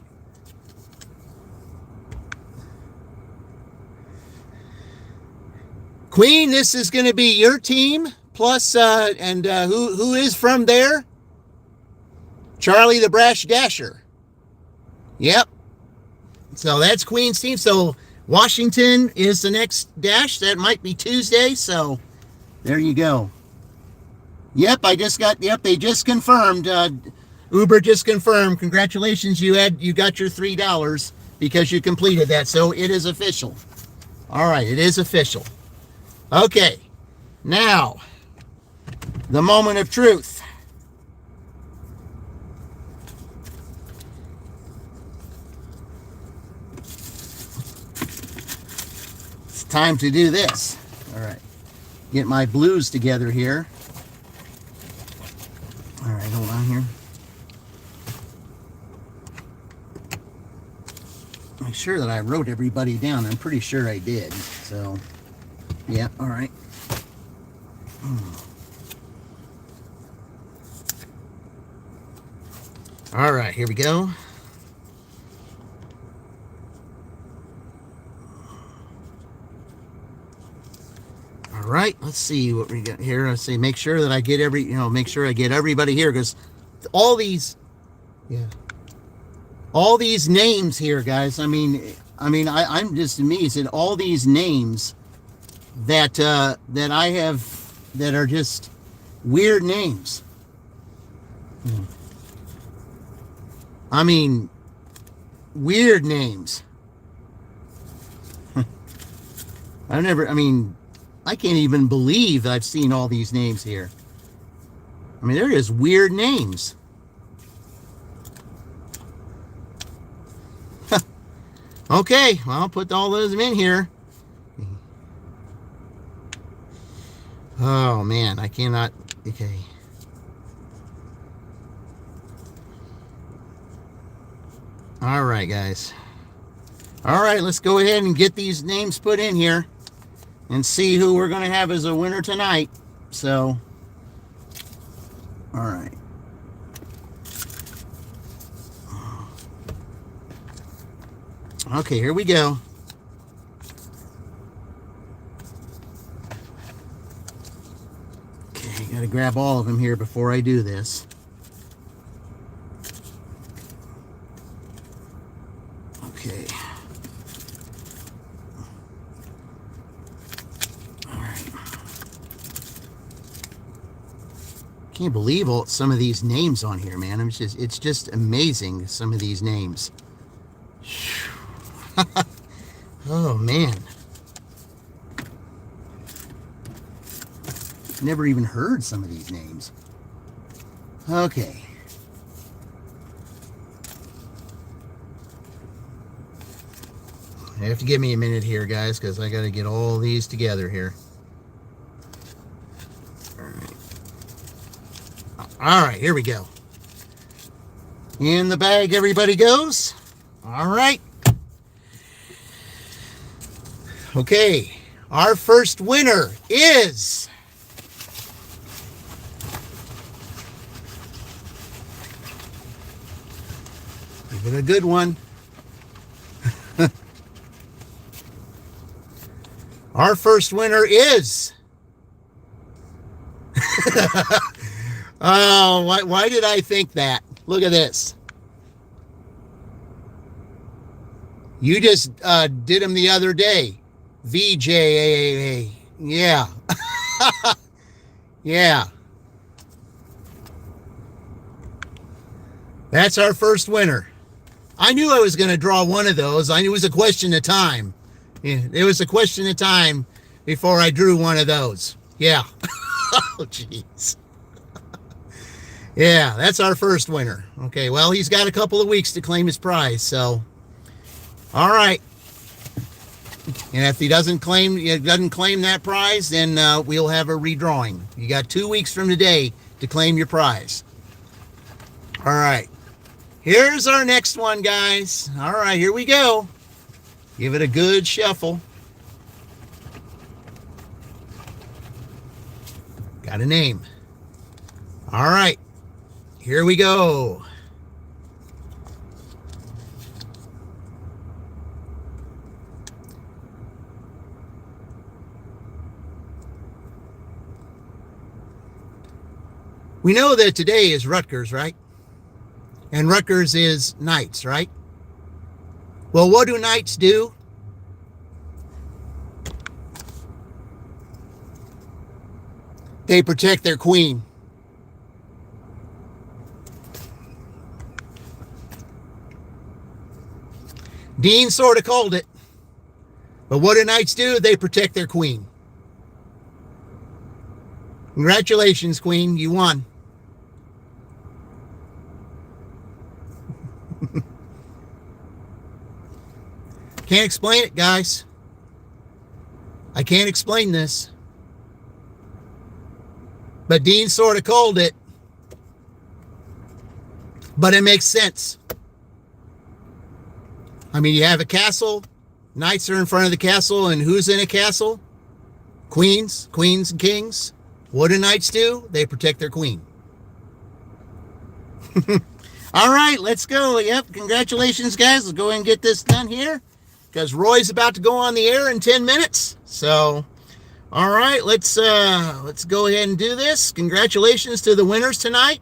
Queen, this is going to be your team, plus, who is from there? Charlie the Brash Dasher. Yep. So that's Queen's team. So Washington is the next dash. That might be Tuesday, so there you go. Yep, they just confirmed. Uber just confirmed. Congratulations, you got your $3 because you completed that. So it is official. All right, it is official. Okay, now the moment of truth. It's time to do this. All right, get my blues together here. All right, hold on here. Make sure that I wrote everybody down. I'm pretty sure I did. So, yeah, all right. All right, here we go. All right, let's see what we got here. Let's see, make sure that I get make sure I get everybody here, because all these names here, guys. I'm just amazed at all these names that I have that are just weird names. I mean, weird names. I can't even believe that I've seen all these names here. I mean, they're just weird names. Okay, well, I'll put all those in here. Oh, man, I cannot. Okay. All right, guys. All right, let's go ahead and get these names put in here and see who we're going to have as a winner tonight. So, all right. Okay, here we go. Okay, got to grab all of them here before I do this. Okay. All right. Can't believe some of these names on here, man. It's just amazing, some of these names. Oh, man. Never even heard some of these names. Okay. You have to give me a minute here, guys, because I got to get all these together here. All right, here we go. In the bag, everybody goes. All right. Okay, our first winner is give it a good one. Our first winner is... Oh, why did I think that? Look at this. You just did them the other day. VJAA. Yeah. Yeah. That's our first winner. I knew I was going to draw one of those. I knew it was a question of time. Yeah, it was a question of time before I drew one of those. Yeah. Oh, jeez. Yeah, that's our first winner. Okay, well, he's got a couple of weeks to claim his prize, so... All right. And if he doesn't claim that prize, then we'll have a redrawing. You got 2 weeks from today to claim your prize. All right. Here's our next one, guys. All right, here we go. Give it a good shuffle. Got a name. All right. Here we go. We know that today is Rutgers, right? And Rutgers is Knights, right? Well, what do Knights do? They protect their queen. Dean sort of called it. But what do Knights do? They protect their queen. Congratulations, Queen. You won. Can't explain it, guys. I can't explain this. But Dean sort of called it. But it makes sense. I mean, you have a castle. Knights are in front of the castle. And who's in a castle? Queens. Queens and kings. What do Knights do? They protect their queen. All right, let's go. Yep, congratulations, guys. Let's go ahead and get this done here. Because Roy's about to go on the air in 10 minutes. So, all right, let's go ahead and do this. Congratulations to the winners tonight.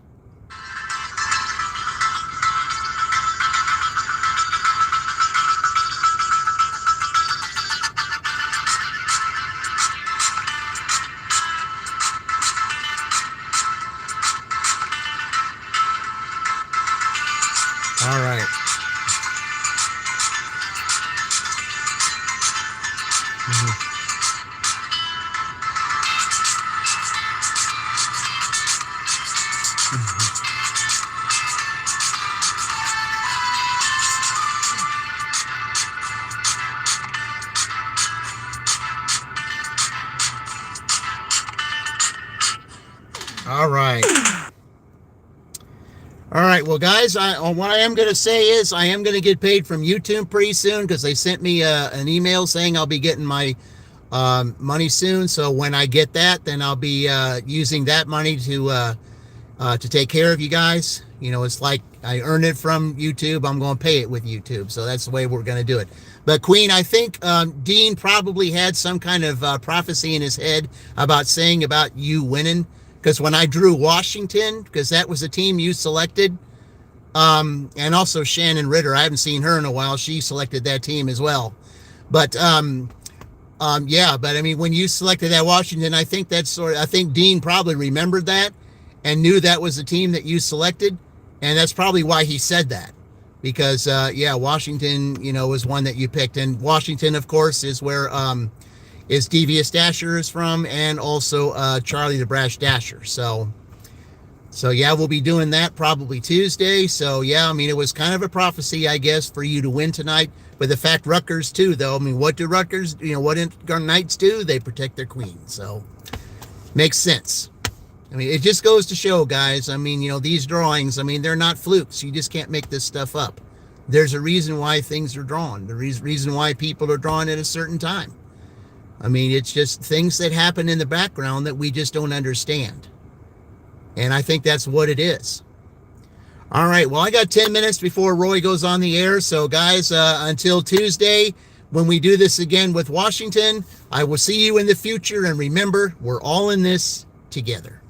All right. All right. All right. Well, guys, what I am going to say is I am going to get paid from YouTube pretty soon because they sent me an email saying I'll be getting my money soon. So when I get that, then I'll be using that money to take care of you guys. You know, it's like I earn it from YouTube. I'm going to pay it with YouTube. So that's the way we're going to do it. But Queen, I think Dean probably had some kind of prophecy in his head about saying about you winning. Because when I drew Washington, because that was a team you selected, and also Shannon Ritter, I haven't seen her in a while. She selected that team as well. But yeah, but I mean, when you selected that Washington, I think I think Dean probably remembered that and knew that was the team that you selected, and that's probably why he said that. Because yeah, Washington, you know, was one that you picked, and Washington, of course, is where is Devious Dasher is from, and also Charlie the Brash Dasher. So yeah, we'll be doing that probably Tuesday. So yeah, I mean, it was kind of a prophecy, I guess, for you to win tonight. But the fact Rutgers too, though, I mean, what do Rutgers, you know, what do Knights do? They protect their queen. So makes sense. I mean, it just goes to show, guys. I mean, you know, these drawings, I mean, they're not flukes. You just can't make this stuff up. There's a reason why things are drawn. The reason why people are drawn at a certain time. I mean, it's just things that happen in the background that we just don't understand. And I think that's what it is. All right, well, I got 10 minutes before Roy goes on the air. So, guys, until Tuesday, when we do this again with Washington. I will see you in the future, and remember, we're all in this together.